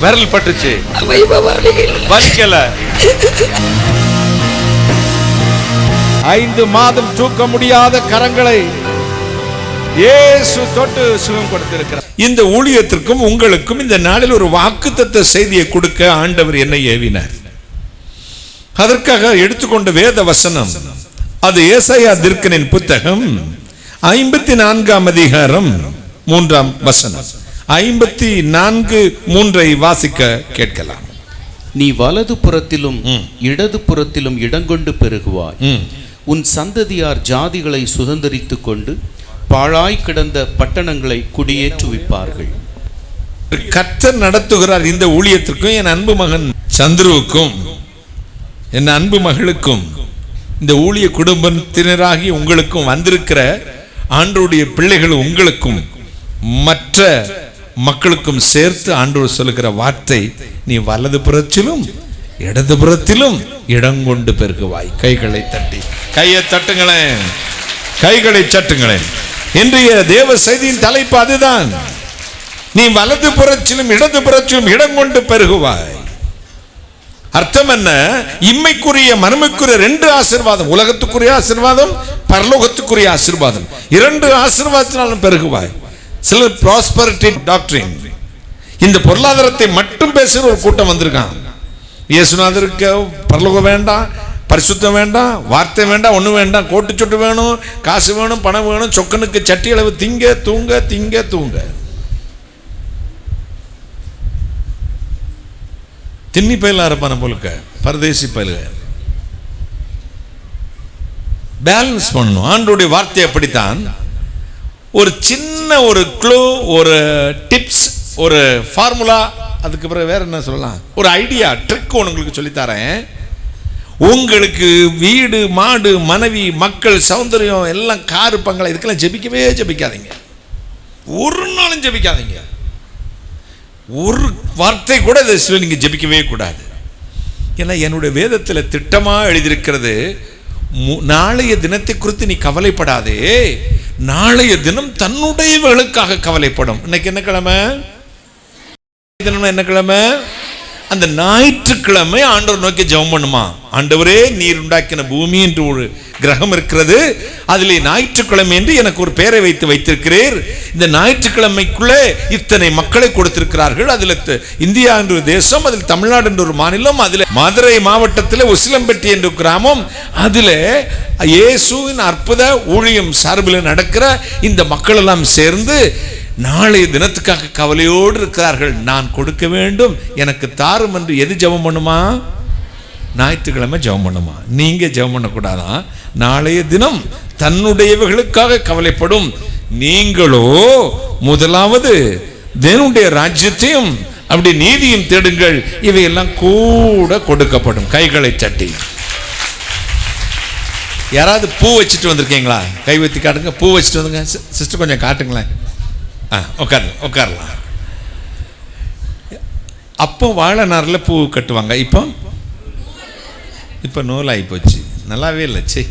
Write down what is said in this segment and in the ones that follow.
விரல் பட்டுச்சு, வலிக்கல. 5 மாதம் தூக்க முடியாத கரங்களை இயேசு தொட்டு சுகம் கொடுத்திருக்கிறார். இந்த ஊழியத்திற்கும் உங்களுக்கும் இந்த நாளில் ஒரு வாக்குத்தத்த செய்தியை கொடுக்க ஆண்டவர் என்னை ஏவினார். அதற்காக எடுத்துக்கொண்ட வேத வசனம் அது ஏசாயா தீர்க்கனின் புத்தகம் 54ஆம் அதிகாரம் 3ஆம் வசனம். 54:3 வாசிக்க கேட்கலாம். நீ வலது புறத்திலும் இடது புறத்திலும் இடங்கொண்டு பெருகுவாய். உன் சந்ததியார் ஜாதிகளை சுதந்தரித்துக் கொண்டு பாழாய் கிடந்த பட்டணங்களை குடியேற்றுவிப்பார்கள். கர்த்தர் நடத்துகிறார். இந்த ஊழியத்திற்கும் என் அன்பு மகன் சந்துருவுக்கும் என் அன்பு மகளுக்கும் இந்த ஊழிய குடும்பத்தினராகி உங்களுக்கும் வந்திருக்கிற ஆண்டவருடைய பிள்ளைகள் உங்களுக்கும் மற்ற மக்களுக்கும் சேர்த்து ஆண்டவர் சொல்லுகிற வார்த்தை, நீ வலது புறத்திலும் இடது புறத்திலும் இடங்கொண்டு பெருகுவாய். கைகளை தட்டி, கையை தட்டுங்களேன், கைகளை தட்டுங்களேன். இன்றைய தேவ செய்தியின் தலைப்பு அதுதான். நீ வலது புறத்திலும் இடது புறத்திலும் இடங்கொண்டு பெருகுவாய். அர்த்தம் என்ன? இம்மைக்குரிய மறுமைக்குரிய 2 ஆசீர்வாதம், உலகத்துக்குரிய ஆசீர்வாதம், பரலோகத்துக்குரிய ஆசீர்வாதம், 2 ஆசீர்வாதத்தினாலும் பெருகுவாய். சிலர் ப்ராஸ்பரிட்டி டாக்டரின், இந்த பொருளாதாரத்தை மட்டும் பேசுகிற ஒரு கூட்டம் வந்திருக்கான். இயேசுநாதருக்கு பரலோகம் வேண்டாம், பரிசுத்தம் வேண்டாம், வார்த்தை வேண்டாம், ஒண்ணு வேண்டாம், கோட்டு சொட்டு வேணும், காசு வேணும், பணம் வேணும், சொக்கனுக்கு சட்டி அளவு திங்க தூங்க திங்க தூங்க. திண்ணி பயிலா இருப்பான போலுக்க பரதேசி பயில பேலன்ஸ் பண்ணணும். ஆண்டோடைய வார்த்தை அப்படித்தான். ஒரு சின்ன ஒரு க்ளூ, ஒரு டிப்ஸ், ஒரு ஃபார்முலா, அதுக்கு பிறகு வேற என்ன சொல்லலாம், ஒரு ஐடியா, ட்ரிக் உங்களுக்கு சொல்லித்தரேன். உங்களுக்கு வீடு, மாடு, மனைவி, மக்கள், சௌந்தரியம் எல்லாம், காரு, பங்களா, இதுக்கெல்லாம் ஜெபிக்கவே ஜெபிக்காதீங்க. ஒரு நாளும் ஜெபிக்காதீங்க. ஒரு வார்த்தை கூட இதை நீங்க ஜெபிக்கவே கூடாது. ஏன்னா என்னுடைய வேதத்தில் திட்டமாக எழுதியிருக்கிறது, நாளைய தினத்தை குறித்து நீ கவலைப்படாதே, நாளைய தினம் தன்னுடையவர்களுக்காக கவலைப்படும். இன்னைக்கு என்ன கிழமை? என்ன கிழமை? அந்த ஞாயிற்றுக்கிழமை ஆண்டவர் நோக்கி ஜெபம் பண்ணுமா. ஆண்டவரே, நீர் உண்டாக்கின பூமி என்று ஒரு கிரகம் இருக்கிறது, அதிலே ஞாயிற்றுக்கிழமை என்று எனக்கு ஒரு பெயரை வைத்திருக்கிறீர். இந்த ஞாயிற்றுக்கிழமைக்குள்ளே இத்தனை மக்களை கொடுத்திருக்கிறார்கள். அதில் இந்தியா என்ற ஒரு தேசம், அதில் தமிழ்நாடு என்ற ஒரு மாநிலம், அதில் மதுரை மாவட்டத்தில் உசிலம்பட்டி என்ற கிராமம், அதில் இயேசுவின் அற்புத ஊழியம் சார்பில் நடக்கிற இந்த மக்கள் எல்லாம் சேர்ந்து நாளைய தினத்துக்காக கவலையோடு இருக்கிறார்கள். நான் கொடுக்க வேண்டும், எனக்கு தாரும் என்று எது ஜெபம் பண்ணுமா? ஞாயிற்றுக்கிழமை ஜெபம் பண்ணுமா. நீங்க ஜெபம் பண்ணக்கூடாதா? நாளைய தினம் தன்னுடையவர்களுக்காக கவலைப்படும். நீங்களோ முதலாவது தேவனுடைய ராஜ்யத்தையும் அப்படி நீதியும் தேடுங்கள், இவையெல்லாம் கூட கொடுக்கப்படும். கைகளை தட்டி. யாராவது பூ வச்சுட்டு வந்திருக்கீங்களா? கை வைத்து காட்டுங்க. பூ வச்சுட்டு வந்துங்க சிஸ்டர், கொஞ்சம் காட்டுங்களேன். உட்காரலாம். அப்போ வாழை நாரில் பூ கட்டுவாங்க, இப்போ நூலாகி போச்சு, நல்லாவே இல்லை. சே,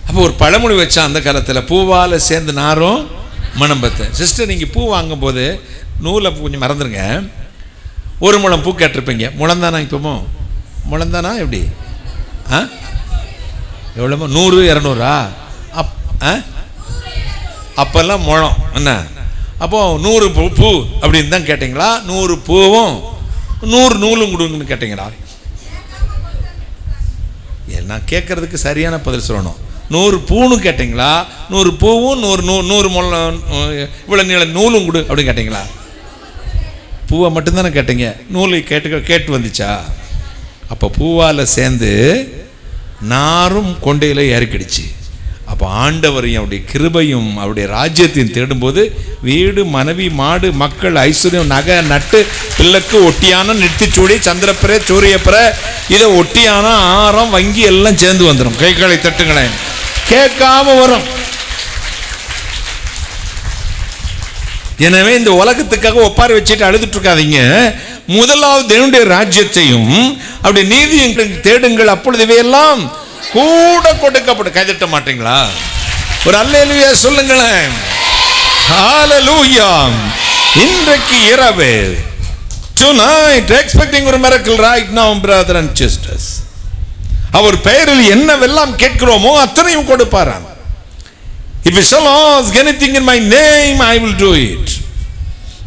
அப்போ ஒரு பழமொழி வச்சா அந்த காலத்தில், பூவால் சேர்ந்து நாரும் மனம் பத்த. சிஸ்டர், நீங்கள் பூ வாங்கும் போது நூலை கொஞ்சம் மறந்துடுங்க. 1 முழம் பூ கேட்டிருப்பீங்க, முழந்தானா? இப்போமோ முழந்தானா? எப்படி? எவ்வளோமோ? 100, 200? அப்பெல்லாம் முழம் என்ன? அப்போ 100 பூ அப்படின்னு தான் கேட்டீங்களா? 100 பூவும் 100 நூலும் கொடுங்கன்னு கேட்டீங்களா? நான் கேட்கறதுக்கு சரியான பதில் சொல்லணும். 100 பூன்னு கேட்டீங்களா? 100 பூவும் 100 முழம் இவ்வளோ நீள நூலும் கொடு அப்படின்னு கேட்டீங்களா? பூவை மட்டும்தானே கேட்டீங்க, நூலை கேட்டு வந்துச்சா? அப்போ பூவால் சேர்ந்து நாரும் கொண்டையில ஏறிக்கிடுச்சு. அப்போ ஆண்டவரையும் அவருடைய கிருபையும் அவருடைய ராஜ்யத்தையும் தேடும்போது வீடு, மனைவி, மாடு, மக்கள், ஐஸ்வர்யம், நகை, நட்டு, பிள்ளைக்கு ஒட்டியான, நெத்திச்சூடி, சந்திரப்பிர, சூரியப்பிர, இதை ஒட்டியான, ஆரம், வங்கி எல்லாம் சேர்ந்து வந்துடும். கைகளை தட்டுங்களேன். கேட்காம வரும். எனவே இந்த உலகத்துக்காக ஒப்பாரி வச்சுட்டு அழுதுட்டு இருக்காதீங்க. முதலாவது தேவனுடைய ராஜ்யத்தையும் அவருடைய நீதியும் தேடுங்கள், அப்பொழுது இவையெல்லாம் கூட கொடுக்கப்படும். கைதட்ட மாட்டீங்களா? ஒரு அல்லேலூயா சொல்லுங்களேன். ஹல்லேலூயா. இன்றைக்கு இரவு, tonight expecting a miracle right now, brother and sisters. அவர் பெயரில் என்னவெல்லாம் கேட்கிறோமோ அத்தனையும் கொடுப்பாராம். If you shall ask anything in my name, I will do it.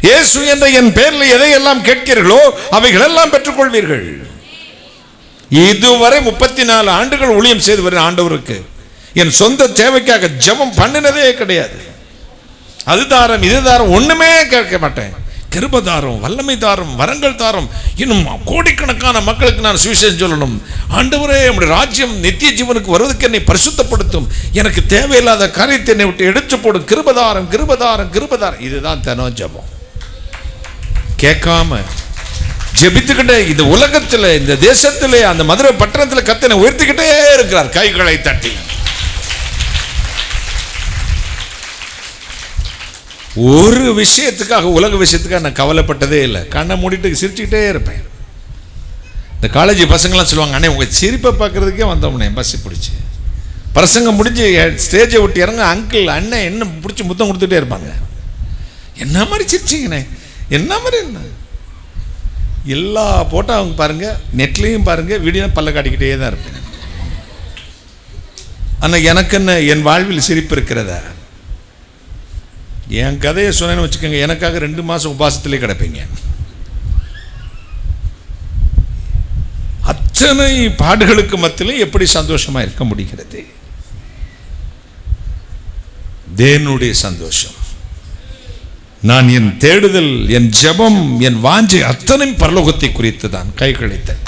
இயேசு என்ற என் பெயரில் எதையெல்லாம் கேட்கிறீர்களோ அவைகளெல்லாம் பெற்றுக்கொள்வீர்கள். இதுவரை 34 ஆண்டுகள் ஊழியம் செய்து வர ஆண்டவருக்கு என் சொந்த தேவைக்காக ஜெபம் பண்ணினதே கிடையாது. அது தாரம் இது தாரம் ஒண்ணுமே கேட்க மாட்டேன். கிருபை தாரும், வல்லமை தாரும், வரங்கள் தாரும், இன்னும் கோடிக்கணக்கான மக்களுக்கு நான் சுவிசேஷம் சொல்லணும். ஆண்டவரே, நம்முடைய ராஜ்யம் நித்திய ஜீவனுக்கு வருவதற்கு என்னை பரிசுத்தப்படுத்தும். எனக்கு தேவையில்லாத காரியத்தை என்னை விட்டு எடுத்து போடும். கிருபதாரம், கிருபதாரம், கிருபதாரம். இதுதான் தினம் ஜெபம். கேட்காம ஜெபித்துக்கிட்டே இந்த உலகத்தில், இந்த தேசத்திலே, அந்த மதுரை பட்டணத்தில் கர்த்தனை உயர்த்திக்கிட்டே இருக்கிறார் கைகளை தட்டி. ஒரு விஷயத்துக்காக, உலக விஷயத்துக்காக நான் கவலைப்பட்டதே இல்லை. கண்ணை மூடிட்டு சிரிச்சுக்கிட்டே இருப்பேன். இந்த காலேஜ் பசங்களாம் சொல்லுவாங்க, அண்ணே உங்கள் சிரிப்பை பார்க்கறதுக்கே வந்தோம்னே பஸ் பிடிச்சி. பிரசங்கம் முடிஞ்சு ஸ்டேஜை விட்டு இறங்க, அங்கிள் அண்ணன் என்ன பிடிச்சி முத்தம் கொடுத்துட்டே இருப்பாங்க. என்ன மாதிரி சிரிச்சிங்கண்ணே, என்ன மாதிரி என்ன. எல்லா போட்டோ அவங்க பாருங்க, நெட்லேயும் பாருங்க, வீடியோ பல்ல காட்டிக்கிட்டே தான் இருப்பேன். ஆனால் எனக்குன்னு என் வாழ்வில் சிரிப்பு இருக்கிறதா? என் கதையை சொன்னேன்னு வச்சுக்கோங்க, எனக்காக 2 மாதம் உபாசத்திலே கிடப்பீங்க. அத்தனை பாடுகளுக்கு மத்தியிலும் எப்படி சந்தோஷமா இருக்க முடிகிறது? தேவனுடைய சந்தோஷம். நான் என் தேடுதல், என் ஜெபம், என் வாஞ்சை அத்தனை பரலோகத்தை குறித்து தான். கைகளித்த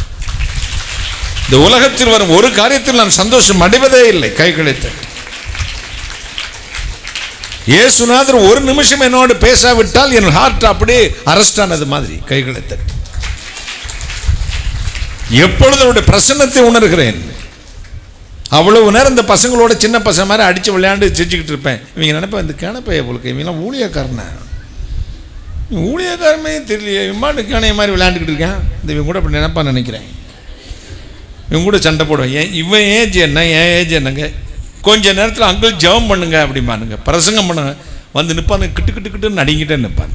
இந்த உலகத்தில் வரும் ஒரு காரியத்தில் நான் சந்தோஷம் அடைவதே இல்லை. கைகளித்த இயேசுநாதர் ஒரு நிமிஷம் என்னோடு பேசாவிட்டால் என் ஹார்ட் அப்படியே அரெஸ்ட் ஆனது மாதிரி. கைகளை தட்டி எப்பொழுது அவருடைய பிரசன்னத்தை உணர்கிறேன், அவ்வளவு நேரம் இந்த பசங்களோட சின்ன பசங்க மாதிரி அடிச்சு விளையாண்டு சிரிச்சுக்கிட்டு இருப்பேன். இவங்க நினைப்பேன், இந்த கிணப்பைய போலுக்கு இவங்கெல்லாம் ஊழியக்காரன, ஊழியக்காரமே தெரியலையே, இம்மாண்டு கிணைய மாதிரி விளையாண்டுக்கிட்டு இருக்கேன். இந்த இவங்க கூட அப்படி நினைப்பான்னு நினைக்கிறேன். இவங்க கூட சண்டை போடுவேன். இவன் ஏஜ் என்ன, என் ஏஜ் என்னங்க, கொஞ்ச நேரத்தில் அங்கிள் ஜெபம் பண்ணுங்க அப்படிமானுங்க, பிரசங்கம் பண்ணுங்க, வந்து நிற்பானு கிட்டு கிட்டு கிட்டு நடிங்கிட்டே நிற்பானு.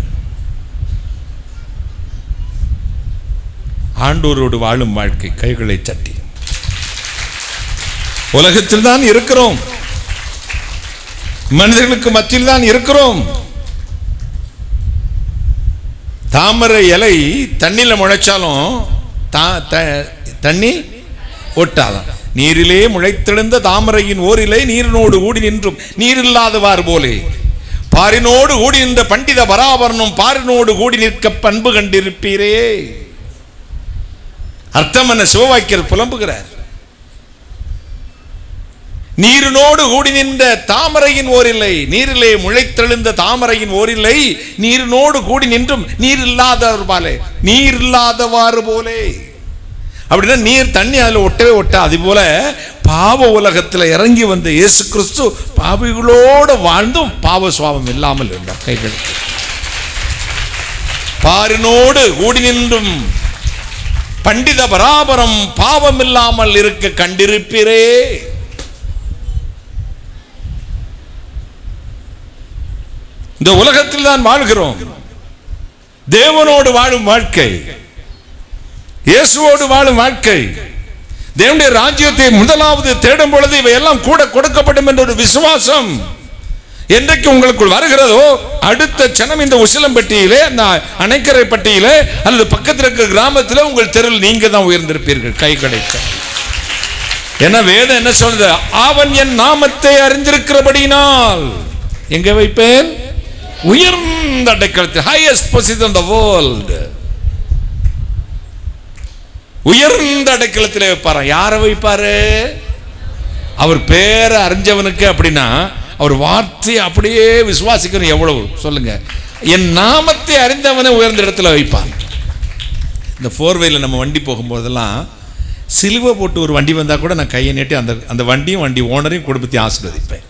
ஆண்டோரோடு வாழும் வாழ்க்கை. கைகளை தட்டி உலகத்தில் தான் இருக்கிறோம், மனிதர்களுக்கு மத்தியில் தான் இருக்கிறோம். தாமரை இலை தண்ணியில் முளைச்சாலும் தண்ணி ஒட்டாதான். நீரிலே முளைத்தெழுந்த தாமரையின் ஓரிலை நீரினோடு ஊடி நின்றும் நீரில்லாதவாறு போலே பாரினோடு ஊடி நின்ற பண்டித பராபரனும் பாரினோடு கூடி நிற்க பண்பு கண்டிருப்பீரே. அர்த்தம் என்ன? சிவவாக்கியர் புலம்புகிறார். நீரினோடு கூடி நின்ற தாமரையின் ஓரில்லை, நீரிலே முளைத்தெழுந்த தாமரையின் ஓரில்லை நீரினோடு கூடி நின்றும் நீர் இல்லாதவாறு போலே. அப்படின்னா நீர் தண்ணி அதில் ஒட்டவே ஒட்ட. அது போல பாவ உலகத்தில் இறங்கி வந்த இயேசு கிறிஸ்து பாவிகளோடு வாழ்ந்தும் பாவ சுவாபம் இல்லாமல் இருந்தார். கைகள் பாரினோடு கூடி நின்றும் பண்டித பராபரம் பாவம் இல்லாமல் இருக்க கண்டிருப்பீரே. இந்த உலகத்தில் தான் வாழ்கிறோம். தேவனோடு வாழும் வாழ்க்கை, இயேசுவோடு வாழும் வாழ்க்கை, தேவனுடைய ராஜ்யத்தை முதலாவது தேடும் பொழுது இவையெல்லாம் கூட கொடுக்கப்படும் என்ற ஒரு விசுவாசம் என்றைக்கு உங்களுக்குள் வருகிறதோ, அடுத்த சனம் இந்த உசிலம்பட்டியிலே, அந்த அணைக்கரை பட்டியிலே அல்லது பக்கத்தில் இருக்கிற கிராமத்தில் உங்கள் தெருவில் நீங்க தான் உயர்ந்திருப்பீர்கள். கை கிடைத்த என்ன வேதம் என்ன சொல்றது? அவன் என் நாமத்தை அறிந்திருக்கிறபடியினால் எங்க வைப்பேன்? உயர்ந்த அடைக்கலத்தில், highest position in the world. உயர்ந்த அடைக்கலத்தில் வைப்பார். யாரை வைப்பாரு? அவர் பேரை அறிஞ்சவனுக்கு. அப்படின்னா அவர் வார்த்தையை அப்படியே விசுவாசிக்கணும். எவ்வளவு சொல்லுங்க? என் நாமத்தை அறிந்தவனை உயர்ந்த இடத்துல வைப்பார். இந்த 4-wheeler நம்ம வண்டி போகும்போதெல்லாம் சிலுவை போட்டு ஒரு வண்டி வந்தால் கூட நான் கையை நீட்டி அந்த வண்டியும் வண்டி ஓனரையும் குடும்பத்தையும் ஆசீர்வதிப்பேன்.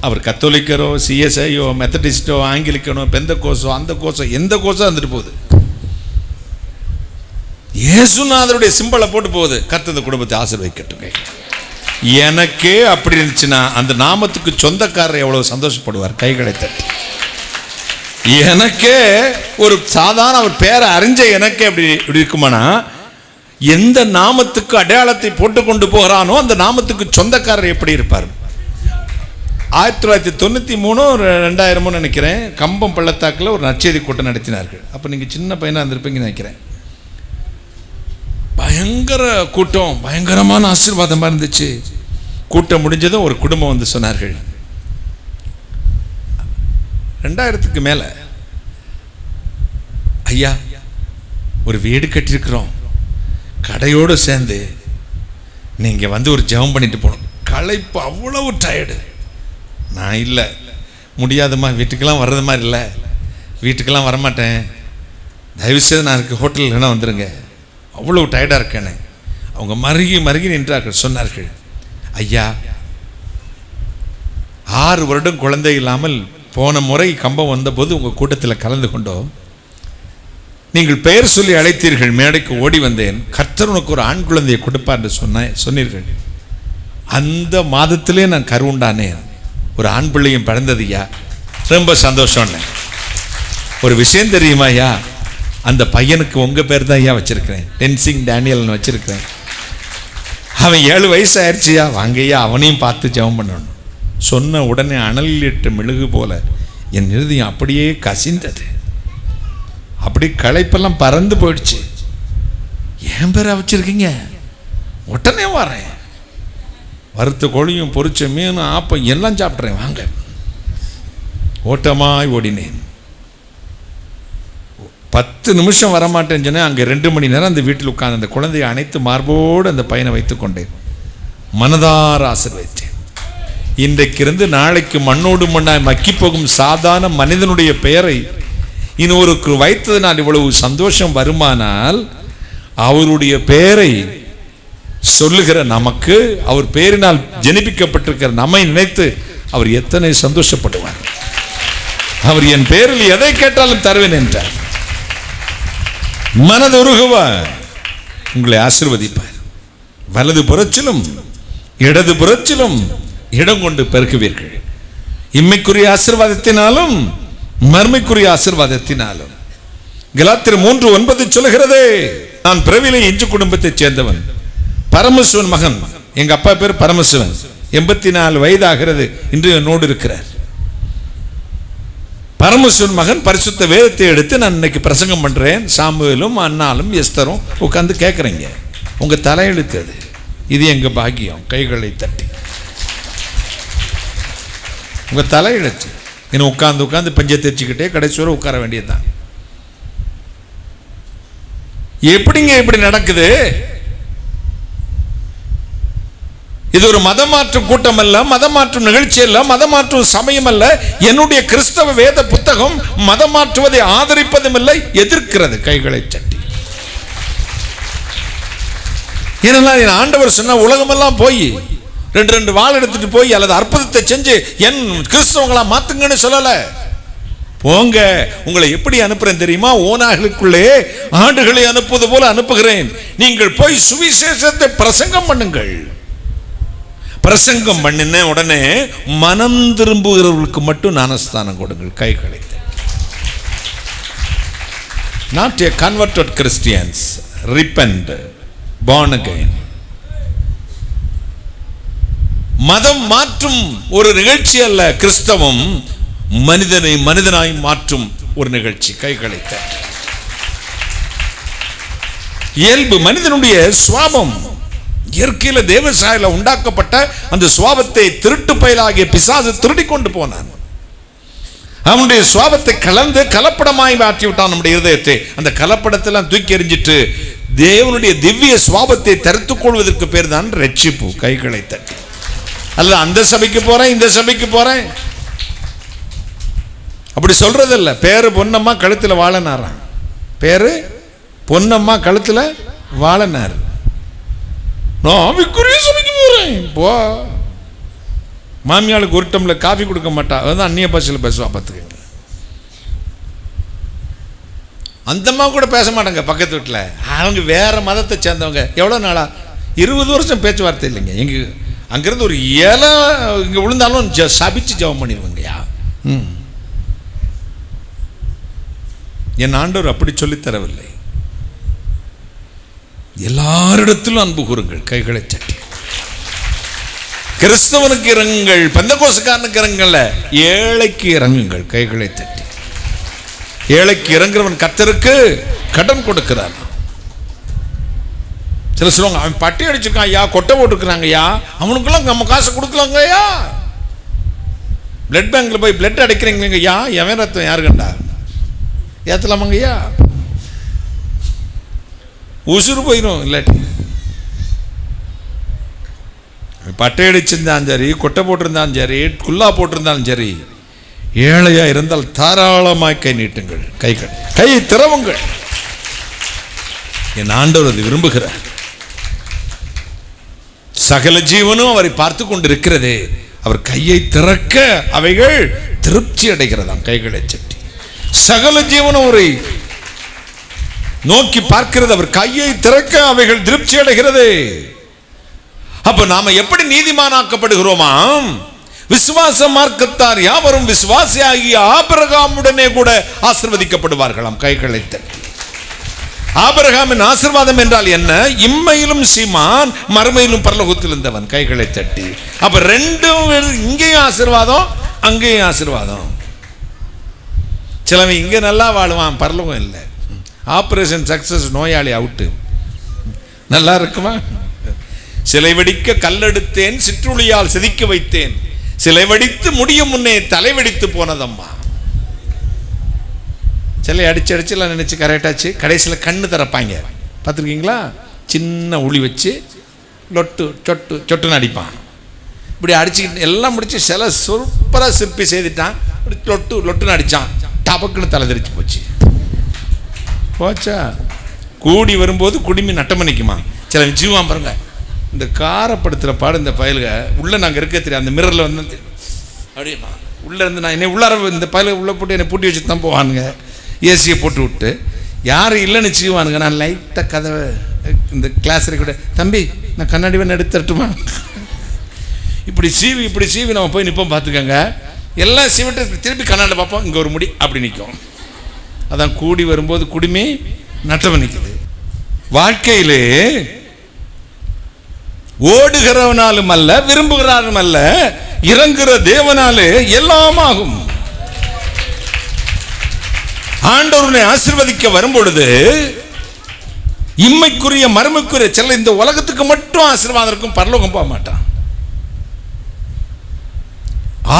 அவர் கத்தோலிக்கரோ, சிஎஸ்ஐயோ, மெத்தடிஸ்டோ, ஆங்கிலிக்கனோ, பெந்த கோசோ, அந்த கோசோ, எந்த கோசோ வந்துட்டு போகுது, இயேசுநாதருடைய சிம்பலை போட்டு போகுது. கர்த்தர் இந்த குடும்பத்தை ஆசீர்வதிக்கட்டும். எனக்கே அப்படி இருந்துச்சுன்னா அந்த நாமத்துக்கு சொந்தக்காரர் எவ்வளவு சந்தோஷப்படுவார். கைகளை தட்டி எனக்கே ஒரு சாதாரண அவர் பேரை அறிஞ்ச எனக்கே இப்படி இருக்குமானா, எந்த நாமத்துக்கு அடையாளத்தை போட்டு கொண்டு போகிறானோ அந்த நாமத்துக்கு சொந்தக்காரர் எப்படி இருப்பார்? 1993 2000 நினைக்கிறேன், கம்பம் பள்ளத்தாக்கில் ஒரு நற்செய்தி கூட்டம் நடத்தினார்கள். அப்போ நீங்கள் சின்ன பையனாக இருந்திருப்பீங்கன்னு நினைக்கிறேன். பயங்கர கூட்டம், பயங்கரமான ஆசீர்வாதமாக இருந்துச்சு. கூட்டம் முடிஞ்சதும் ஒரு குடும்பம் வந்து சொன்னார்கள், 2000க்கு மேலே ஐயா ஒரு வீடு கட்டியிருக்கிறோம், கடையோடு சேர்ந்து நீங்கள் வந்து ஒரு ஜெபம் பண்ணிட்டு போகணும். களைப்பு, அவ்வளவு டயர்டு. நான் இல்லை, முடியாதுமா, வீட்டுக்கெல்லாம் வர்றது மாதிரி இல்லை, வீட்டுக்கெல்லாம் வரமாட்டேன், தயவுசெய்து நான் இருக்க ஹோட்டலில் வேணா வந்துடுங்க, அவ்வளோ டயர்டாக இருக்கேன்னு. அவங்க மருகி நின்றார்கள். சொன்னார்கள், ஐயா 6 வருடம் குழந்தை இல்லாமல் போன முறை கம்பம் வந்தபோது உங்கள் கூட்டத்தில் கலந்து கொண்டோம், நீங்கள் பெயர் சொல்லி அழைத்தீர்கள், மேடைக்கு ஓடி வந்தேன், கர்த்தர் உனக்கு ஒரு ஆண் குழந்தையை கொடுப்பார் என்று சொன்னீர்கள். அந்த மாதத்திலே நான் கருவுண்டானேன், ஒரு ஆண் பிள்ளையும் பிறந்தது ஐயா, ரொம்ப சந்தோஷம். ஒரு விஷயம் தெரியுமா ஐயா, அந்த பையனுக்கு உங்கள் பேர் தான் ஐயா வச்சிருக்கிறேன், டென்சிங் டேனியல்னு வச்சிருக்கிறேன். அவன் 7 வயசு ஆயிடுச்சியா, வாங்கய்யா அவனையும் பார்த்து ஜெபம் பண்ணணும். சொன்ன உடனே அனலிட்டு மெழுகு போல என் இருதயம் அப்படியே கசிந்தது. அப்படி களைப்பெல்லாம் பறந்து போயிடுச்சு. என் பேரை வச்சிருக்கீங்க, உடனே வரேன், வறுத்த கோழியும் பொரிச்ச மீன் ஆப்பம் எல்லாம் சாப்பிட்றேன், வாங்க. ஓட்டமாய் ஓடினேன். 10 நிமிஷம் வரமாட்டேன்னு சொன்னேன். அங்கே 2 மணி நேரம் அந்த வீட்டில் உட்கார்ந்து அந்த குழந்தையை அனைத்து மார்போடு அந்த பையனை வைத்துக்கொண்டேன், மனதார ஆசீர்வதித்தேன். இன்றைக்கிருந்து நாளைக்கு மண்ணோடு மண்ணாய் மக்கி போகும் சாதாரண மனிதனுடைய பெயரை இன்னொருக்கு வைத்ததினால் இவ்வளவு சந்தோஷம் வருமானால், அவருடைய பெயரை சொல்லுகிற நமக்கு, அவர் பெயரினால் ஜனிப்பிக்கப்பட்டிருக்கிற நம்மை நினைத்து அவர் எத்தனை சந்தோஷப்படுவார். அவர் என் பெயரில் எதை கேட்டாலும் தருவேன் என்றார். மனதுருகுவார், உங்களை ஆசீர்வதிப்பார். வலது புறச்சிலும் இடது புறச்சிலும் இடம் கொண்டு பெருக்குவீர்கள், இம்மைக்குரிய ஆசீர்வாதத்தினாலும் மர்மைக்குரிய ஆசீர்வாதத்தினாலும். கலாத்தியர் 3:9 சொல்லுகிறது, நான் பிறவிலே இஞ்சு குடும்பத்தைச் சேர்ந்தவன், பரமசிவன் மகன். எங்க அப்பா பேர் பரமசிவன், 84 வயதாகிறது, இன்று என்னோடு இருக்கிறார். பரமசிவன் மகன் பரிசுத்த வேதத்தை எடுத்து நான் இன்னைக்கு பிரசங்கம் பண்றேன். சாமுவேலும் அன்னாலும் எஸ்தரும் உட்கார்ந்து கேட்குறீங்க, உங்க தலையெழுத்து அது, இது எங்க பாக்கியம். கைகளை தட்டி உங்க தலையெழுத்து. இன்னும் உட்கார்ந்து பஞ்சை தேய்ச்சிக்கிட்டே கடைசியோட உட்கார வேண்டியதுதான். எப்படிங்க இப்படி நடக்குது? இது ஒரு மதமாற்றும் கூட்டம் அல்ல, மதமாற்றும் நிகழ்ச்சி அல்ல, மதமாற்றும் சமயம் அல்ல. என்னுடைய கிறிஸ்தவ வேத புத்தகம் மதமாற்றுவதை ஆதரிப்பதும் இல்லை, எதிர்க்கிறது. கைகளை சட்டி. ஏன்னா என் ஆண்டவர் சொன்ன உலகமெல்லாம் போய் 2 வாள் எடுத்துட்டு போய் அல்லது அற்புதத்தை செஞ்சு என் கிறிஸ்தவங்களா மாத்துங்கன்னு சொல்லல. போங்க, உங்களை எப்படி அனுப்புறேன் தெரியுமா? ஓநாய்களுக்குள்ளே ஆடுகளை அனுப்புவது போல அனுப்புகிறேன். நீங்கள் போய் சுவிசேஷத்தை பிரசங்கம் பண்ணுங்கள். பிரசங்கம் பண்ணின உடனே மனம் திரும்புகிறவர்களுக்கு மட்டும் ஞானஸ்தானம் கொடுங்கள். கைகளை. Not a converted Christians, repent, born again. மதம் மாற்றும் ஒரு நிகழ்ச்சி அல்ல கிறிஸ்தவம், மனிதனை மனிதனாய் மாற்றும் ஒரு நிகழ்ச்சி. கைகளை. இயல்பு, மனிதனுடைய சுவாபம், இயற்கையில தேவசாயில உண்டாக்கப்பட்ட அந்த சுவாபத்தை திருட்டு பயலாகிய பிசாசு திருடி கொண்டு போனான். அவனுடைய சுவாபத்தை கலந்து கலப்படமாய் மாற்றி விட்டான் நம்முடைய இருதயத்தை. அந்த கலப்படத்தெல்லாம் தூக்கி எறிஞ்சிட்டு தேவனுடைய திவ்ய சுவாபத்தை தரித்துக் கொள்வதற்கு பேர் தான் ரட்சிப்பு. கைகளை தட்டி. அல்ல அந்த சபைக்கு போறேன் இந்த சபைக்கு போறேன் அப்படி சொல்றது இல்ல. பேரு பொன்னம்மா கழுத்துல வாழனாராம், பேரு பொன்னம்மா கழுத்துல வாழனார். நான் ஆவிக்குரிய சபைக்கு போறேன். போ, மாமியாளுக்கு ஒரு டம்ளர் காஃபி கொடுக்க மாட்டா, அதான் அந்நிய பாஷையில் பேசுவா. பார்த்துக்கங்க. அந்தம்மா கூட பேச மாட்டாங்க பக்கத்து வீட்டில். அவங்க வேற மதத்தை சேர்ந்தவங்க. எவ்வளோ நாளா? 20 வருஷம் பேச்சுவார்த்தை இல்லைங்க. எங்க அங்கிருந்து ஒரு இலை இங்கே விழுந்தாலும் சபிச்சு ஜெபம் பண்ணிடுவாங்கய்யா. என் ஆண்டவர் அப்படி சொல்லித் தரவில்லை. எல்லாரிடத்திலும் அன்பு கூறுங்கள், கைகளை தட்டி. கிறிஸ்தவனுக்கு இறங்குங்கள், பெந்தகோஸ்துக்காரனுக்கு இறங்கல, ஏழைக்கு இறங்குங்கள், கைகளை தட்டி. ஏழைக்கு இறங்குறவன் கர்த்தருக்கு கடன் கொடுக்கிறான். சில சொல்லுவாங்க, அவன் பட்டி அடிச்சிருக்கான் ஐயா, கொட்டை போட்டுருக்கிறாங்க ஐயா, அவனுக்கெல்லாம் நம்ம காசு கொடுக்கலாங்க ஐயா. பிளட் பேங்க்ல போய் பிளட் அடைக்கிறீங்க ஐயா, எவன் ரத்தம் யாரு கண்டா ஏத்தலாமாங்க ஐயா? உசுறு போயிடும். இல்லாட்டி பட்டை அடிச்சிருந்தாலும் சரி, கொட்டை போட்டிருந்தாலும் சரி, குல்லா போட்டிருந்தாலும் சரி, ஏழையா இருந்தால் தாராளமாய் கை நீட்டுங்கள், கை திறவுங்கள். என் ஆண்டவர் அதை விரும்புகிறார். சகல ஜீவனும் அவரை பார்த்து கொண்டிருக்கிறதே, அவர் கையை திறக்க அவைகள் திருப்தி அடைகிறதாம், கைகளை சட்டி. சகல ஜீவனும் அவரை நோக்கி பார்க்கிறது, அவர் கையை திறக்க அவைகள் திருப்தி அடைகிறது. அப்ப நாம எப்படி நீதிமானாக்கப்படுகிறோமாம்? விசுவாச மார்க்கத்தார் யாவரும் விசுவாசியாகிய ஆபிரகாமுடனே கூட ஆசீர்வதிக்கப்படுவார்களாம், கைகளை தட்டி. ஆபிரகாமின் ஆசீர்வாதம் என்றால் என்ன? இம்மையிலும் சீமான், மறுமையிலும் பரலோகத்தில் இருந்தவன், கைகளை தட்டி. அப்ப ரெண்டும், இங்கேயும் ஆசீர்வாதம், அங்கேயும் ஆசீர்வாதம். சிலவன் இங்க நல்லா வாழுவான், பரலோகம் இல்லை. ஆபரேஷன் சக்சஸ், நோயாளி அவுட்டு, நல்லா இருக்குமா? சிலை வெடிக்க கல்லெடுத்தேன், சிற்றுளியால் செதுக்க வைத்தேன், சிலை வெடித்து முடியும் முன்னே தலை வெடித்து போனதம்மா. சிலை அடிச்சு அடிச்சுலாம் நினைச்சு கரெக்டாச்சு, கடைசியில் கண்ணு திறப்பாங்க, பார்த்துருக்கீங்களா? சின்ன உளி வச்சு லொட்டு சொட்டு சொட்டுன்னு அடிப்பான். இப்படி அடிச்சுக்கிட்டு எல்லாம் முடிச்சு சிலை சூப்பராக சிற்பி செய்துட்டான், லொட்டு லொட்டுன்னு அடித்தான், டபக்குன்னு தலை தெரிச்சு போச்சு. போச்சா? கூடி வரும்போது குடிமி நட்டம் பண்ணிக்குமா? சில ஜீவான் பாருங்க, இந்த காரப்படுத்துகிற பாடு இந்த பயலுக உள்ளே நாங்கள் இருக்க தெரியும், அந்த மிரரில் வந்து அப்படியே உள்ளே இருந்து நான் என்னை உள்ளார இந்த பயலுக உள்ளே போட்டு என்னை பூட்டி வச்சு தான் போவானுங்க, ஏசியை போட்டு விட்டு. யாரும் இல்லைன்னு செய்வானுங்க, நான் லைட்டாக கதவை இந்த கிளாஸ் கூட, தம்பி நான் கண்ணாடி வேணா எடுத்துட்டுமா, இப்படி சீவி நம்ம போய் நிற்போம். பார்த்துக்கோங்க, எல்லாம் சீவிட்டு திருப்பி கண்ணாடியில் பார்ப்போம், இங்கே ஒரு முடி அப்படி நிற்கும். அதான் கூடி வரும்போது குடிமே நட்டம் நிற்குது. வாழ்க்கையிலே ஓடுகிறவனாலும் அல்ல, விரும்புகிறாரும் அல்ல, இறங்குற தேவனாலே எல்லாம் ஆகும். ஆண்டவரை ஆசீர்வதிக்க வரும்பொழுது இம்மைக்குரிய மறுமைக்குரிய செல்ல இந்த உலகத்துக்கு மட்டும் ஆசீர்வாதம் இருக்கும், பரலோகம் போக மாட்டான்.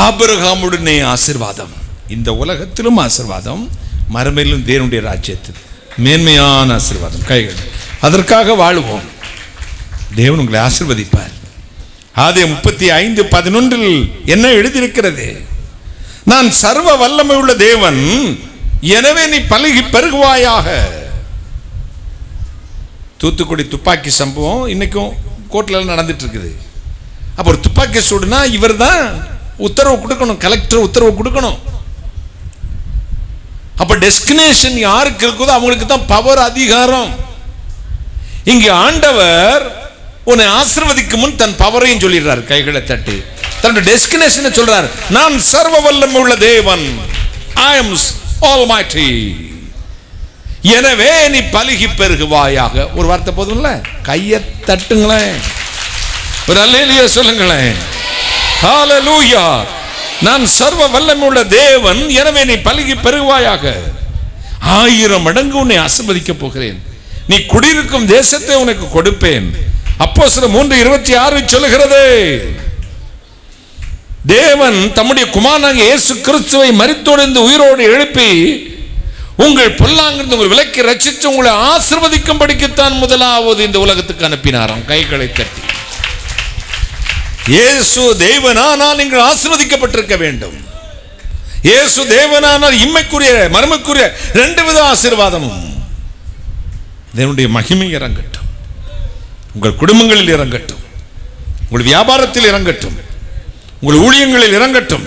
ஆபிரகாமுடனே ஆசீர்வாதம், இந்த உலகத்திலும் ஆசீர்வாதம், மறுமையிலும் தேவனுடைய ராஜ்யத்தில் மேன்மையான ஆசீர்வாதம். கைகள் அதற்காக வாழுவோம், தேவன் உங்களை ஆசீர்வதிப்பார். ஆதியாகமம் 35:11 என்ன எழுதியிருக்கிறது? நான் சர்வ வல்லமை உள்ள தேவன், எனவே நீ பலுகி பெருகுவாயாக. தூத்துக்குடி துப்பாக்கி சம்பவம் இன்னைக்கும் கோர்ட்ல நடந்துட்டு இருக்குது. அப்ப ஒரு துப்பாக்கி சூடுனா இவர் தான் உத்தரவு கொடுக்கணும், கலெக்டர் உத்தரவு கொடுக்கணும். அப்ப டெஸ்டினேஷன் யாருக்கு இருக்குதோ அவங்களுக்கு தான் பவர், அதிகாரம். இங்கே ஆண்டவர் உன்னை ஆசீர்வதிக்கும் முன் தன் பவரையும் சொல்லிடுறார், கைகளை தட்டி தன்னுடைய டெஸ்டினேஷனை சொல்றார். நான் சர்வ வல்லமை உள்ள தேவன், I am almighty, எனவே நீ பலுகி பெருகுவாயாக. ஒரு வார்த்தை போதும்ல, கையை தட்டுங்களேன், ஒரு அல்லேலூயா சொல்லுங்களேன். ஹalleluya. நான் சர்வ வல்லமை உள்ள தேவன், எனவே நீ பலுகி பெருகுவாயாக. 1000 மடங்கு உன்னை ஆசீர்வதிக்க போகிறேன், நீ குடியிருக்கும் தேசத்தை உனக்கு கொடுப்பேன். அப்போஸ்தலர் 3:26 சொல்லுகிறது, தேவன் தம்முடைய குமாரனாகிய இயேசு கிறிஸ்துவை மரித்தோடு உயிரோடு எழுப்பி உங்கள் பொல்லாங்கிருந்து உங்கள் விலக்கி ரட்சித்து உங்களை ஆசீர்வதிக்கும்படிக்குத்தான் முதலாவது இந்த உலகத்துக்கு அனுப்பினாராம். கைகளை தட்டி. இயேசு தேவனானால் நீங்கள் ஆசீர்வதிக்கப்பட்டிருக்க வேண்டும். இயேசு தேவனானால் இம்மைக்குரிய மறுமைக்குரிய 2 வித ஆசீர்வாதமும் தேவனுடைய மகிமை இறங்கட்டும், உங்கள் குடும்பங்களில் இறங்கட்டும், உங்கள் வியாபாரத்தில் இறங்கட்டும், உங்கள் ஊழியங்களில் இறங்கட்டும்,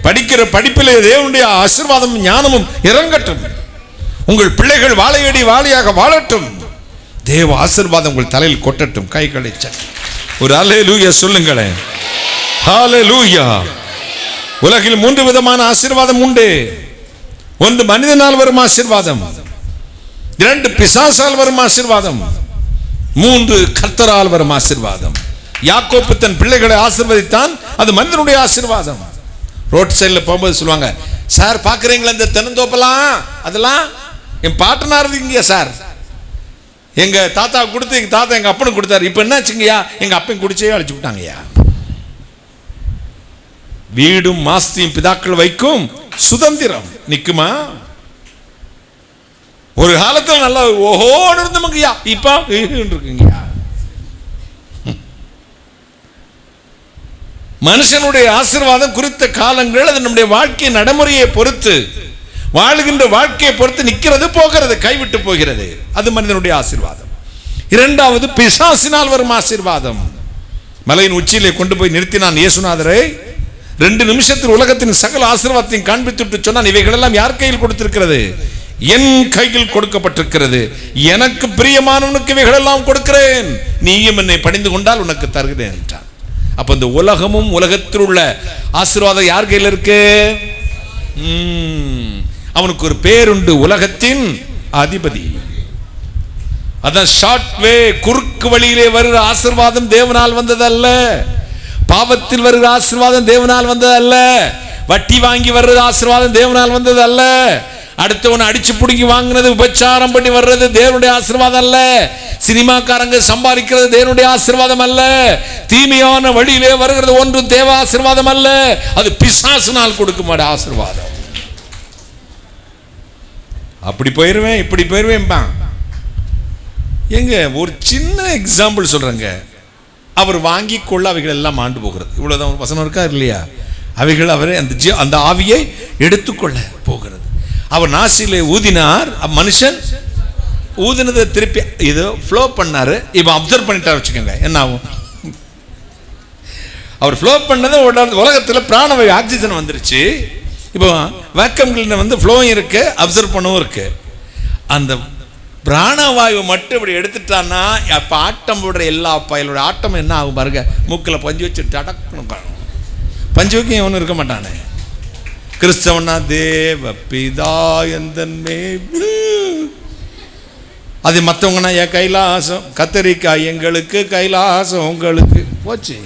படிக்கிற படிப்பிலே தேவனுடைய ஆசீர்வாதம் ஞானமும் இறங்கட்டும், உங்கள் பிள்ளைகள் வாழையடி வாழையாக வாழட்டும், தேவ ஆசீர்வாதம் உங்கள் தலையில் கொட்டட்டும். கைகளை சட்டி ஒரு அல்லேலூயா சொல்லுங்களேன். ஹalleluya. உலகில் 3 விதமான ஆசீர்வாதம் உண்டு. ஒன்று மனிதனால் வரும் ஆசீர்வாதம், 2 பிசாசால் வரும் ஆசீர்வாதம், 3 கர்த்தரால் வரும் ஆசீர்வாதம். யாக்கோப்பு தன் பிள்ளைகளை ஆசீர்வதித்தான், அது மனிதனுடைய ஆசீர்வாதம். ரோட் சைடில் போகும்போது சொல்லுவாங்க, சார் பார்க்குறீங்களா இந்த தென்னந்தோப்பெல்லாம், அதெல்லாம் என் பாட்டனார் இருக்கீங்க சார், எங்க தாத்தா கொடுத்து எங்க தாத்தா எங்க அப்பனுக்கு கொடுத்தாரு, இப்ப என்னாச்சுங்கய்யா எங்க அப்பன் குடிச்சே அழிச்சு விட்டாங்கய்யா. வீடும் மாஸ்தியும் பிதாக்கள் வைக்கும் சுதந்திரம் நிக்குமா? ஒரு காலத்துல நல்லா ஓஹோன்னு இருந்தோம்ங்கய்யா, இப்ப இருக்குங்கய்யா. மனுஷனுடைய ஆசீர்வாதம் குறித்த காலங்கள், அது நம்முடைய வாழ்க்கை நடைமுறையை பொறுத்து, வாழுகின்ற வாழ்க்கையை பொறுத்து நிற்கிறது, போகிறது, கைவிட்டு போகிறது. அது மனிதனுடைய ஆசீர்வாதம். 2வது பிசாசினால் வரும் ஆசீர்வாதம். மலையின் உச்சியிலே கொண்டு போய் நிறுத்தினான் இயேசுநாதரை. 2 நிமிஷத்தில் உலகத்தின் சகல ஆசீர்வாதத்தையும் காண்பித்து சொன்னான், இவைகள் எல்லாம் யார் கையில் கொடுத்திருக்கிறது? என் கையில் கொடுக்கப்பட்டிருக்கிறது. எனக்கு பிரியமானவனுக்கு இவைகள் எல்லாம் கொடுக்கிறேன், நீயும் என்னை பணிந்து கொண்டால் உனக்கு தருகிறேன் என்றான். அப்ப இந்த உலகமும் உலகத்தில் உள்ள ஆசீர்வாதம் யார் கையில் இருக்கு? அவனுக்கு ஒரு பேருண்டு, உலகத்தின் அதிபதி. அதான் ஷார்ட் வே, குறுக்கு வழியிலே வருகிற ஆசீர்வாதம் தேவனால் வந்ததல்ல. பாவத்தில் வருகிற ஆசீர்வாதம் தேவனால் வந்ததல்ல. வட்டி வாங்கி வர்றது ஆசீர்வாதம் தேவனால் வந்ததல்ல. அடுத்தவனை அடிச்சு புடுங்கி வாங்கினது, உபச்சாரம் பண்ணி வர்றது தேவனுடைய ஆசீர்வாதம் அல்ல. சினிமாக்காரங்க சம்பாதிக்கிறது தேவனுடைய ஆசீர்வாதம் அல்ல. தீமையான வழியிலே வருகிறது ஒன்றும் தேவ ஆசீர்வாதம் அல்ல. அது பிசாசினால் கொடுக்கும் ஆசீர்வாதம். அப்படி போயிருவேன், இப்படி போயிருவேன். எங்க ஒரு சின்ன எக்ஸாம்பிள் சொல்றேங்க. அவர் வாங்கி கொள்ள அவைகள் எல்லாம் ஆண்டு போகிறது. இவ்வளவுதான் வசனம் இருக்கா இல்லையா? அவைகள் அவரை அந்த ஆவியை எடுத்துக்கொள்ள போகிறது. அவர் நாசிலே ஊதினார், மனுஷன் ஊதினதை திருப்பி இது ஃப்ளோ பண்ணாரு. இப்போ அப்சர்வ் பண்ணிட்டார் வச்சுக்கோங்க, என்ன ஆகும்? அவர் ஃப்ளோ பண்ணதை உலகத்தில் பிராணவாயு ஆக்சிஜன் வந்துருச்சு. இப்போ வேக்கம் கிளீனர் வந்து ஃப்ளோவும் இருக்கு, அப்சர்வ் பண்ணவும் இருக்கு. அந்த பிராணவாயு மட்டும் இப்படி எடுத்துட்டான்னா அப்போ ஆட்டம் போடுற எல்லா பயலோட ஆட்டம் என்ன ஆகும் பாருங்க. மூக்கில் பஞ்சு வச்சுட்டு அடக்கணும், பஞ்சு வைக்க ஒன்றும் இருக்க மாட்டானே. கிறிஸ்தவனா தேவ பிதா எந்தன்மே, அது மற்றவங்கன்னா என் கைலாசம், கத்தரிக்காய் எங்களுக்கு, கைலாசம் உங்களுக்கு. போச்சு.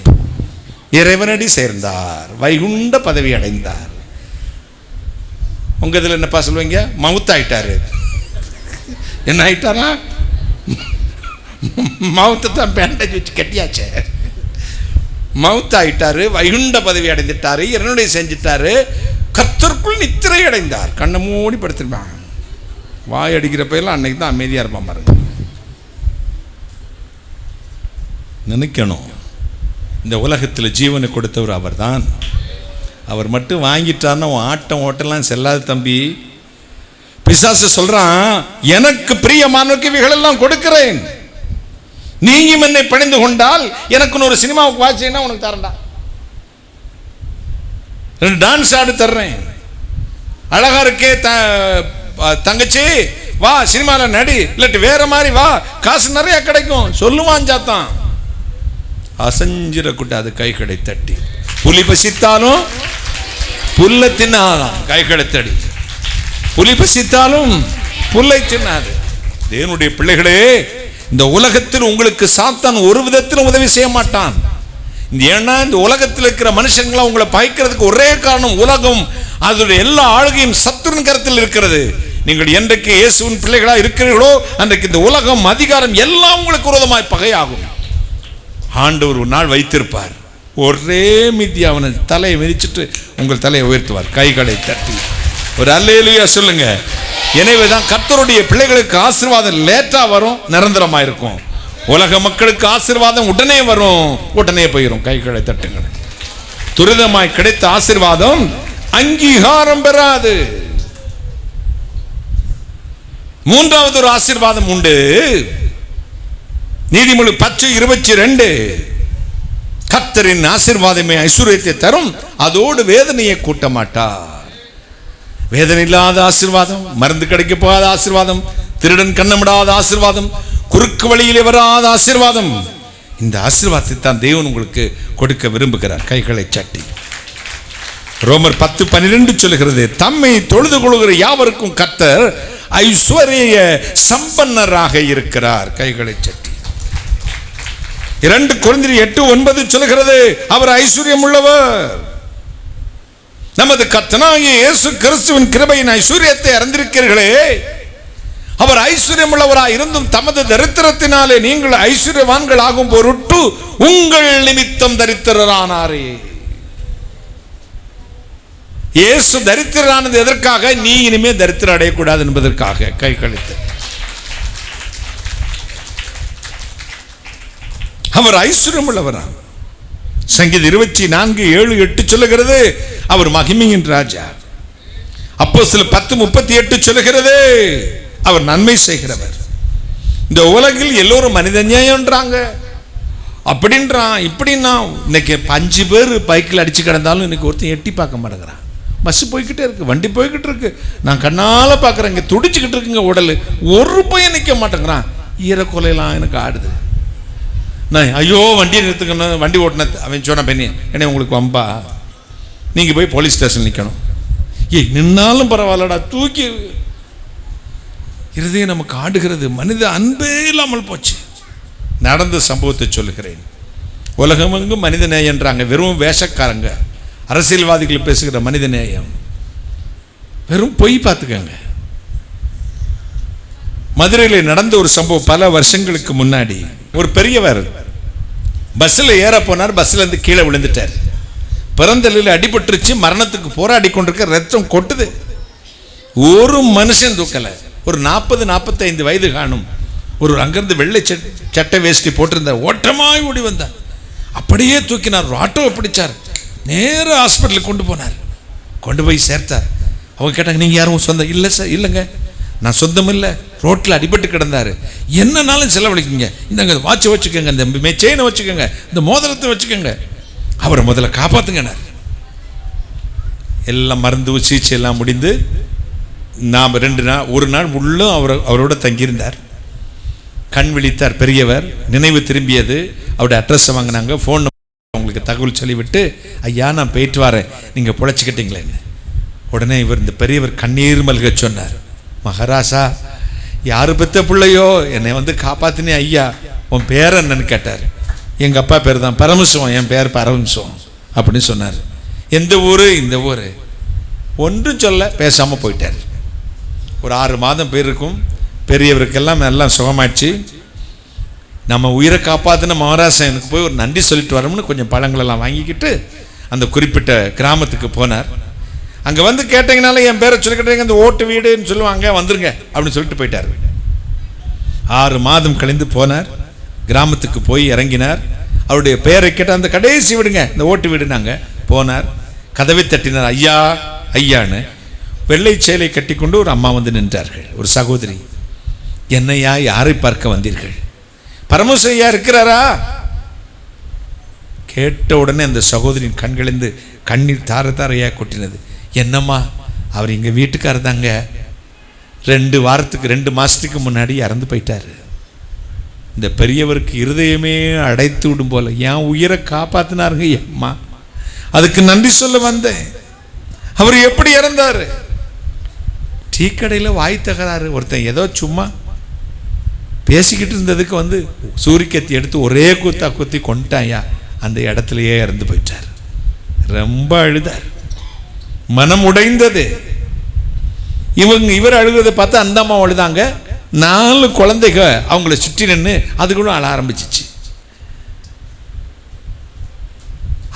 இறைவனடி சேர்ந்தார், வைகுண்ட பதவி அடைந்தார். உங்க இதில் என்னப்பா சொல்லுவீங்க? மவுத் ஆயிட்டாரு. என்ன ஆயிட்டாரா? மவுத்தை தான் பேண்டேஜ் வச்சு கட்டியாச்சே. மவுத் ஆயிட்டாரு, வைகுண்ட பதவி அடைந்துட்டாரு, இறைவனுடைய செஞ்சிட்டாரு, கர்த்தருக்குள் நித்திரை அடைந்தார். கண்ணை மூடி படுத்திருப்பாங்க. வாய் அடிக்கிற பையெல்லாம் அன்னைக்கு தான் அமைதியா இருப்பான் பாருங்க. நினைக்கணும், இந்த உலகத்தில் ஜீவனை கொடுத்தவர் அவர் தான். அவர் மட்டும் வாங்கிட்டார்னா ஆட்டம் ஓட்டெல்லாம் செல்லாது தம்பி. பிசாசு சொல்றான், எனக்கு பிரியமானவருக்கு இவைகளெல்லாம் கொடுக்கிறேன், நீயும் என்னை பணிந்து கொண்டால் எனக்கு ஒரு சினிமாவுக்கு வாட்சினா உனக்கு தரண்டா, 2 டான்ஸ் ஆடு தர்றேன், அழகா இருக்கே தங்கச்சி வா சினிமால நடி, இல்லாட்டி வேற மாதிரி வா, காசு நிறைய கிடைக்கும் சொல்லுவான் சாத்தான். அசஞ்சிடக்கூடாது கைகளை தட்டி. புலி பசித்தாலும் புல்லை தின்னாதான் கைகளை தடி. புலி பசித்தாலும் புல்லை தின்னாது. தேவனுடைய பிள்ளைகளே, இந்த உலகத்தில் உங்களுக்கு சாத்தான் ஒரு விதத்திலும் உதவி செய்ய மாட்டான். ஏன்னா இந்த உலகத்தில் இருக்கிற மனுஷங்களை உங்களை பகைக்கிறதுக்கு ஒரே காரணம், உலகம் அதோட எல்லா ஆளுகையும் சத்துருவின் கரத்தில் இருக்கிறது. நீங்கள் என்றைக்கு இயேசுவின் பிள்ளைகளா இருக்கிறீர்களோ அன்றைக்கு இந்த உலகம், அதிகாரம் எல்லாம் உங்களுக்கு விரோதமாய் பகையாகும். ஆண்டவர் ஒரு நாள் வைத்திருப்பார், ஒரே மிதி அவனை தலையை மிதிச்சுட்டு உங்கள் தலையை உயர்த்துவார். கைகளை தட்டி ஒரு அல்லேலூயா சொல்லுங்க. எனவேதான் கர்த்தருடைய பிள்ளைகளுக்கு ஆசீர்வாதம் லேட்டா வரும், நிரந்தரமா இருக்கும். உலக மக்களுக்கு ஆசீர்வாதம் உடனே வரும், உடனே போயிடும். கைகளை தட்டுங்க. துரிதமாய் கிடைத்த ஆசீர்வாதம் அங்கீகாரம் பெறாது. 3வது ஒரு ஆசீர்வாதம் உண்டு. நீதிமொழி 10:22, கர்த்தரின் ஆசீர்வாதமே ஐஸ்வர்யத்தை தரும், அதோடு வேதனையை கூட்ட மாட்டார். வேதனை இல்லாத ஆசீர்வாதம், மருந்து கிடைக்க போகாத ஆசீர்வாதம், திருடன் கண்ணமிடாத ஆசீர்வாதம், குறுக்கு வழியிலே வராத ஆசீர்வாதம். இந்த ஆசீர்வாதத்தை தான் தேவன் உங்களுக்கு கொடுக்க விரும்புகிறார். கைகளை சட்டி ரோமர் 10:12 சொல்லுகிறது, தம்மை தொழுது கொள்கிற யாவருக்கும் கர்த்தர் ஐஸ்வர்ய சம்பன்னராக இருக்கிறார். கைகளை சட்டி. 2 கொரிந்தியர் 8:9 சொல்லுகிறது, அவர் ஐஸ்வர்யம் உள்ளவர். நமது கர்த்தனாகிய இயேசு கிறிஸ்துவின் கிருபையின் ஐஸ்வர்யத்தை அறிந்திருக்கிறீர்களே. அவர் ஐஸ்வர்யம் உள்ளவராய் இருந்தும் தமது தரித்திரத்தினாலே நீங்கள் ஐஸ்வர்யவான்கள் ஆகும் பொருட்டு உங்கள் நிமித்தம் தரித்திரரானாரே. இயேசு தரித்திரரானது எதற்காக? நீ இனிமே தரித்திரம் அடையக்கூடாது என்பதற்காக. கை கழித்து அவர் ஐஸ்வர்யம் உள்ளவரா. சங்கீதம் 24:7-8 சொல்லுகிறது, அவர் மகிமையின் ராஜா. அப்போஸ்தலர் 10:38 சொல்லுகிறது, அவர் நன்மை செய்கிறவர். இந்த உலகில் எல்லோரும் மனித நியாயம்ன்றாங்க, அப்படின்றான் இப்படின்னா. இன்னைக்கு 5 பேர் பைக்கில் அடிச்சு கிடந்தாலும் இன்னைக்கு ஒருத்தன் எட்டி பார்க்க மாட்டேங்கிறான். பஸ் போய்கிட்டே இருக்கு, வண்டி போய்கிட்டு இருக்கு, நான் கண்ணால பார்க்குறேன், இங்கே துடிச்சுக்கிட்டு இருக்குங்க உடல். ஒரு பையன் நிற்க மாட்டேங்கிறான். ஈரக்கொலையெல்லாம் எனக்கு ஆடுது. நான் ஐயோ வண்டியை நிறுத்துக்கணும், வண்டி ஓட்டின அவன் சொன்ன பெண்ணே, என்ன உங்களுக்கு வம்பா, நீங்கள் போய் போலீஸ் ஸ்டேஷன் நிற்கணும். நின்னாலும் பரவாயில்லடா, தூக்கி இருதயம் நமக்கு ஆடுகிறது. மனித அன்பே இல்லாமல் போச்சு. நடந்த சம்பவத்தை சொல்லுகிறேன். உலகமெங்கும் மனித நேயன்றாங்க, வெறும் வேஷக்காரங்க. அரசியல்வாதிகள் பேசுகிற மனித நேயம் வெறும் பொய். பார்த்துக்கங்க. மதுரையில் நடந்த ஒரு சம்பவம் பல வருஷங்களுக்கு முன்னாடி. ஒரு பெரியவர் பஸ்ஸில் ஏற போனார், பஸ்ஸில் இருந்து கீழே விழுந்துட்டார். பிறந்தலில் அடிபட்டுருச்சு, மரணத்துக்கு போராடி கொண்டிருக்க, ரத்தம் கொட்டுது. ஒரு மனுஷன் தூக்கலை. ஒரு 40-45 வயது காணும் ஒரு அங்கிருந்து வெள்ளை சட்டை வேஷ்டி போட்டிருந்தார். ஓட்டமாய் ஓடி வந்தார். அப்படியே தூக்கினார், ஒரு ஆட்டோவை பிடிச்சார், நேர ஹாஸ்பிட்டலுக்கு கொண்டு போனார். கொண்டு போய் சேர்த்தார். அவங்க கேட்டாங்க, நீங்கள் யாரும் சொந்தம்? இல்லை சார். இல்லைங்க, நான் சொந்தம் இல்லை, ரோட்டில் அடிபட்டு கிடந்தார். என்னன்னாலும் செலவழிக்குங்க, இந்த வாட்சை வச்சுக்கோங்க, இந்த செயினை வச்சுக்கோங்க, இந்த மோதிரத்தை வச்சுக்கோங்க, அவரை முதல்ல காப்பாற்றுங்கன்னார். எல்லாம் மருந்து சிகிச்சை எல்லாம் முடிந்து நாம் 2 நாள், ஒரு நாள் முள்ளும் அவரோட தங்கியிருந்தார். கண் விழித்தார் பெரியவர். நினைவு திரும்பியது. அவருடைய அட்ரஸை வாங்கினாங்க. ஃபோன் அவங்களுக்கு தகவல் சொல்லிவிட்டு, ஐயா நான் போயிட்டு வரேன், நீங்கள் பிழைச்சிக்கிட்டீங்களே. உடனே இவர், இந்த பெரியவர் கண்ணீர் மல்க சொன்னார், மகாராசா யாரு பெத்த பிள்ளையோ என்னை வந்து காப்பாத்தினே ஐயா, உன் பேர் என்னன்னு கேட்டார். எங்கள் அப்பா பேர் தான் பரமசிவம், என் பேர் பரமசிவம் அப்படின்னு சொன்னார். எந்த ஊர்? இந்த ஊர். ஒன்றும் சொல்ல, பேசாமல் போயிட்டார். ஒரு 6 மாதம் போயிருக்கும். பெரியவருக்கெல்லாம் எல்லாம் சுகமாயிடுச்சு. நம்ம உயிரை காப்பாற்றின மகாராசனுக்கு போய் ஒரு நன்றி சொல்லிட்டு வரோம்னு கொஞ்சம் பழங்களெல்லாம் வாங்கிக்கிட்டு அந்த குறிப்பிட்ட கிராமத்துக்கு போனார். அங்கே வந்து கேட்டீங்கனால என் பேரை சொல்லிக்கிட்டீங்க, அந்த ஓட்டு வீடுன்னு சொல்லுவாங்க, வந்துருங்க அப்படின்னு சொல்லிட்டு போயிட்டார். 6 மாதம் கழிந்து போனார். கிராமத்துக்கு போய் இறங்கினார். அவருடைய பெயரை கேட்டால், அந்த கடைசி வீடுங்க, இந்த ஓட்டு வீடுனாங்க. போனார், கதவை தட்டினார். ஐயா ஐயான்னு. வெள்ளை சேலை கட்டி கொண்டு ஒரு அம்மா வந்து நின்றார்கள். ஒரு சகோதரி, என்னையா யாரை பார்க்க வந்தீர்கள்? பரமசிவையா இருக்கிறாரா? கேட்ட உடனே அந்த சகோதரியின் கண்களிலிருந்து கண்ணீர் தார தாரையா கொட்டினது. என்னம்மா? அவர் எங்கள் வீட்டுக்காரர் தாங்க, 2 மாதத்துக்கு முன்னாடி இறந்து போயிட்டாரு. இந்த பெரியவருக்கு இருதயமே அடைத்து விடும் போல, என் உயிரை காப்பாத்தினாருங்க அம்மா, அதுக்கு நன்றி சொல்ல வந்தேன். அவர் எப்படி இறந்தார்? டீ கடையில் வாய் தகராறு. ஒருத்தன் ஏதோ சும்மா பேசிக்கிட்டு இருந்ததுக்கு வந்து சூரிக்கத்தி எடுத்து ஒரே குத்தா குத்தி கொண்டாயா, அந்த இடத்துலையே இறந்து போயிட்டார். ரொம்ப அழுதார், மனம் உடைந்தது. இவர் அழுகிறத பார்த்து அந்த அம்மா அழுதாங்க. 4 குழந்தைக அவங்கள சுற்றி நின்று அதுக்குள்ள அழ ஆரம்பிச்சிச்சு.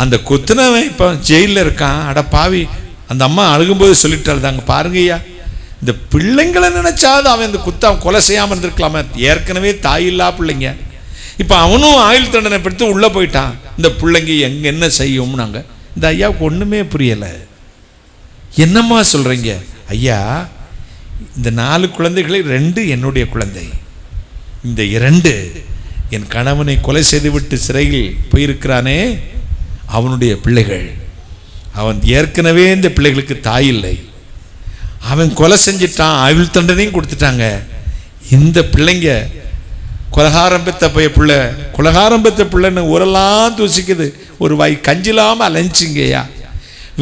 அந்த குத்துனவன் இப்போ ஜெயிலில் இருக்கான். அட பாவி, அந்த அம்மா அழுகும்போது சொல்லிட்டு அழுதாங்க, பாருங்கய்யா, இந்த பிள்ளைங்களை நினைச்சாது அவன் இந்த அவன் கொலை செய்யாமல் இருந்திருக்கலாமே. ஏற்கனவே தாயில்லா பிள்ளைங்க, இப்போ அவனும் ஆயுள் தண்டனை பெற்று உள்ளே போயிட்டான். இந்த பிள்ளைங்க என்ன செய்யும்? நாங்கள் இந்த ஐயாவுக்கு ஒன்றுமே புரியலை. என்னம்மா சொல்கிறீங்க? ஐயா, இந்த 4 குழந்தைகளை 2 என்னுடைய குழந்தை, இந்த 2 என் கணவனை கொலை செய்துவிட்டு சிறையில் போயிருக்கிறானே அவனுடைய பிள்ளைகள். அவன் ஏற்கனவே இந்த பிள்ளைகளுக்கு தாய் இல்லை, அவன் கொலை செஞ்சிட்டான், ஆயுள் தண்டனையும் கொடுத்துட்டாங்க. இந்த பிள்ளைங்க கொலகாரம் பெற்ற பிள்ளை, கொலகாரம் பெற்ற பிள்ளைன்னு ஊரெல்லாம் தூசிக்குது, ஒரு வாய் கஞ்சிலாமல் அலைஞ்சிங்கய்யா.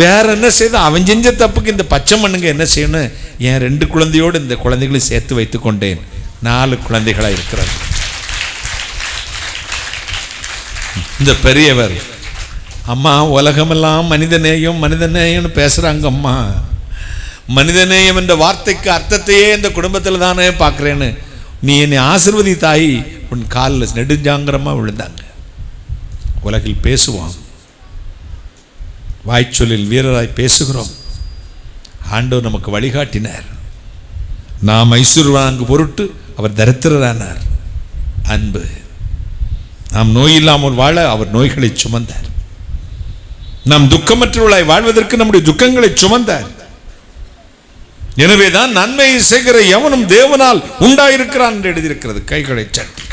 வேற என்ன செய்த? அவன் செஞ்ச தப்புக்கு இந்த பச்சை மண்ணுங்க என்ன செய்யணும்? என் 2 குழந்தையோடு இந்த குழந்தைகளை சேர்த்து வைத்து கொண்டேன். 4 குழந்தைகளா இருக்கிறார். இந்த பெரியவர், அம்மா உலகமெல்லாம் மனிதநேயம் மனிதநேயம்னு பேசுறாங்க. அம்மா, மனிதநேயம் என்ற வார்த்தைக்கு அர்த்தத்தையே இந்த குடும்பத்தில் தானே பார்க்கிறேன்னு நீ என்னை ஆசீர்வதி தாய், உன் காலில் நெடுஞ்சாங்கரமா விழுந்தாங்க. உலகில் பேசுவான், வாய்ச்சொல்லில் வீரராய் பேசுகிறோம். ஆண்டவர் நமக்கு வழிகாட்டினார். நாம் ஐஸ்வர்யவான்கு பொருட்டு அவர் தரித்திரரானார். அன்பு. நாம் நோய் இல்லாமல் வாழ அவர் நோய்களை சுமந்தார். நாம் துக்கமற்றவர்களாய் வாழ்வதற்கு நம்முடைய துக்கங்களை சுமந்தார். எனவேதான் நன்மையை செய்கிற எவனும் தேவனால் உண்டாயிருக்கிறான் என்று எழுதியிருக்கிறது. கைகளை சட்டி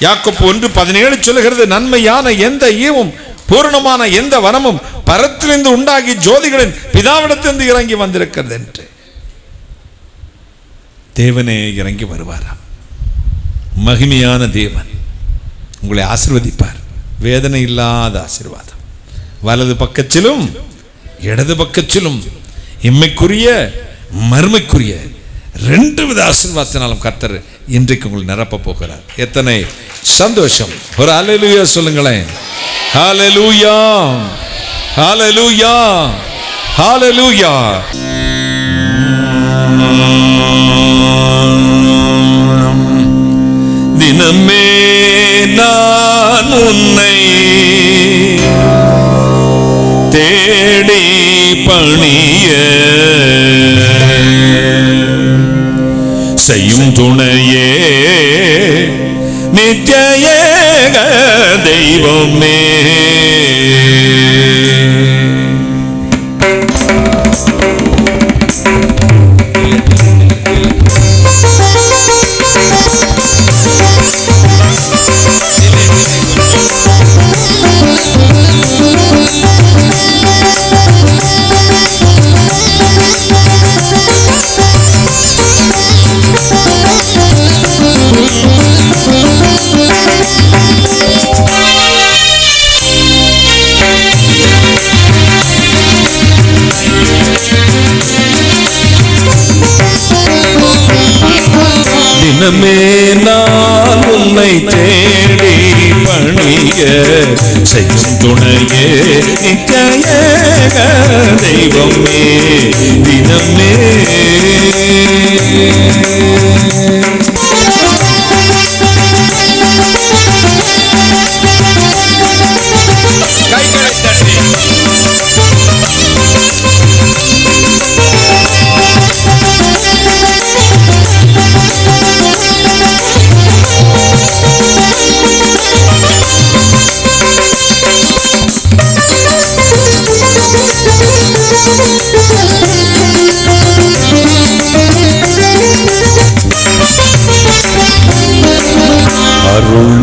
யாக்கோப்பு 1:17 சொல்லுகிறது, நன்மையான எந்த ஈவும் பூரணமான எந்த வரமும் பரத்திலிருந்து உண்டாகி ஜோதிகளின் பிதாவிடத்திலிருந்து இறங்கி வந்திருக்கிறது என்று. தேவனே இறங்கி வருவாராம். மகிமையான தேவன் உங்களை ஆசீர்வதிப்பார். வேதனை இல்லாத ஆசீர்வாதம். வலது பக்கத்திலும் இடது பக்கத்திலும் இம்மைக்குரிய மறுமைக்குரிய 2 வித ஆசீர்வாதத்தினாலும் கர்த்தர் இன்றைக்கு உங்களை நிரப்ப போகிறார். எத்தனை சந்தோஷம்! ஒரு ஹல்லேலூயா சொல்லுங்களேன். ஹல்லேலூயா, ஹல்லேலூயா, ஹல்லேலூயா. தினமே நான் உன்னை தேடி பணிய செய்யும் துணையே நித்திய தெய்வமே. தினமே நான் உன்னை தேடி பணிய செய்யும் துணையே நித்திய தெய்வமே. தினமே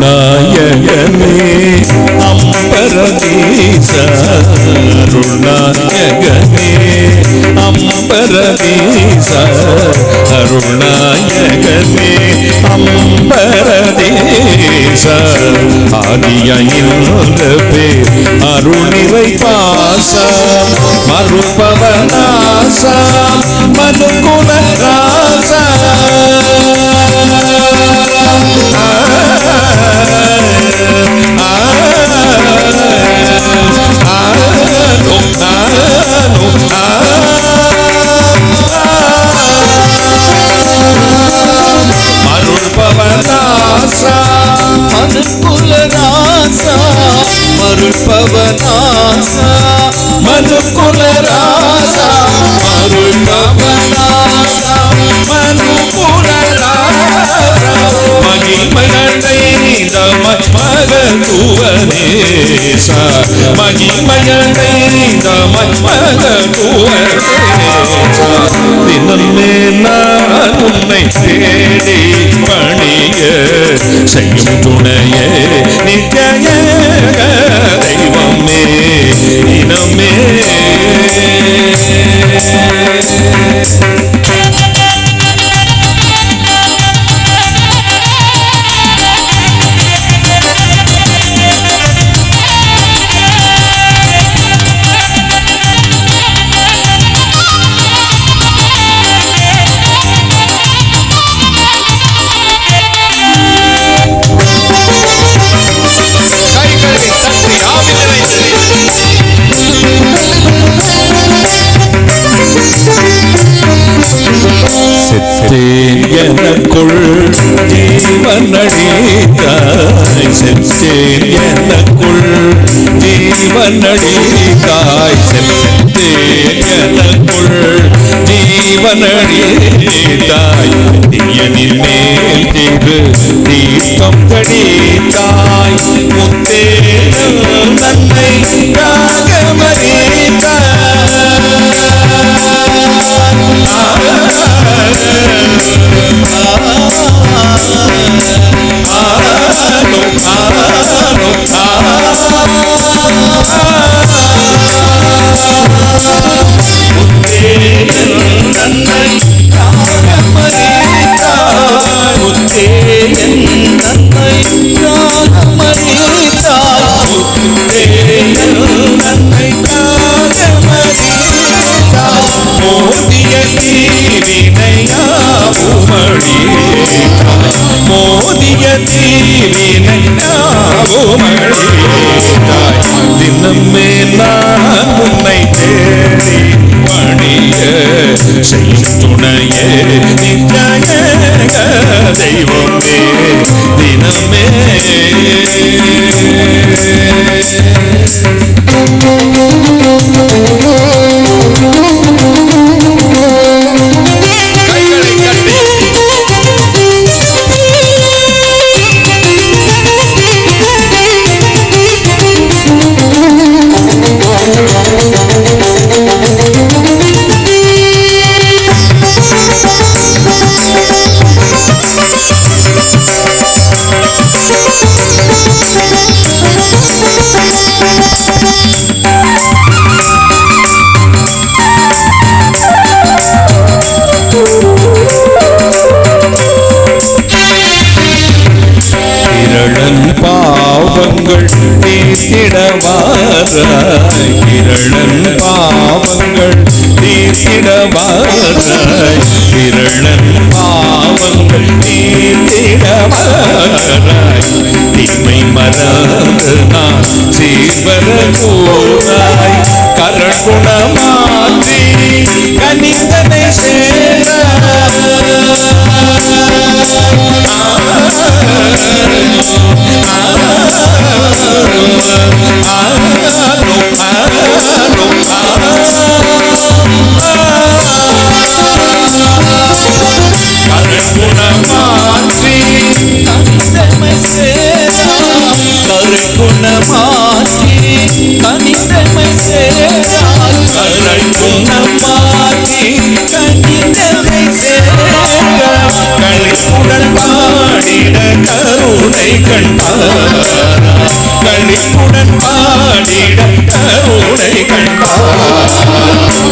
அருள்நாயகனே அம்பரதீச, அருள்நாயகனே அம்பரதீச, அருள்நாயகனே அம்பரதீச. ஆதியாயின்ற பேர் அருளிவை பாச மறுபவனாச மனுகுல ராச. மருள்பவனாசா மனுகுலராசா, மருள்பவனாசா மனுகுலராசா, மருள்பவனாசா மனுகுலராசா. மகிமைகளை மகத்துவனேசா, மகிமைகளை மகத்துவனேசா. தினமே நான் உன்னை தேடி பணிய செய்யும் துணையே நித்திய தெய்வமே. தினமே ஜீவனளித்தாய் செத்தேன் எனக்குள் ஜீவனளித்தாய் செத்தேன் எனக்குள் ஜீவனளித்தாய் தீயனின் மேல் திரு தீர்த்தம் கடித்தாய் முத்தே நன்மை தினமே நான் உன்னை தேடி பணிய செய்யும் துணையே நிஜய தெய்வமே தினமே பாவங்கள் தீர்த்திடவாராய் கிரணன் பாவங்கள் தீர்த்திடவாராய் கிரணன் பாவங்கள் தீர்த்திடவாராய் தீமை மறந்து நான் சீவர கூறாய் கரகுணமாற்றி கனிதனை சேர களிப்புடன் பாடிட கருணை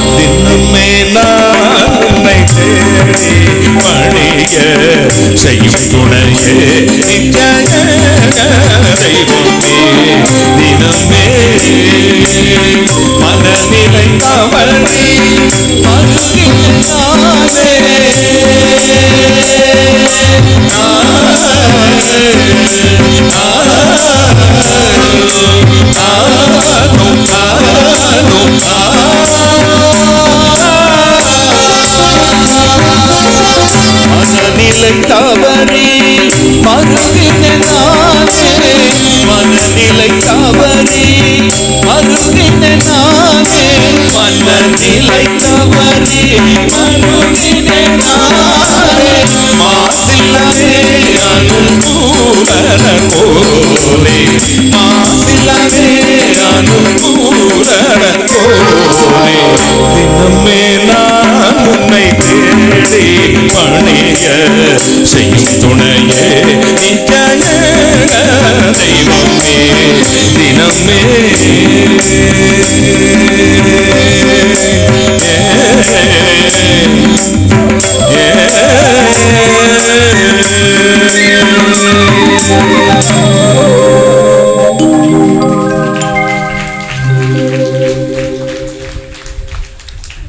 தினமே நான் உன்னை தேடி பணிய செய்யும் துணையே நிஜய தெய்வமே தினமே மனநிலை தவறி மனநிலை தவறி மறுவினானே மனநிலை தவறி மறுவினானே மனநிலை தவறி மறுவினானே மாசிலே அனுபூரண கோலே மாசிலே அனுபூரண கோலே தினமே நான் உன்னை தேடி பணிய செய்யும் துணையே நிஜய தெய்வமே தினமே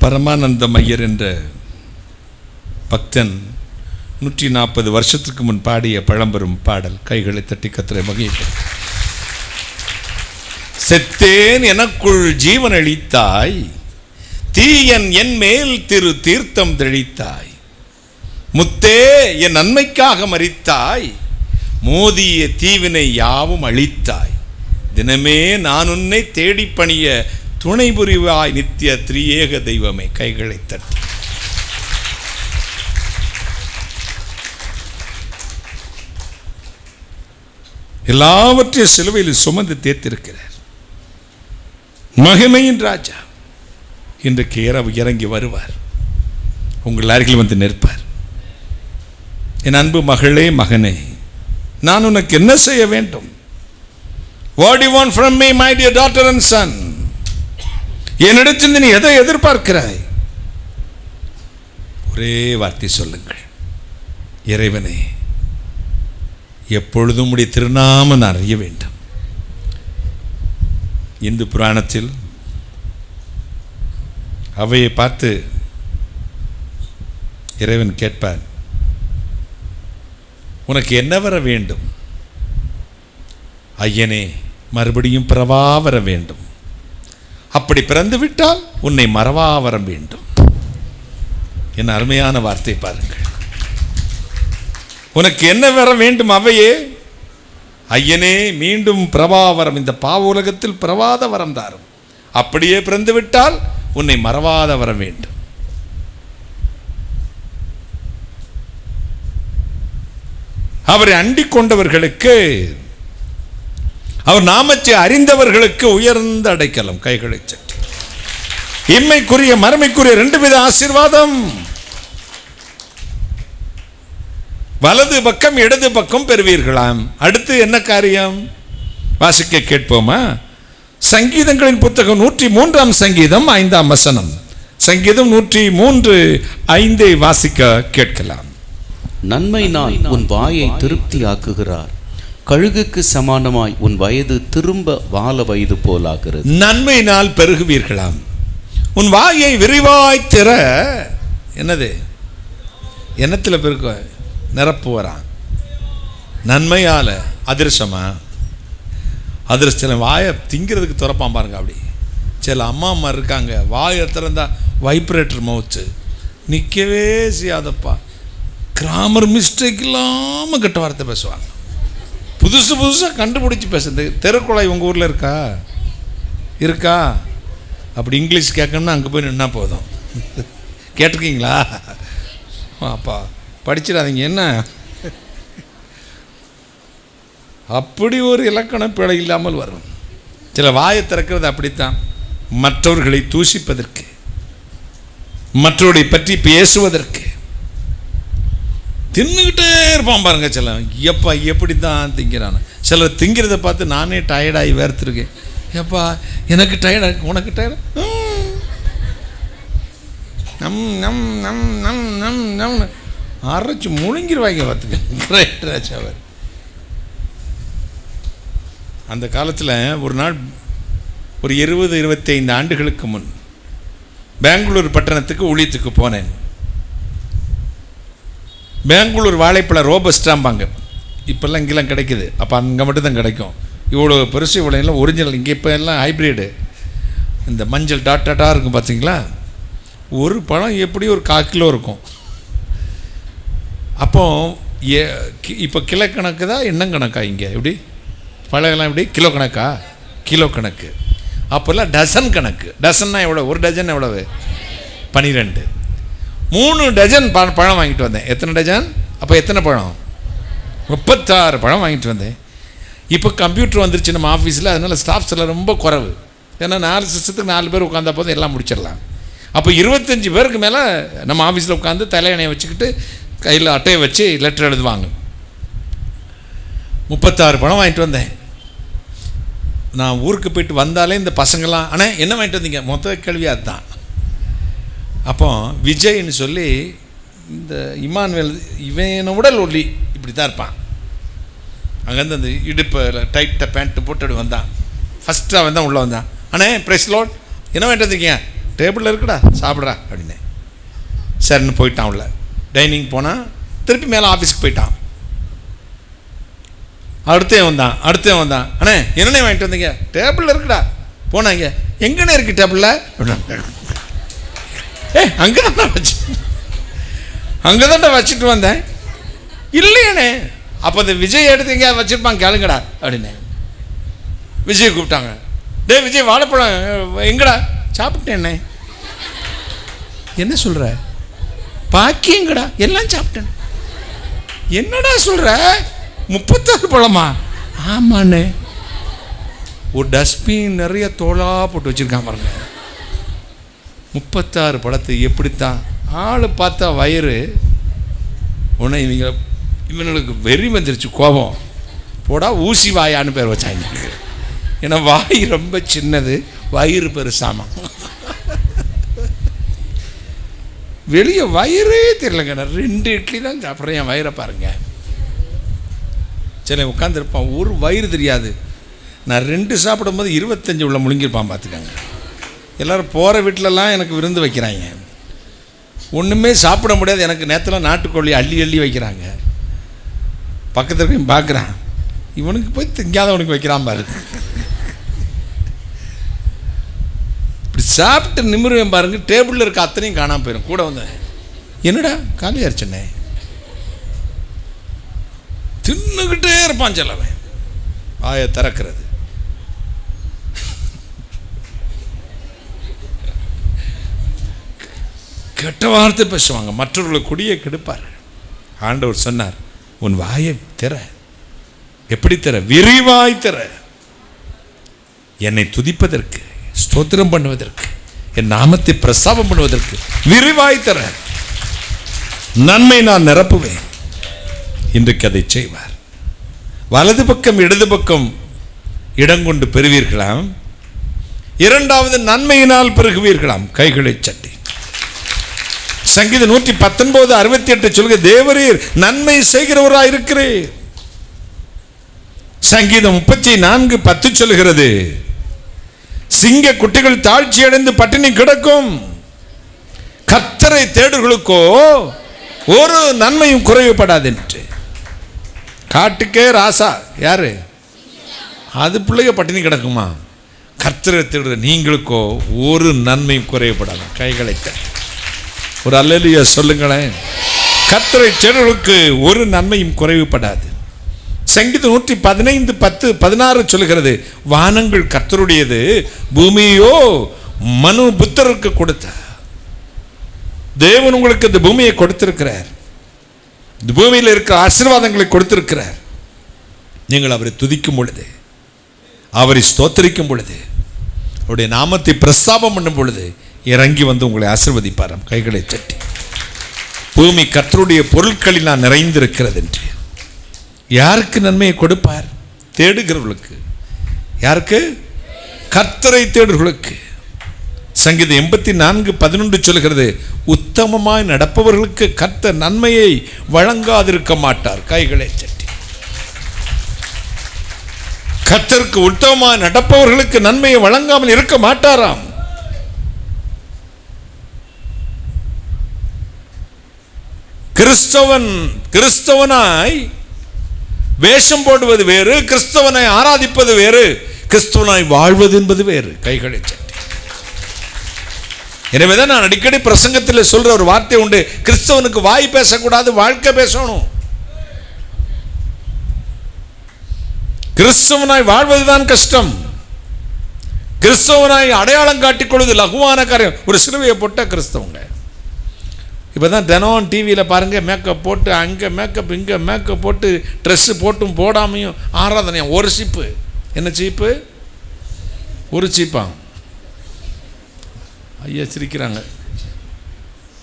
பரமானந்தம் ஐயர் என்ற பக்தன் 140 வருஷத்துக்கு முன் பாடிய பழம்பெரும் பாடல். கைகளை தட்டி கத்திரை மகிழ்ச்சி. செத்தேன் எனக்குள் ஜீவன் அளித்தாய், தீயன் என் மேல் திரு தீர்த்தம் தெளித்தாய், முத்தே என் நன்மைக்காக மரித்தாய், மோதிய தீவினை யாவும் அழித்தாய். தினமே நான் உன்னை தேடி பணிய துணை புரிவாய் நித்திய திரியேக தெய்வமே. கைகளை தட்டி எல்லாவற்றையும் சிலுவையில் சுமந்து தேர்த்திருக்கிறார். மகிமையின் ராஜா இன்றைக்கு இரவு இறங்கி வருவார், உங்கள் அருகில் வந்து நிற்பார். என் அன்பு மகளே, மகனே, நான் உனக்கு என்ன செய்ய வேண்டும்? What do you want from me, my dear daughter and son? என்னிடத்தில் நீ எதை எதிர்பார்க்கிறாய்? ஒரே வார்த்தை சொல்லுங்கள், இறைவனே, எப்பொழுதும் உடைய திருநாமம் நான் அறிய வேண்டும். இந்து புராணத்தில் அவையை பார்த்து இறைவன் கேட்பார், உனக்கு என்ன வர வேண்டும்? ஐயனே, மறுபடியும் பிறவா வர வேண்டும். அப்படி பிறந்து விட்டால் உன்னை மறவா வர வேண்டும். என்ன அருமையான வார்த்தை பாருங்கள். உனக்கு என்ன வர வேண்டும் அவையே? ஐயனே, மீண்டும் பிரபாவரம், இந்த பாவ உலகத்தில் பிரவாத வரம் தாரும். அப்படியே பிறந்து விட்டால் உன்னை மறவாத வர வேண்டும். அவரை அண்டிக் கொண்டவர்களுக்கு, அவர் நாமத்தை அறிந்தவர்களுக்கு உயர்ந்த அடைக்கலம். கைகளை சட்டி இம்மைக்குரிய மறுமைக்குரிய 2 வித ஆசீர்வாதம். வலது பக்கம் இடது பக்கம் பெறுவீர்களாம். அடுத்து என்ன காரியம்? வாசிக்க கேட்போமா? சங்கீதங்களின் புத்தகம் 103 சங்கீதம் 5 வசனம். சங்கீதம் 103:5 வாசிக்க கேட்கலாம். நன்மையினால் உன் வாயை திருப்தி ஆக்குகிறார், கழுகுக்கு சமானமாய் உன் வயது திரும்ப வால வயது போலாகிறது. நன்மையினால் பெருகுவீர்களாம். உன் வாயை விரிவாய் திற. என்னது? என்னத்தில் பெருக்க? நிரப்பு வரான். நன்மையால. அதிர்ஷ்டமா? அதிர்ஷ்டம். வாயை திங்கிறதுக்கு திறப்பான் பாருங்க. அப்படி சில அம்மா இருக்காங்க, வாயை திறந்தா வைப்ரேட்டர் மவுச்சு நிற்கவே செய்யாதப்பா. கிராமர் மிஸ்டேக் இல்லாமல் கெட்ட வார்த்தை பேசுவாங்க. புதுசாக கண்டுபிடிச்சி பேசுறது. தெருக்குழாய் உங்கள் ஊரில் இருக்கா? அப்படி இங்கிலீஷ் கேட்கணும்னா அங்கே போய் நின்னா போதும். கேட்டிருக்கீங்களா? அப்பா படிச்சிடாதீங்க. என்ன அப்படி ஒரு இலக்கண பிழை இல்லாமல் வரும். சில வாயை திறக்கிறது அப்படித்தான். மற்றவர்களை தூஷிப்பதற்கு, மற்றவர்களை பற்றி பேசுவதற்கு. தின்னுக்கிட்டே இருப்பான் பாருங்க. சில எப்பா எப்படி தான் திங்கிறான். சிலர் திங்கிறத பார்த்து நானே டயர்டாகி வேர்த்துருக்கேன். எப்பா எனக்கு டயர்டாக இருக்கு, உனக்கு டயர்டா? நம் நம் நம் நம் நம் நம் அரைச்சி முழுங்கிடுவாங்க பார்த்துக்க. அவர் அந்த காலத்தில் ஒரு நாள் ஒரு 20-25 ஆண்டுகளுக்கு முன் பெங்களூர் பட்டணத்துக்கு ஊழியத்துக்கு போனேன். பெங்களூர் வாழைப்பழ ரோபஸ்டாம்பாங்க. இப்போல்லாம் இங்கெல்லாம் கிடைக்குது. அப்போ அங்கே மட்டும்தான் கிடைக்கும். இவ்வளோ பெருசு, இவ்வளோ எல்லாம் ஒரிஜினல். இங்கே இப்போ எல்லாம் ஹைப்ரிடு. இந்த மஞ்சள் டாட்டாக இருக்கும் பார்த்தீங்களா? ஒரு பழம் எப்படி ஒரு 1/4 கிலோ இருக்கும். அப்போ இப்போ கிலோ கணக்கு தான், எண்ணம் கணக்கா? இங்கே எப்படி பழகெல்லாம் எப்படி? கிலோ கணக்கா? கிலோ கணக்கு. அப்போல்லாம் டசன் கணக்கு. டசன்னா எவ்வளோ? ஒரு டஜன் எவ்வளவு? 12. 3 டஜன் பழம் வாங்கிட்டு வந்தேன். எத்தனை டஜன்? அப்போ எத்தனை பழம்? 36 பழம் வாங்கிட்டு வந்தேன். இப்போ கம்ப்யூட்டர் வந்துருச்சு நம்ம ஆஃபீஸில். அதனால் ஸ்டாஃப்ஸ் எல்லாம் ரொம்ப குறைவு. ஏன்னா 4 சிஸ்டத்துக்கு 4 பேர் உட்காந்தா போதும், எல்லாம் முடிச்சிடலாம். அப்போ 25 பேருக்கு மேலே நம்ம ஆஃபீஸில் உட்காந்து தலையணையை வச்சுக்கிட்டு கையில் அட்டையை வச்சு லெட்டர் எழுதுவாங்க. 36 பழம் வாங்கிட்டு வந்தேன். நான் ஊருக்கு போயிட்டு வந்தாலே இந்த பசங்கள்லாம், அண்ணே என்ன வாங்கிட்டு வந்தீங்க? மொத்த கேள்வி அதுதான். அப்போ விஜய்ன்னு சொல்லி இந்த இமானுவேல், இவனை உடல் ஒல்லி இப்படி தான் இருப்பான். அங்கேருந்து அந்த இடுப்பில் டைட்டாக பேண்ட்டு போட்டு அப்படி வந்தான். ஃபஸ்ட்டு அவன் தான் உள்ளே வந்தான். அண்ணே ப்ரைஸ் லோட், என்ன வாங்கிட்டு வந்திருக்கீங்க? டேபிளில் இருக்குடா, சாப்பிட்றா அப்படின்னு. சரின்னு போயிட்டான். உள்ள டைனிங் போனால் திருப்பி மேலே ஆஃபீஸுக்கு போயிட்டான். அடுத்தே வந்தான். அண்ணே என்னண்ணே வாங்கிட்டு வந்தீங்க? டேபிளில் இருக்குடா. போனாங்க. எங்கண்ணே இருக்குது டேபிளில்? அங்கே தான்டா வச்சுட்டு வந்தேன். இல்லையாண்ணே அப்போ இந்த விஜய் எடுத்து எங்கேயாவது வச்சுருப்பாங்க கேளுங்கடா அப்படின்னு. விஜய் கூப்பிட்டாங்க, டே விஜய் வாழைப்பழம் எங்கடா? சாப்பிட்டேன்னே. என்ன சொல்கிற? பாக்கி எங்கடா? எல்லாம் சாப்பிட்டேன். என்னடா சொல்கிற? 36 பழமா? ஆமாண்ணே. ஒரு டஸ்ட்பின் நிறைய தோளா போட்டு வச்சுருக்கான் பாருங்க. 36 பழத்தை எப்படித்தான் ஆள் பார்த்தா வயிறு உடனே இவங்களுக்கு வெறி வந்துருச்சு, கோபம். போடா ஊசி வாயான்னு பேர் வச்சாங்க. ஏன்னா வாய் ரொம்ப சின்னது, வயிறு பெருசாமா. வெளியே வயிறே தெரியலங்க. நான் 2 இட்லி தான் சாப்பிட்றேன், என் வயிறை பாருங்க. சரி உட்காந்துருப்பான், ஒரு வயிறு தெரியாது. நான் 2 சாப்பிடும்போது 25 உள்ள முழுங்கிருப்பான் பார்த்துக்கங்க. எல்லோரும் போகிற வீட்டிலலாம் எனக்கு விருந்து வைக்கிறாங்க, ஒன்றுமே சாப்பிட முடியாது. எனக்கு நேரத்தில் நாட்டுக்கோழி அள்ளி அள்ளி வைக்கிறாங்க. பக்கத்தில் இருக்க பார்க்குறான், இவனுக்கு போய் திங்காதவனுக்கு வைக்கிறான் பாரு. இப்படி சாப்பிட்டு நிமிருவேன் பாருங்க, டேபிளில் இருக்க அத்தனையும் காணாமல் போயிடும். கூட வந்தேன், என்னடா காலியாயிருச்சுண்ணே. தின்னுக்கிட்டே இருப்பான் செல்லவன், வாயை திறக்கிறது. கெட்ட வார்த்தை பேசுவாங்க, மற்றவர்களை குடியை கெடுப்பார்கள். ஆண்டவர் சொன்னார், உன் வாயை திற. எப்படி திற? விரிவாய் திற. என்னை துதிப்பதற்கு, ஸ்தோத்திரம் பண்ணுவதற்கு, என் நாமத்தை பிரஸ்தாபம் பண்ணுவதற்கு விரிவாய் திற. நன்மை நான் நிரப்புவேன். இன்றைக்கு அதை செய்வார். வலது பக்கம் இடது பக்கம் இடங்கொண்டு பெறுவீர்களாம். இரண்டாவது நன்மையினால் பெருகுவீர்களாம். கைகளை சட்டி. சங்கீதம் 119:68 சொல்லுங்க, தேவரீர் நன்மை செய்கிறவராய் இருக்கிறீர். சங்கீதம் 34:10 சொல்லுகிறது, சிங்க குட்டிகள் தாழ்ச்சி அடைந்து பட்டினி கிடக்கும், கர்த்தரை தேடுகளுக்கோ ஒரு நன்மையும் குறைவுபடாது என்று. காட்டுக்கே ராசா யாரு? அது பிள்ளைங்க பட்டினி கிடக்குமா? கர்த்தரை தேடுற நீங்களுக்கோ ஒரு நன்மையும் குறைவுபடாது. கைகளை ஒரு அல்லேலூயா சொல்லுங்களேன். கர்த்தரை தேடுகளுக்கு ஒரு நன்மையும் குறைவுபடாது. சங்கீதம் 115:10-16 சொல்லுகிறது, வானங்கள் கர்த்தருடையது, பூமியோ மனு புத்தருக்கு கொடுத்தார். தேவன் உங்களுக்கு இந்த பூமியை கொடுத்திருக்கிறார். இந்த பூமியில் இருக்கிற ஆசீர்வாதங்களை கொடுத்திருக்கிறார். நீங்கள் அவரை துதிக்கும் பொழுது, அவரை ஸ்தோத்திரிக்கும் பொழுது, அவருடைய நாமத்தை பிரஸ்தாபம் பண்ணும் பொழுது இறங்கி வந்து உங்களை ஆசீர்வதிப்பாராம். கைகளை தட்டி. பூமி கர்த்தருடைய பொருட்களில் நான் நிறைந்திருக்கிறது என்று. யாருக்கு நன்மையை கொடுப்பார்? தேடுகிறவர்களுக்கு. யாருக்கு? கர்த்தரை தேடுகிறவர்களுக்கு. சங்கீதம் 84:11 சொல்கிறது, உத்தமமாய் நடப்பவர்களுக்கு கர்த்தர் நன்மையை வழங்காதிருக்க மாட்டார். கைகளை தட்டி. கர்த்தருக்கு உத்தமமாய் நடப்பவர்களுக்கு நன்மையை வழங்காமல் இருக்க மாட்டாராம். கிறிஸ்தவனாய் வேஷம் போடுவது வேறு, கிறிஸ்தவனை ஆராதிப்பது வேறு, கிறிஸ்தவனாய் வாழ்வது என்பது வேறு. கைகளை சட்டி. எனவேதான் நான் அடிக்கடி பிரசங்கத்தில் சொல்ற ஒரு வார்த்தை உண்டு, கிறிஸ்தவனுக்கு வாய் பேசக்கூடாது, வாழ்க்கை பேசணும். கிறிஸ்தவனாய் வாழ்வதுதான் கஷ்டம். கிறிஸ்தவனாய் அடையாளம் காட்டிக்கொள்வது லகுவான காரியம். ஒரு சிலுவையை போட்ட கிறிஸ்தவங்க இப்போ தான் தினம் டிவியில் பாருங்கள், மேக்கப் போட்டு அங்கே மேக்கப் இங்கே மேக்கப் போட்டு ட்ரெஸ்ஸு போட்டும் போடாமையும் ஆராதனையா. ஒரு சீப்பு. என்ன சீப்பு? ஒரு சீப்பா? ஐயா சிரிக்கிறாங்க.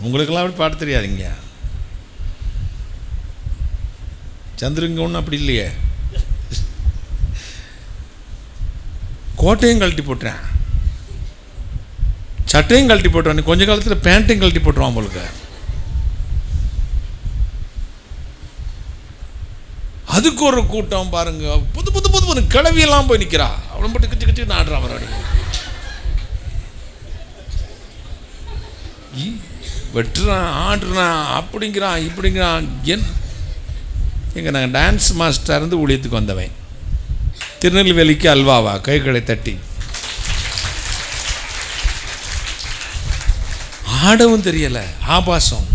உங்களுக்கெல்லாம் அப்படி பாட தெரியாதுங்க. சந்திரங்க ஒன்றும் அப்படி இல்லையே. கோட்டையும் கழட்டி போட்டுறேன், சட்டையும் கழட்டி போட்டுருவான். கொஞ்ச காலத்தில் பேண்ட்டையும் கழட்டி போட்டுருவான் போலுக்கு. அதுக்கு ஒரு கூட்டம் பாருங்க, புது புது புது புது கிளவியெல்லாம் போய் நிற்கிறா. அவளை மட்டும் கிச்சு கிச்சு ஆடுறான். மறுபடி வெட்டுறான், ஆடுறான், அப்படிங்கிறான், இப்படிங்கிறான். எங்க நாங்கள் டான்ஸ் மாஸ்டர் இருந்து ஊழியத்துக்கு வந்தவன். திருநெல்வேலிக்கு அல்வாவா? கைகளை தட்டி. ஆடவும் தெரியல, ஆபாசம்,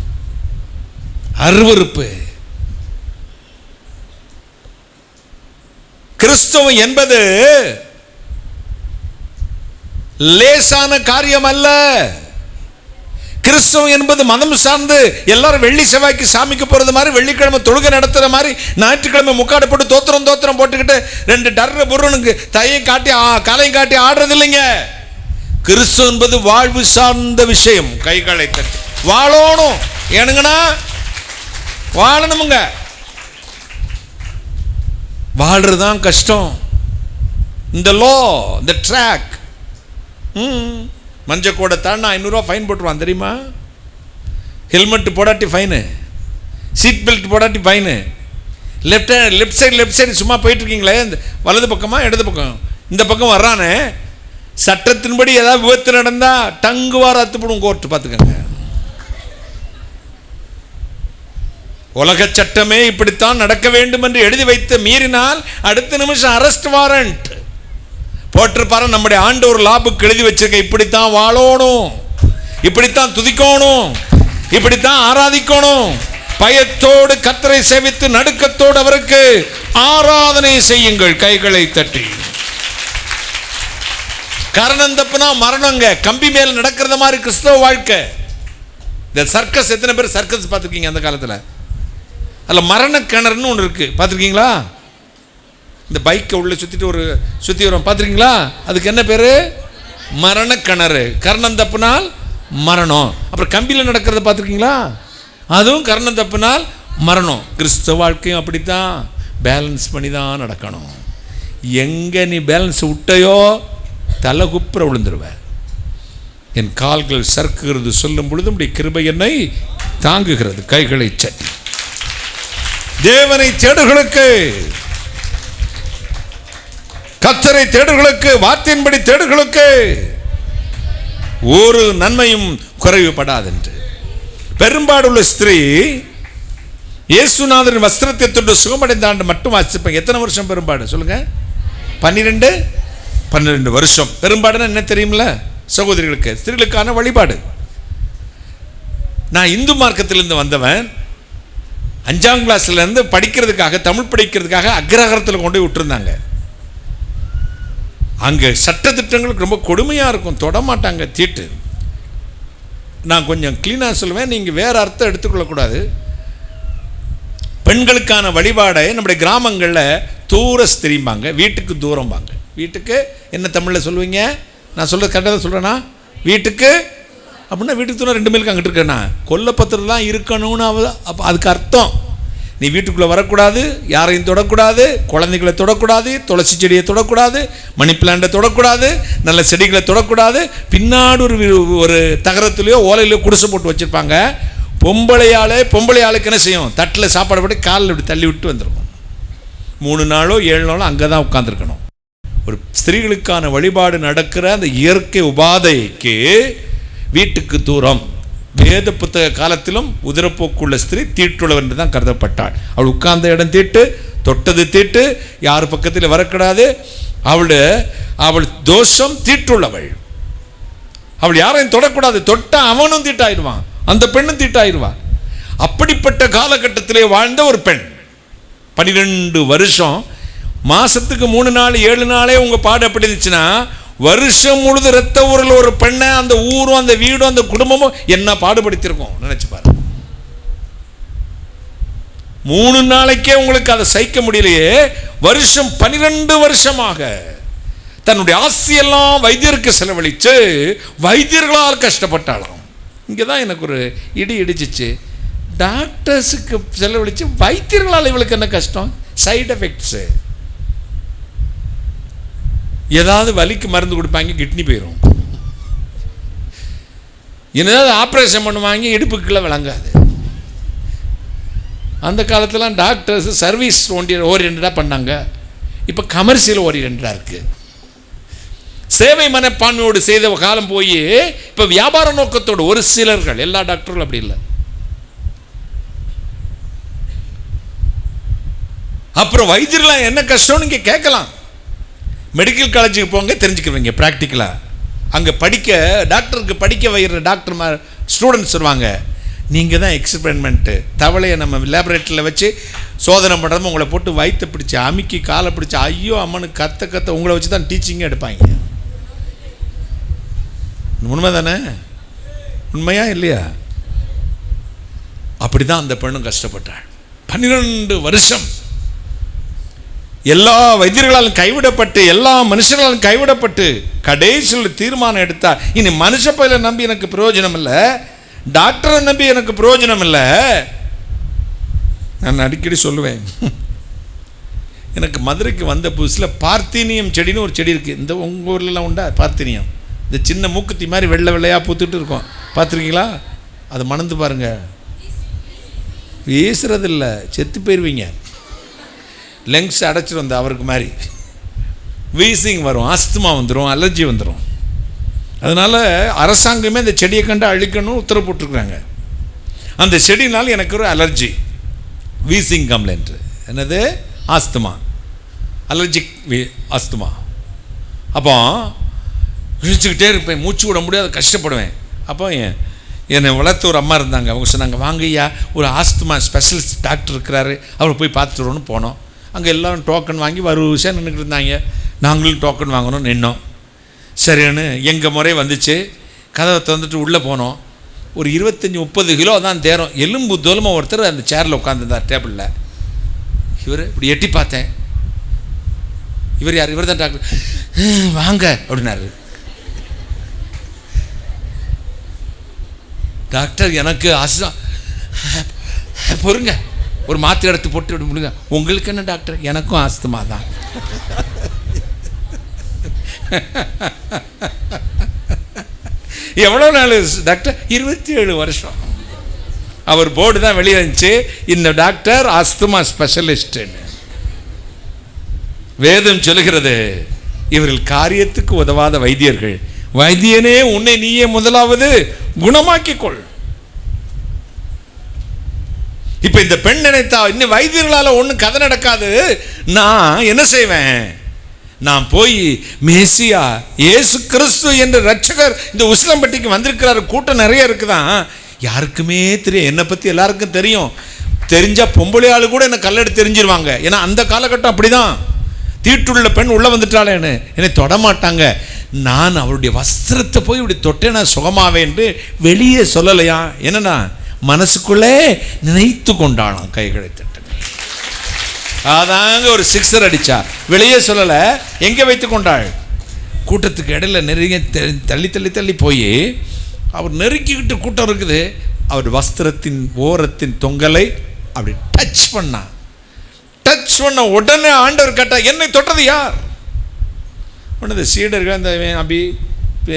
அருவருப்பு. கிறிஸ்தவம் என்பது லேசான காரியம் அல்ல. கிறிஸ்தவம் என்பது மதம் சார்ந்து எல்லாரும் வெள்ளி செவ்வாய்க்கு சாமிக்கு போறது மாதிரி, வெள்ளிக்கிழமை தொழுகை நடத்துற மாதிரி, ஞாயிற்றுக்கிழமை முக்காடு போட்டு தோத்திரம் போட்டுக்கிட்டு ரெண்டு டர்ற பொருளுக்கு தையை காட்டி காலையும் காட்டி ஆடுறது இல்லைங்க. கிறிஸ்தவம் என்பது வாழ்வு சார்ந்த விஷயம். கைகளை தட்டி வாழணும். ஏனுங்கண்ணா வாழணுமுங்க. வாழ்றதுதான் கஷ்டம். இந்த லோ, இந்த ட்ராக், மஞ்சள் கோடை தாண்டா 500 ரூபா ஃபைன் போட்டுருவான் தெரியுமா? ஹெல்மெட் போடாட்டி ஃபைனு, சீட் பெல்ட் போடாட்டி ஃபைனு. லெஃப்ட் சைடு சும்மா போயிட்டு இருக்கீங்களே, இந்த வலது பக்கமா இடது பக்கம், இந்த பக்கம் வர்றானே, சட்டத்தின்படி ஏதாவது விபத்து நடந்தா டங்குவார் அத்துப்படும் கோர்ட்டு. பார்த்துக்கங்க. உலக சட்டமே இப்படித்தான் நடக்க வேண்டும் என்று எழுதி வைத்து மீறினால் அடுத்த நிமிஷம் அரெஸ்ட் வாரண்ட் போட்டிருப்பாரு. நம்முடைய ஆண்டவர் லாபுக்கு எழுதி வச்சிருக்க, இப்படித்தான் வாழணும், இப்படித்தான் துதிக்கணும், இப்படித்தான் ஆராதிக்கணும். பயத்தோடு கர்த்தரை சேவித்து நடுக்கத்தோடு அவருக்கு ஆராதனை செய்யுங்கள். கைகளை தட்டி. காரணம் தப்புனா மரணங்க. கம்பி மேல நடக்கிறத மாதிரி கிறிஸ்தவ வாழ்க்கை. இந்த சர்க்கஸ், எத்தனை பேர் சர்க்கஸ் பார்த்துருக்கீங்க அந்த காலத்தில்? அதில் மரண கிணறுன்னு ஒன்று இருக்கு, பார்த்துருக்கீங்களா? இந்த பைக்கை உள்ள சுற்றி வரும், பார்த்துருக்கீங்களா? அதுக்கு என்ன பேரு? மரண கிணறு. கர்ணம் தப்புனால் மரணம். அப்புறம் கம்பியில் நடக்கிறத பார்த்துருக்கீங்களா? அதுவும் கர்ணம் தப்புனால் மரணம். கிறிஸ்தவ வாழ்க்கையும் அப்படித்தான் பேலன்ஸ் பண்ணி தான் நடக்கணும். எங்கே நீ பேலன்ஸ் விட்டையோ தலை குப்புற விழுந்துருவேன். என் கால்கள் சறுக்குகிறது சொல்லும் பொழுது உடைய கிருபை என்னை தாங்குகிறது. கைகளை சட்டி. தேவனை தேடுகளுக்கு, கர்த்தரை தேடுகளுக்கு, வார்த்தையின்படி தேடுகளுக்கு ஒரு நன்மையும் குறைவுபடாதென்று. பெரும்பாடுள்ள ஸ்திரீ இயேசுநாதரின் வஸ்திரத்தை தொட்டு சுகமடைந்தாண்டு மட்டும் வாசிப்பேன். எத்தனை வருஷம் பெரும்பாடு சொல்லுங்க? 12 வருஷம். பெரும்பாடுன்னா என்ன தெரியுமில்ல சகோதரிகளுக்கு? ஸ்திரீகளுக்கான வழிபாடு. நான் இந்து மார்க்கத்திலிருந்து வந்தவன். 5ஆம் கிளாஸ்ல இருந்து படிக்கிறதுக்காக, தமிழ் படிக்கிறதுக்காக அக்ரஹாரத்தில் கொண்டு விட்டுருந்தாங்க. அங்கே சட்டத்திட்டங்களுக்கு ரொம்ப கொடுமையாக இருக்கும், தொடமாட்டாங்க, தீட்டு. நான் கொஞ்சம் கிளீனாக சொல்லுவேன், நீங்கள் வேறு அர்த்தம் எடுத்துக்கொள்ளக்கூடாது. பெண்களுக்கான வழிபாடை நம்முடைய கிராமங்களில் தூரஸ் தெரியுமாங்க, வீட்டுக்கு தூரம்பாங்க. வீட்டுக்கு என்ன தமிழில் சொல்லுவீங்க? நான் சொல்கிறது கரெக்டாக சொல்கிறேன்னா, வீட்டுக்கு அப்படின்னா வீட்டுக்கு தூரம் 2 மைலுக்கு அங்கிட்டு இருக்கேண்ணா, கொல்லப்பத்திரம் தான் இருக்கணும்னு அப்போ அதுக்கு அர்த்தம். நீ வீட்டுக்குள்ளே வரக்கூடாது, யாரையும் தொடக்கூடாது, குழந்தைகளை தொடக்கூடாது, துளசி செடியை தொடக்கூடாது, மணி பிளான்ட்டை தொடக்கூடாது, நல்ல செடிகளை தொடக்கூடாது. பின்னாடி ஒரு தகரத்துலையோ ஓலையிலையோ குடிசை போட்டு வச்சுருப்பாங்க. பொம்பளை ஆளுக்கு என்ன செய்யும்? தட்டில் சாப்பாடு போட்டு காலில் இப்படி தள்ளி விட்டு வந்துருக்கும். 3 நாளோ 7 நாளோ அங்கே தான் உட்காந்துருக்கணும். ஒரு ஸ்திரீகளுக்கான வழிபாடு நடக்கிற அந்த இயற்கை உபாதைக்கு வீட்டுக்கு தூரம். வேத புத்தக காலத்திலும் உதிரப்போக்குள்ள ஸ்திரீ தீட்டுள்ளவர் என்று தான் கருதப்பட்டாள். அவள் உட்கார்ந்த இடம் தீட்டு, தொட்டது தீட்டு, யார் பக்கத்தில் வரக்கூடாது. அவள் தோஷம், தீட்டுள்ளவள். அவள் யாரையும் தொடக்கூடாது, தொட்டா அவனும் தீட்டாயிடுவான், அந்த பெண்ணும் தீட்டாயிடுவான். அப்படிப்பட்ட காலகட்டத்திலே வாழ்ந்த ஒரு பெண் 12 வருஷம். மாசத்துக்கு 3 நாள் 7 நாளே உங்க பாடு எப்படி இருந்துச்சுன்னா, வருஷம் முழுது ரத்த ஊரில் ஒரு பெண்ணை அந்த ஊரும் அந்த வீடும் அந்த குடும்பமும் என்ன பாடுபடுத்திருக்கோம் நினைச்சு பாருங்க. 3 நாளைக்கே உங்களுக்கு அதை சகிக்க முடியலையே. வருஷம் 12 வருஷமாக தன்னுடைய ஆசையெல்லாம் வைத்தியருக்கு செலவழிச்சு வைத்தியர்களால் கஷ்டப்பட்டாலாம். இங்கே தான் எனக்கு ஒரு இடிச்சிச்சு. டாக்டர்ஸுக்கு செலவழிச்சு வைத்தியர்களால் இவளுக்கு என்ன கஷ்டம்? Side effects. ஏதாவது வலிக்கு மருந்து கொடுப்பாங்க, கிட்னி போயிடும். ஏதாவது ஆப்ரேஷன் பண்ணுவாங்க, இடுப்புக்குள்ள விளங்காது. அந்த காலத்துலாம் டாக்டர்ஸ் சர்வீஸ் ஓரியன்டாக பண்ணாங்க. இப்போ கமர்ஷியல் ஓரியன்டாக இருக்கு. சேவை மனப்பான்மையோடு செய்த காலம் போய் இப்போ வியாபார நோக்கத்தோடு ஒரு சிலர்கள், எல்லா டாக்டர்களும் அப்படி இல்லை. அப்புறம் வைத்தியர்களாக என்ன கஷ்டம்னு இங்கே கேட்கலாம். மெடிக்கல் காலேஜுக்கு போங்க, தெரிஞ்சுக்குவீங்க ப்ராக்டிக்கலாக. அங்கே டாக்டருக்கு படிக்க வைக்கிற டாக்டர் ஸ்டூடெண்ட்ஸ் வருவாங்க. நீங்கள் தான் எக்ஸ்பெரிமெண்ட்டு. தவளையை நம்ம லேபரேட்டரியில் வச்சு சோதனை பண்ணுறதும் உங்களை போட்டு வயிற்று பிடிச்சி அமுக்கி காலை பிடிச்சி ஐயோ அம்மனு கத்த உங்களை வச்சு தான் டீச்சிங்கே எடுப்பாங்க. உண்மை தானே? உண்மையா இல்லையா? அப்படி தான் அந்த பெண்ணும் கஷ்டப்பட்டாள். 12 வருஷம் எல்லா வைத்தியர்களாலும் கைவிடப்பட்டு, எல்லா மனுஷர்களாலும் கைவிடப்பட்டு, கடைசியில் தீர்மானம் எடுத்தா, இனி மனுஷ பயில நம்பி எனக்கு பிரயோஜனம் இல்லை, டாக்டரை நம்பி எனக்கு பிரயோஜனம் இல்லை. நான் அடிக்கடி சொல்லுவேன், எனக்கு மதுரைக்கு வந்த புதுசில் பார்த்தீனியம் செடின்னு ஒரு செடி இருக்குது. இந்த உங்கள் ஊர்லலாம் உண்டா பார்த்தீனியம்? இந்த சின்ன மூக்குத்தி மாதிரி வெள்ளை வெள்ளையாக பூத்துட்டு இருக்கும், பார்த்துருக்கீங்களா? அதை மணந்து பாருங்க. வீசுறதில்ல, செத்து போயிடுவீங்க. லெங்ஸ் அடைச்சிடும். வந்து அவருக்கு மாதிரி வீசிங் வரும், ஆஸ்துமா வந்துடும், அலர்ஜி வந்துடும். அதனால் அரசாங்கமே இந்த செடியை கண்டு அழிக்கணும்னு உத்தரவு போட்டிருக்குறாங்க. அந்த செடினால் எனக்கு ஒரு அலர்ஜி, வீசிங் கம்ப்ளைண்ட். என்னது? Asthma, allergic asthma. அப்போ இழிச்சுக்கிட்டே இருப்பேன், மூச்சு விட முடியாது, கஷ்டப்படுவேன். அப்போ என்னை வளர்த்து ஒரு அம்மா இருந்தாங்க. அவங்க சொன்னாங்க, வாங்கய்யா ஒரு ஆஸ்துமா ஸ்பெஷலிஸ்ட் டாக்டர் இருக்கிறாரு, அவரை போய் பார்த்துட்டு வரணும்னு போனோம். அங்கே எல்லோரும் டோக்கன் வாங்கி வரிசையாக நின்றுக்கிட்டு இருந்தாங்க. நாங்களும் டோக்கன் வாங்கணும் நின்னோம். சரின்னு எங்கள் முறை வந்துச்சு. கதவை திறந்துட்டு உள்ளே போனோம். ஒரு 25-30 கிலோ தான் தேரும், எலும்பு தோலுமா ஒருத்தர் அந்த சேரில் உட்காந்துருந்தார் டேபிளில். இவர் இப்படி எட்டி பார்த்தேன். இவர் யார்? இவர் தான் டாக்டர். வாங்க அப்படின்னாரு. டாக்டர் எனக்கு பொறுங்க, ஒரு மாத்திரை எடுத்து போட்டு விட முடியுங்க. உங்களுக்கு என்ன டாக்டர்? எனக்கும் ஆஸ்துமா தான். எவ்வளோ நாள் டாக்டர்? 27 வருஷம். அவர் போர்டு தான் வெளியே இருந்துச்சு, இந்த டாக்டர் ஆஸ்துமா ஸ்பெஷலிஸ்ட். வேதம் சொல்லுகிறது, இவர்கள் காரியத்துக்கு உதவாத வைத்தியர்கள். வைத்தியனே உன்னை நீயே முதலாவது குணமாக்கிக்கொள். இப்ப இந்த பெண் நினைத்தா, இன்னும் வைத்தியர்களால ஒன்றும் கதை நடக்காது, நான் என்ன செய்வேன்? நான் போய் மேசியா இயேசு கிறிஸ்து என்ற ரட்சகர் இந்த உசிலம்பட்டிக்கு வந்திருக்கிறாரு, கூட்டம் நிறைய இருக்குதான், யாருக்குமே தெரியும். என்னை பற்றி எல்லாருக்கும் தெரியும். தெரிஞ்சா பொம்பளை ஆளு கூட என்னை கல்லெடுத்து தெரிஞ்சிருவாங்க. ஏன்னா அந்த காலகட்டம் அப்படிதான். தீட்டுள்ள பெண் உள்ள வந்துட்டாளேன்னு என்னை தொடமாட்டாங்க. நான் அவருடைய வஸ்திரத்தை போய் இப்படி தொட்டேன்னா சுகமாவே என்று வெளியே சொல்லலையா? என்னன்னா மனசுக்குள்ளே நினைத்து கொண்டாளாம். கைகளை தட்ட அதாங்க ஒரு 6 அடிச்சா. வெளியே சொல்லல, எங்க வைத்து கொண்டாள்? கூட்டத்துக்கு இடையில நெருங்கி தள்ளி தள்ளி தள்ளி போய் அவர் நெருக்கிக்கிட்டு கூட்டம் இருக்குது, அவர் வஸ்திரத்தின் ஓரத்தின் தொங்கலை அப்படி டச் பண்ண உடனே ஆண்டவர் கேட்டா, என்னை தொட்டது யார்? உடனே சீடர்கள் அந்த அபி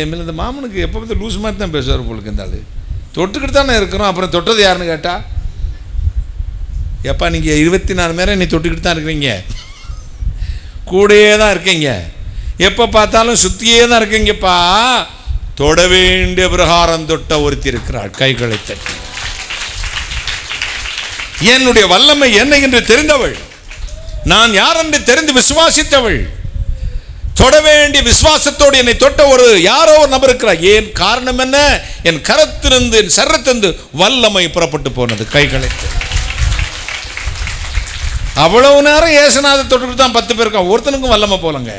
இந்த மாமனுக்கு எப்போ பார்த்து லூஸ் மாதிரி தான் பேசுவார் போலுக்கு. இந்த ஆள் தொட்டுக்கிட்டு தானே இருக்கிறோம், அப்புறம் தொட்டது யாருன்னு கேட்டா, எப்பா நீங்கள் 24 நேரம் நீ தொட்டுக்கிட்டு தான் இருக்கிறீங்க, கூடயே தான் இருக்கீங்க, எப்போ பார்த்தாலும் சுற்றியே தான் இருக்கீங்கப்பா. தொட வேண்டிய பிரகாரம் தொட்ட ஒருத்தி இருக்கிறாள். கைகளை தட்டி, என்னுடைய வல்லமை என்ன என்று தெரிந்தவள், நான் யார் என்று தெரிந்து விசுவாசித்தவள், தொட வேண்டிய விசுவாசத்தோடு என்னை தொட்ட ஒரு யாரோ ஒரு நபர் இருக்கிறார். ஏன் காரணம் என்ன? என் கரத்திலிருந்து என் சரத்திலிருந்து வல்லமை புறப்பட்டு போனது. கைகளை அவ்வளவு நேரம் ஏசுநாத தொட்டு தான் 10 பேர் இருக்கான், ஒருத்தனுக்கும் வல்லமை போலங்க.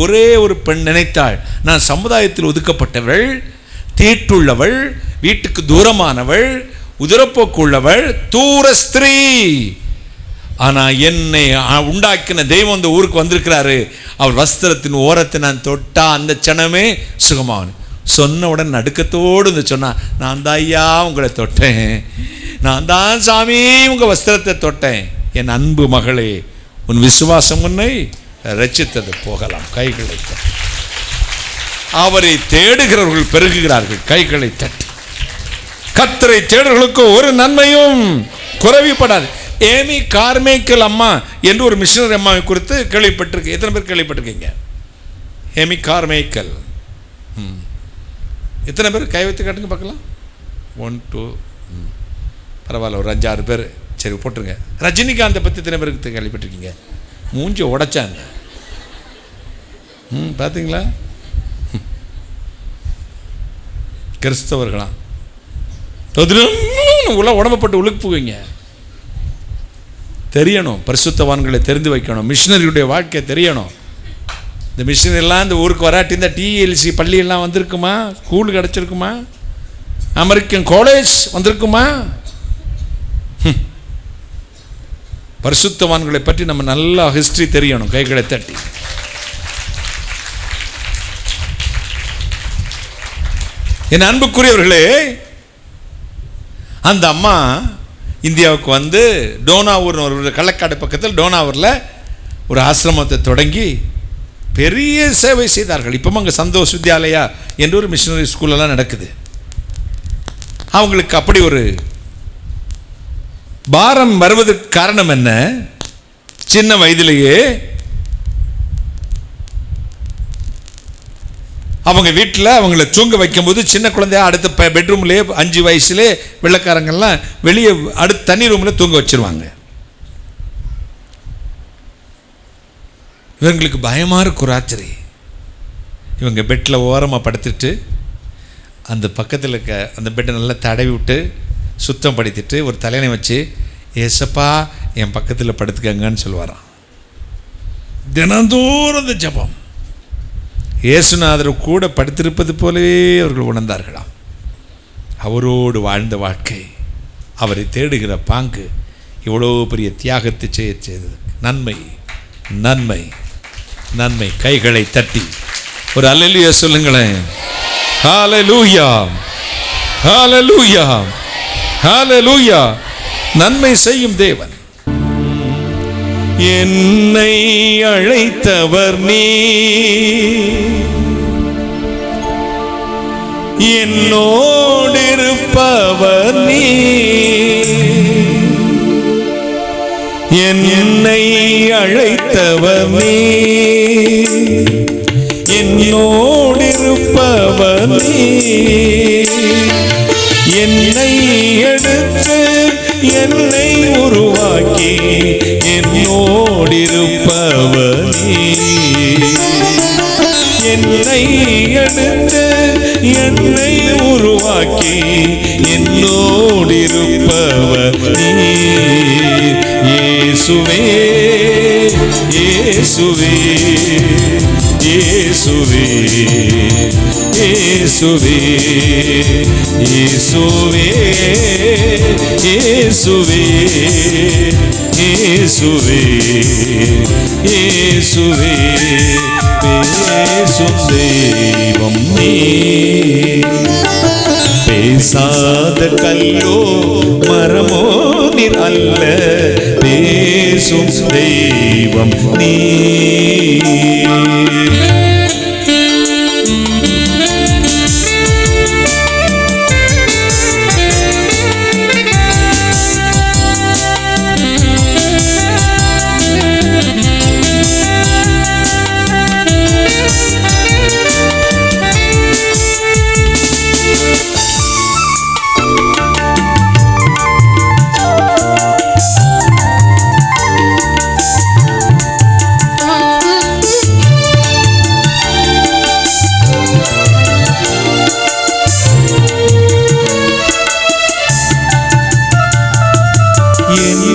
ஒரே ஒரு பெண் நினைத்தாள், நான் சமுதாயத்தில் ஒதுக்கப்பட்டவள், தீட்டுள்ளவள், வீட்டுக்கு தூரமானவள், உதிரப்போக்கு உள்ளவள், தூர ஸ்திரீ. ஆனா என்னை உண்டாக்கின தெய்வம் இந்த ஊருக்கு வந்திருக்கிறாரு, அவர் வஸ்திரத்தின் ஓரத்தை நான் தொட்டா அந்த சனமே சுகமாவன். சொன்ன உடனே நடுக்கத்தோடு சொன்னா, நான் தான் ஐயா உங்களை தொட்டேன், நான் தான் சாமி உங்க வஸ்திரத்தை தொட்டேன். என் அன்பு மகளே, உன் விசுவாசம் உன்னை ரட்சித்தது. போகலாம். கைகளை தட்டி. அவரை தேடுகிறவர்கள் பெருகுகிறார்கள். கைகளை தட்டி. கர்த்தரை தேடுகிறவர்களுக்கு ஒரு நன்மையும் குறைவுபடாது. ஏமி கார்மைக்கல் அம்மா என்று ஒரு மிஷனரி அம்மாவை குறித்து கேள்விப்பட்டிருக்கு. எத்தனை பேர் கேள்விப்பட்டிருக்கீங்க? Amy Carmichael. எத்தனை பேர் கை வைத்து காட்டுங்க பார்க்கலாம். 1 2 பரவாயில்ல, ஒரு 5-6 பேர். சரி போட்டுருங்க. ரஜினிகாந்தை பற்றி எத்தனை பேருக்கு கேள்விப்பட்டிருக்கீங்க? மூஞ்சி உடைச்சாங்க. பார்த்தீங்களா? கிறிஸ்தவர்களாம் உடம்பு போட்டு உழுப்புவீங்க. தெரியணும், பரிசுத்தவான்களை தெரிந்து வைக்கணும், மிஷினரியுடைய வாழ்க்கை தெரியணும். இந்த மிஷினரிலாம் இந்த ஊருக்கு வராட்டி இந்த TLC பள்ளியெல்லாம் வந்திருக்குமா? ஸ்கூல் கிடச்சிருக்குமா? அமெரிக்கன் காலேஜ் வந்திருக்குமா? பரிசுத்தவான்களை பற்றி நம்ம நல்லா ஹிஸ்டரி தெரியணும். கைகளை தட்டி. என் அன்புக்குரியவர்களே, அந்த அம்மா இந்தியாவுக்கு வந்து டோனாவூர் ஒரு கள்ளக்காடு பக்கத்தில் டோனாவூரில் ஒரு ஆசிரமத்தை தொடங்கி பெரிய சேவை செய்தார்கள். இப்பவும் அங்கே சந்தோஷ் வித்யாலயா என்ற ஒரு மிஷனரி ஸ்கூலெல்லாம் நடக்குது. அவங்களுக்கு அப்படி ஒரு பாரம் வருவதற்கு காரணம் என்ன? சின்ன வயதிலேயே அவங்க வீட்டில் அவங்கள தூங்க வைக்கும்போது சின்ன குழந்தையா அடுத்த பெட்ரூம்லேயே 5 வயசுலே வெள்ளைக்காரங்கள்லாம் வெளியே அடுத்த தனி ரூமில் தூங்க வச்சிருவாங்க. இவங்களுக்கு பயமாக இருக்கும். ராத்திரி இவங்க பெட்டில் ஓரமாக படுத்துட்டு அந்த பக்கத்தில் இருக்க அந்த பெட்டை நல்லா தடவி விட்டு சுத்தம் படுத்திட்டு ஒரு தலையணை வச்சு, ஏசப்பா என் பக்கத்தில் படுத்துக்கங்கன்னு சொல்லுவாராம். தினந்தோறும் அந்த ஜபம். இயேசுநாதர் கூட படுத்திருப்பது போலவே அவர்கள் உணர்ந்தார்களாம். அவரோடு வாழ்ந்த வாழ்க்கை, அவரை தேடுகிற பாங்கு இவ்வளோ பெரிய தியாகத்தை செய்தது. நன்மை நன்மை நன்மை. கைகளை தட்டி ஒரு அல்லேலூயா சொல்லுங்களேன். ஹல்லேலூயா ஹல்லேலூயா ஹல்லேலூயா. நன்மை செய்யும் தேவன். என்னை அழைத்தவர் நீ, என்னோடிருப்பவர் நீ, என்னை அழைத்தவர் நீ, என்னோடிருப்பவர் நீ, என்னை எடுத்து என்னை உருவாக்கி என்னோடிருப்பவர் நீ, என்னை எடுத்து என்னை உருவாக்கி என்னோடிருப்பவர் நீ. இயேசுவே இயேசுவே இயேசுவே இயேசுவே இயேசுவே இயேசுவே இயேசுவே இயேசுவே பேசும் தெய்வம் நீ. பேசாத கல்லோ மரமோ நீர் அல்ல, பேசும் தெய்வம் நீ.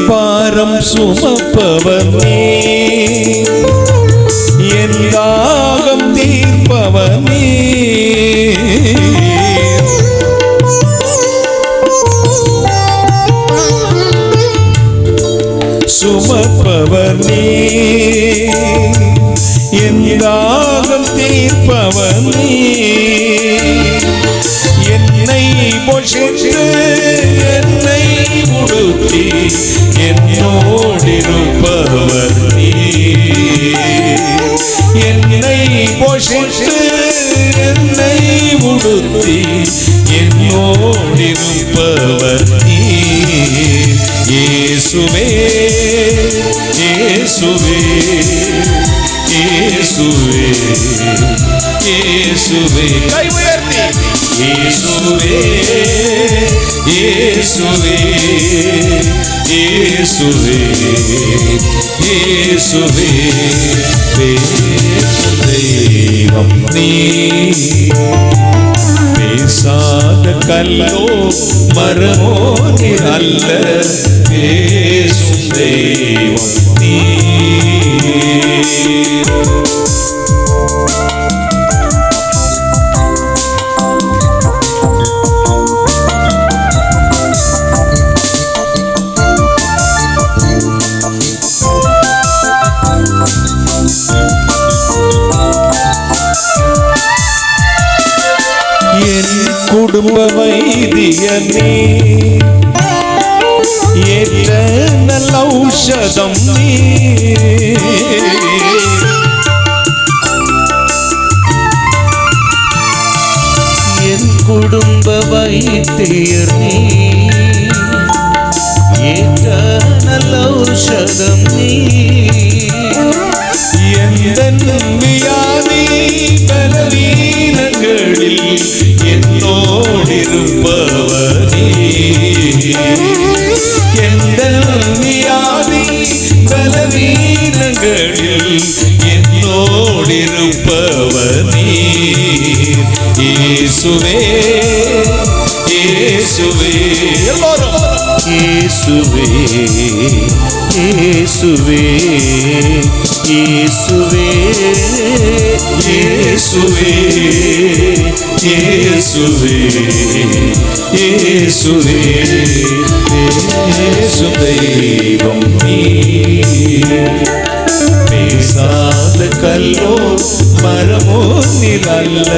பாரம் சுமப்பவர் நீ, என் தாகம் தீர்ப்பவர் நீ, சுமப்பவர் நீ, என் தாகம் தீர்ப்பவர் நீ, என்னை போஷித்து என்னை உடுத்தி என்னோடிருப்பவர் நீ, என்னை போஷித்து என்னை உடுத்தி என்னோடிருப்பவர் நீ. இயேசுவே இயேசுவே இயேசுவே இயேசுவே. கை உயர்த்தி இயேசுவே இயேசுவே இயேசுவே இயேசுவே பேசும் தெய்வம் நீ. பேச பேசாத கல்லோ மரமோ நீர் அல்ல, பேசும் தெய்வம் நீர். குடும்ப வைத்தியனே, ஏற்ற நல்ல ஔஷதம் நீ. என் குடும்ப வைத்தியர் நீ, ஏற்ற நல்ல ஔஷதம் நீ. எந்த வியாதி பலவீனங்களில் என்னோடிருப்பவர் நீ. எந்த வியாதி பலவீனங்களில் என்னோடிருப்பவர் நீ. இயேசுவே இயேசுவே எல்லாரும் இயேசுவே இயேசுவே இயேசுவே இயேசுவே இயேசுவே இயேசுவே பேசும் தெய்வம் நீ. பேசாத கல்லோ மரமோ நீர் அல்ல,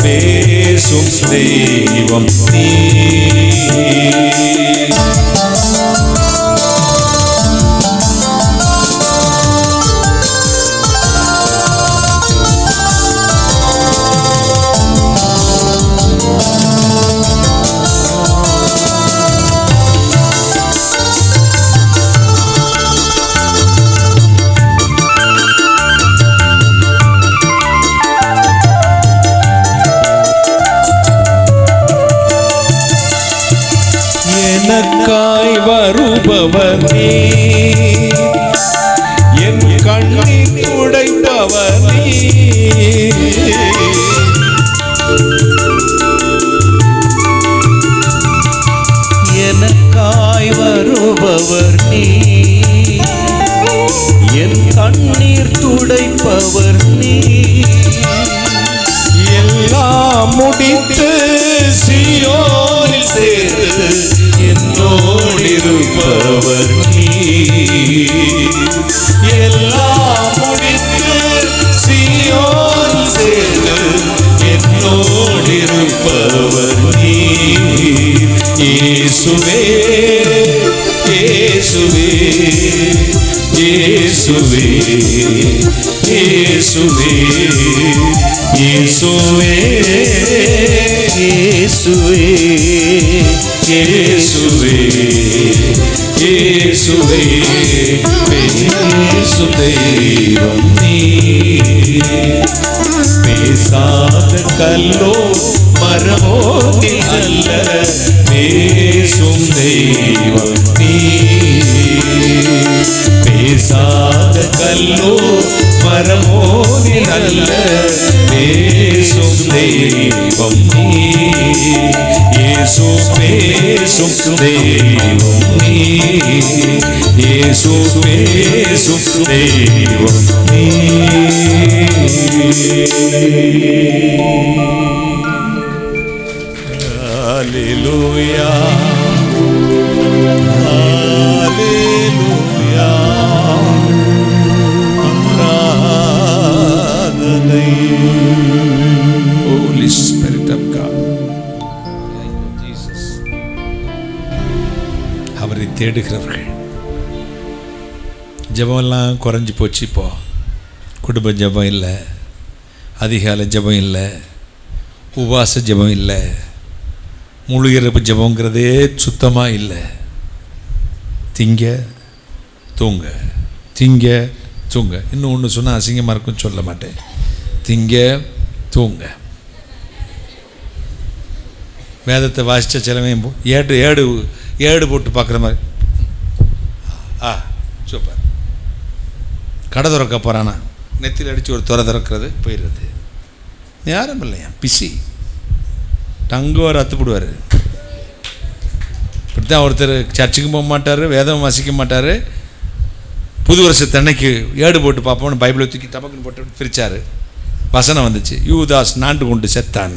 பேசும் தெய்வம் நீ. எனக்காய் வருபவர் நீ, என் கண்ணீர் துடைப்பவர் நீ. எனக்காய் வருபவர் நீ, என் கண்ணீர் துடைப்பவர் நீ. எல்லாம் முடித்து சீயோனில் சேர்த்து என்னோடிருப்பவர் நீ. எல்லாம் முடித்து சீயோனில் சேர்த்து என்னோடிருப்பவர் நீ. இயேசுவே இயேசுவே இயேசுவே இயேசுவே இயேசுவே இயேசுவே இயேசுவே இயேசுவே பேசும் தெய்வம் நீ. பேசாத கல்லோ மரமோ நீர் அல்ல, பேசும் தெய்வம் நீ. பேசாத கல்லோ மரமோ நீர் அல்ல, பேசும் தெய்வம் நீ. இயேசு பேசும் தெய்வம் நீ. இயேசு பேசும் தெய்வம் நீ. ஹல்லேலூயா ஹல்லேலூயா. ஆராதனை. Holy Spirit of God. அவரை தேடுகிறவர்கள். ஜபமெல்லாம் குறைஞ்சி போச்சு. இப்போ குடும்ப ஜபம் இல்லை, அதிகாலை ஜபம் இல்லை, உபவாச ஜபம் இல்லை, முழு இரவு ஜபங்கிறதே சுத்தமாக இல்லை. திங்க தூங்க திங்க தூங்க. இன்னும் ஒன்று சொன்னால் அசிங்கமாக இருக்குன்னு சொல்ல மாட்டேன். திங்க தூங்க. வேதத்தை வாசித்த சிலவையும் ஏடு போட்டு பார்க்குற மாதிரி. சூப்பர். கடை திறக்க போகிறானா, நெத்தியில் அடித்து ஒரு துறை திறக்கிறது போயிடுறது. யாரும் இல்லையா, பிசி. டங்குவார் அத்துப்படுவார். இப்படித்தான் ஒருத்தர் சர்ச்சுக்கு போக மாட்டார், வேதம் வாசிக்க மாட்டார். புது வருஷத்தன்னைக்கு ஏடு போட்டு பார்ப்போம்னு பைபிளை தூக்கி தபக்குன்னு போட்டு பிரித்தார். வசனம் வந்துச்சு, யூதாஸ் நாண்டு கொண்டு செத்தான்.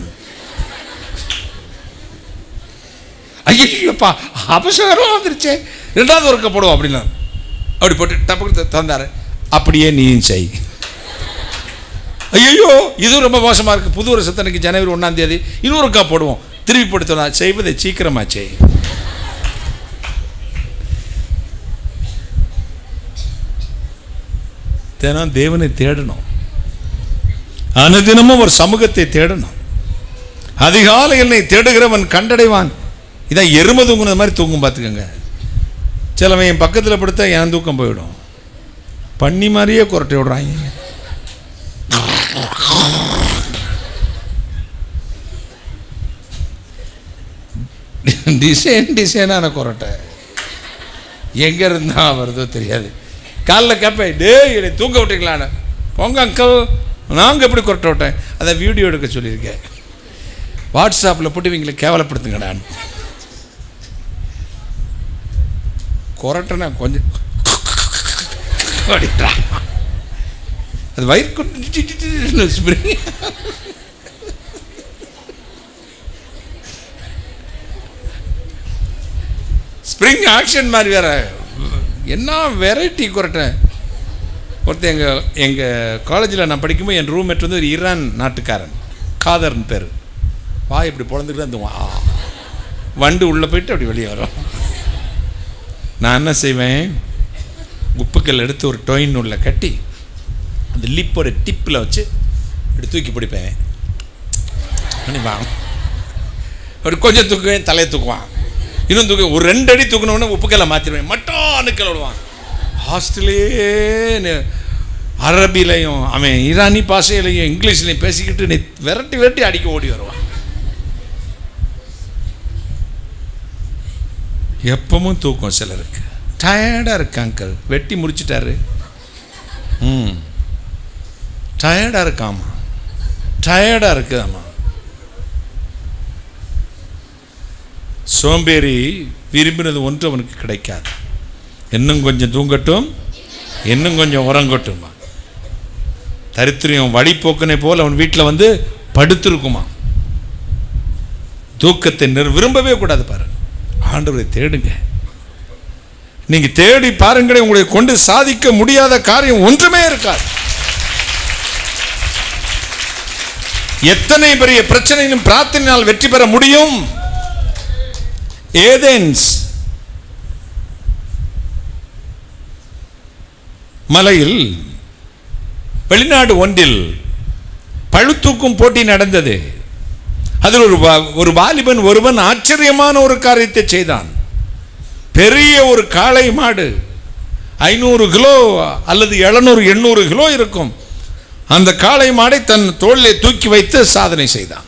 ஐயோப்பா அபசரம் வந்துருச்சே, 2வது ஒருக்க போடுவோம் அப்படின்னா அப்படி போட்டு டபக்கு தந்தார். அப்படியே நீயும் செய். ஐயோ இது ரொம்ப மோசமாக இருக்குது. புது வருஷத்தன்னைக்கு ஜனவரி 1ஆம் தேதி இன்னொருக்கா போடுவோம். திருப்பி போட்டு செய்வதை சீக்கிரமா செய். தினம் தேவனை தேடணும். அனுதினமும் ஒரு சமூகத்தை தேடணும். அதிகாலை என்னை தேடுகிறவன் கண்டடைவான். இதான் எருமை தூங்குனது மாதிரி தூங்கும். பார்த்துக்கோங்க. சிலவன் என் பக்கத்தில் படுத்தா என் தூக்கம் போயிடும். பண்ணி மாதிரியே குரட்டை விடுறாங்க. டிசைனான குரட்டை எங்கே இருந்தா வருதோ தெரியாது. காலைல கேட்பேன், டே என்னை தூங்க விட்டீங்களான்னு. போங்க அங்கிள், நாங்கள் எப்படி குரட்டை விட்டேன். அதை வீடியோ எடுக்க சொல்லியிருக்கேன். வாட்ஸ்அப்பில் போட்டு இவங்களை கேவலப்படுத்துங்க. நான் குரட்டை கொஞ்சம் அது வயிறு ஸ்ப்ரிங் ஆக்ஷன் மாதிரி வேற என்ன வெரைட்டி குரட்டை. ஒருத்தர் எங்கள் காலேஜில் நான் படிக்கும்போது என் ரூம்மேட் வந்து ஒரு ஈரான் நாட்டுக்காரன், காதர்னு பேர். வாய் இப்படி பிறந்துட்டு அந்த வண்டு உள்ளே போயிட்டு அப்படி வெளியே வரும். நான் என்ன செய்வேன், உப்புக்கல் எடுத்து ஒரு டொயின் உள்ள கட்டி அந்த லிப்போட டிப்பில் வச்சு இப்படி தூக்கி பிடிப்பேன். அப்படி கொஞ்சம் தூக்குவேன், தலையை தூக்குவான். இன்னும் தூக்க ஒரு 2 அடி தூக்கணுன்னு உப்புக்கல்லை மாற்றிடுவேன். மட்டும் அணுக்கல் விடுவான். ஹாஸ்டலே அரபிலையும் அவன் ஈரானி பாஷையிலையும் இங்கிலீஷ்லையும் பேசிக்கிட்டு நீ விரட்டி விரட்டி அடிக்க ஓடி வருவான். எப்பவும் தூக்கம் சிலருக்கு. டயர்டாக இருக்கு அங்கிள், வெட்டி முடிச்சிட்டாரு. டயர்டாக இருக்காமா, டயர்டாக இருக்குதாம்மா. சோம்பேறி விரும்பினது ஒன்று அவனுக்கு கிடைக்காது. இன்னும் கொஞ்சம் தூங்கட்டும், இன்னும் கொஞ்சம் உறங்கட்டுமா. தரித்திரியம் வழிபோக்கனை போல் அவன் வீட்டில் வந்து படுத்திருக்குமா. தூக்கத்தை விரும்பவே கூடாது. பாருங்க, ஆண்டவரை தேடுங்க. நீங்க தேடி பாருங்களே, உங்களை கொண்டு சாதிக்க முடியாத காரியம் ஒன்றுமே இருக்காது. எத்தனை பெரிய பிரச்சனையும் பிரார்த்தனையால் வெற்றி பெற முடியும். ஏதென்ஸ் மலையில் வெளிநாடு ஒன்றில் பழுத்தூக்கும் போட்டி நடந்தது. அதில் ஒரு வாலிபன் ஒருவன் ஆச்சரியமான ஒரு காரியத்தை செய்தான். பெரிய ஒரு காளை மாடு 500 கிலோ அல்லது 700-800 கிலோ இருக்கும். அந்த காளை மாடை தன் தோளிலே தூக்கி வைத்து சாதனை செய்தான்.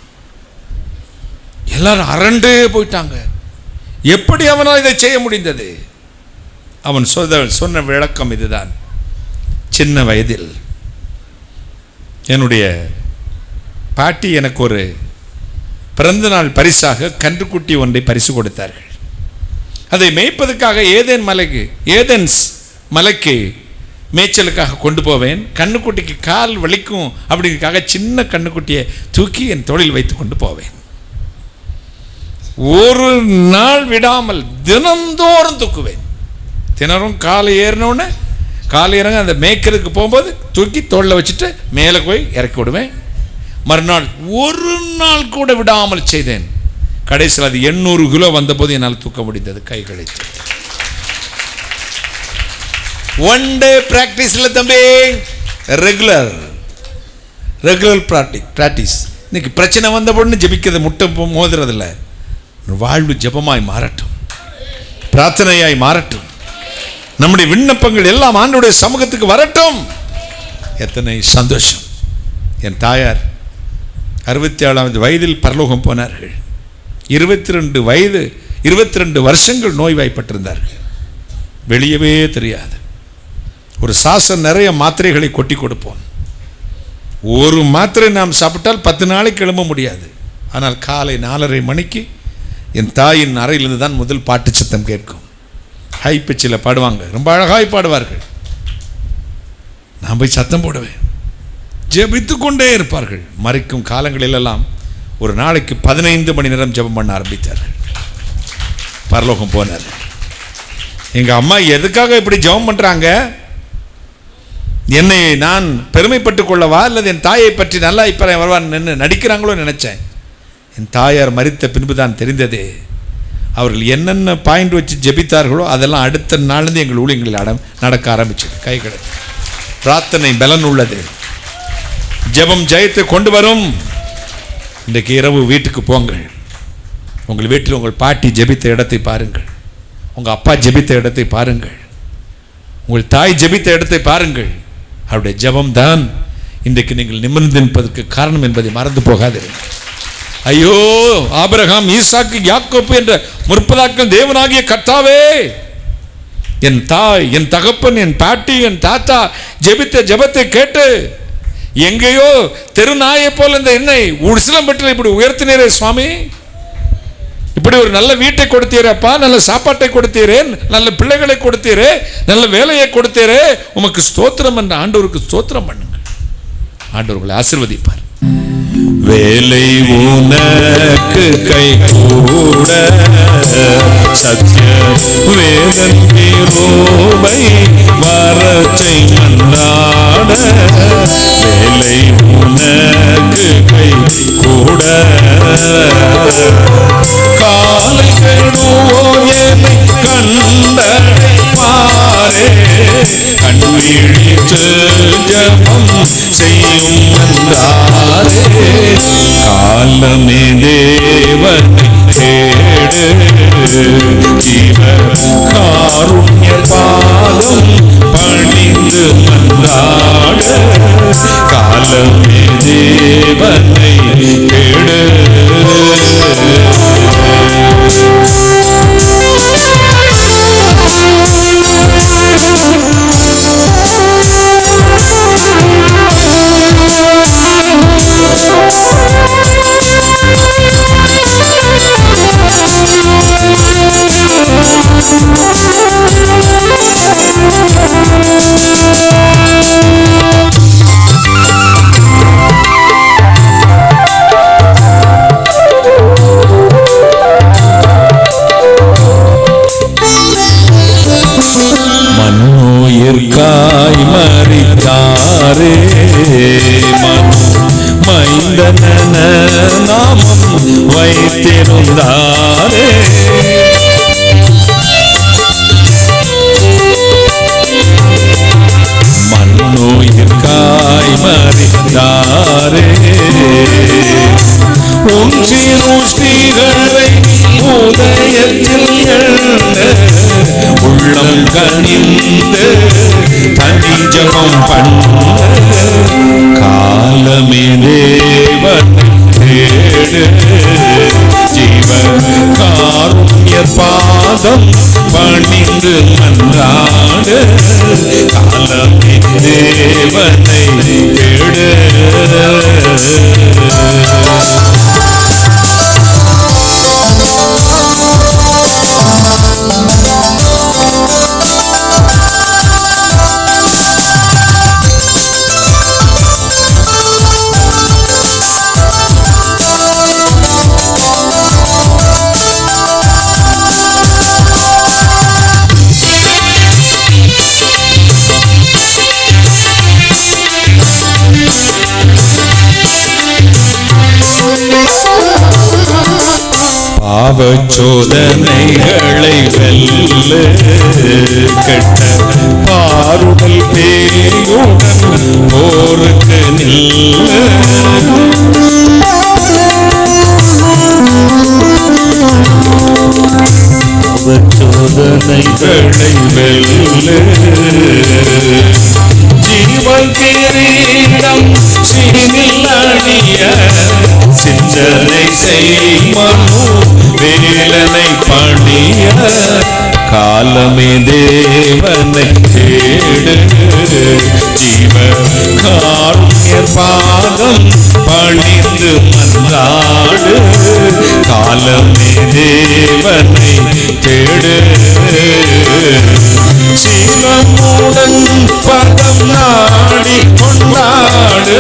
எல்லாரும் அரண்டே போயிட்டாங்க. எப்படி அவனால் இதை செய்ய முடிந்தது? அவன் சொன்ன விளக்கம் இதுதான். சின்ன வயதில் என்னுடைய பாட்டி எனக்கு ஒரு பிறந்த நாள் பரிசாக கன்றுக்குட்டி ஒன்றை பரிசு கொடுத்தார்கள். அதை மேய்ப்பதற்காக ஏதென்ஸ் மலைக்கு மேய்ச்சலுக்காக கொண்டு போவேன். கண்ணுக்குட்டிக்கு கால் வலிக்கும் அப்படிங்கிறதுக்காக சின்ன கண்ணுக்குட்டியை தூக்கி என் தோளில் வைத்து கொண்டு போவேன். ஒரு நாள் விடாமல் தினந்தோறும் தூக்குவேன். தினமும் காலை ஏறினோடனே காலை இறங்க அந்த மேய்க்கிறதுக்கு போகும்போது தூக்கி தோளில் வச்சுட்டு மேலே போய் இறக்கி விடுவேன். மறுநாள் ஒரு நாள் கூட விடாமல் செய்தேன். கடைசியில் அது 800 கிலோ வந்தபோது என்னால் தூக்க முடிந்தது. கை கழித்து ஒன் டே பிராக்டிஸில் தம்பி, ரெகுலர் பிராக்டிஸ். இன்னைக்கு பிரச்சனை வந்த பொண்ணு ஜெபிக்கிறது முட்டை மோதுறதில்ல. வாழ்வு ஜெபமாய் மாறட்டும், பிரார்த்தனையாய் மாறட்டும். நம்முடைய விண்ணப்பங்கள் எல்லாம் ஆண்டவருடைய சமூகத்துக்கு வரட்டும். எத்தனை சந்தோஷம். என் தாயார் 67வது வயதில் பரலோகம் போனார்கள். 22 வருஷங்கள் நோய்வாய்ப்பட்டிருந்தார்கள். வெளியவே தெரியாது. ஒரு சாசம் நிறைய மாத்திரைகளை கொட்டி கொடுப்போம். ஒரு மாத்திரை நாம் சாப்பிட்டால் 10 நாளைக்கு எழும்ப முடியாது. ஆனால் காலை 4:30 மணிக்கு என் தாயின் அறையிலிருந்து தான் முதல் பாட்டு சத்தம் கேட்கும். ஹை பிச்சில் பாடுவாங்க, ரொம்ப அழகாய் பாடுவார்கள். நான் போய் சத்தம் போடுவேன், ஜெபித்து கொண்டே இருப்பார்கள். மறிக்கும் காலங்களிலெல்லாம் ஒரு நாளைக்கு 15 மணி நேரம் ஜெபம் பண்ண ஆரம்பித்தார்கள். பரலோகம் போனார். எங்கள் அம்மா எதுக்காக இப்படி ஜெபம் பண்ணுறாங்க, என்னை நான் பெருமைப்பட்டு கொள்ளவா அல்லது என் தாயை பற்றி நல்லா இப்போ வருவான்னு நடிக்கிறாங்களோ நினச்சேன். என் தாயார் மரித்த பின்பு தான் தெரிந்ததே, அவர்கள் என்னென்ன பாயிண்ட் வச்சு ஜெபித்தார்களோ அதெல்லாம் அடுத்த நாள்லேருந்து எங்கள் ஊழியங்களில் நடக்க ஆரம்பிச்சது. கை கிடக்கு பிரார்த்தனை பலன் உள்ளது, ஜெபம் ஜெயத்தை கொண்டு வரும். இன்றைக்கு இரவு வீட்டுக்கு போங்கள், உங்கள் வீட்டில் உங்கள் பாட்டி ஜெபித்த இடத்தை பாருங்கள், உங்கள் அப்பா ஜெபித்த இடத்தை பாருங்கள், உங்கள் தாய் ஜெபித்த இடத்தை பாருங்கள். அவருடைய ஜெபம் தான் இன்றைக்கு நீங்கள் நிமிர்ந்து நிற்பதற்கு காரணம் என்பதை மறந்து போகாதீர்கள். ஐயோ, ஆபிரகாம், ஈசாக்கு, யாக்கோப்பு என்ற முற்பதாக்கள் தேவனாகிய கர்த்தாவே, என் தாய், என் தகப்பன், என் பாட்டி, என் தாத்தா ஜெபித்த ஜெபத்தை கேட்டு எங்கேயோ தெருநாயை போல இந்த என்னை உசிலம்பட்டில் இப்படி உயர்த்தினீரே சுவாமி, இப்படி ஒரு நல்ல வீட்டை கொடுத்தீரப்பா, நல்ல சாப்பாட்டை கொடுத்தீரே, நல்ல பிள்ளைகளை கொடுத்தீரே, நல்ல வேலையை கொடுத்தீரே, உமக்கு ஸ்தோத்திரம் என்ற ஆண்டவருக்கு ஸ்தோத்திரம் பண்ணுங்க. ஆண்டவர் உங்களை ஆசீர்வதிப்பார். வேலை உனக்கு கை கூட சத்திய வேதன் கிருபை வரச்சை மன்னாட. வேலை உனக்கு கை கூட காலை கெடுவோர் என்னை கண்டடைப்பாரே. கண்விழித்து ஜெபம் செய்யும் என்றாரே. காலமே தேவனை தேடு, ஜீவ காருண்ய பாதம் பணிந்து மன்றாடு. காலமே தேவனை தேடு. மண்ணுயிர்காய் மரித்தாரே, மைந்தன நாமம் வைத்திருந்தாரே. மண்ணுயிர்காய் மரித்தாரே, உன் சிருஷ்டிகளை உதயத்தில் எழுந்த உள்ளம் கனிந்து தனி ஜபம் பண்ண. காலமே தேவனை தேடு, ஜீவ காருண்ய பாதம் பணிந்து மன்றாடு. காலமே தேவனை தேடு. பாவச்சோதனைகளை வெல்ல கெட்ட பாருடல் பேயுடன் போருக்கு நில்ல. பாவச்சோதனைகளை வெல்ல ஜீவன் கிரீடம் சீனில் அணிய. சிஞ்சனை செய்மனு வேலனை பணிய. காலமே தேவனை தேடு, ஜீவ காருண்ய பாதம் பணிந்து மன்றாடு. காலமே தேவனை தேடு ஜீவனுடன் பதம் நாடி கொண்டாடு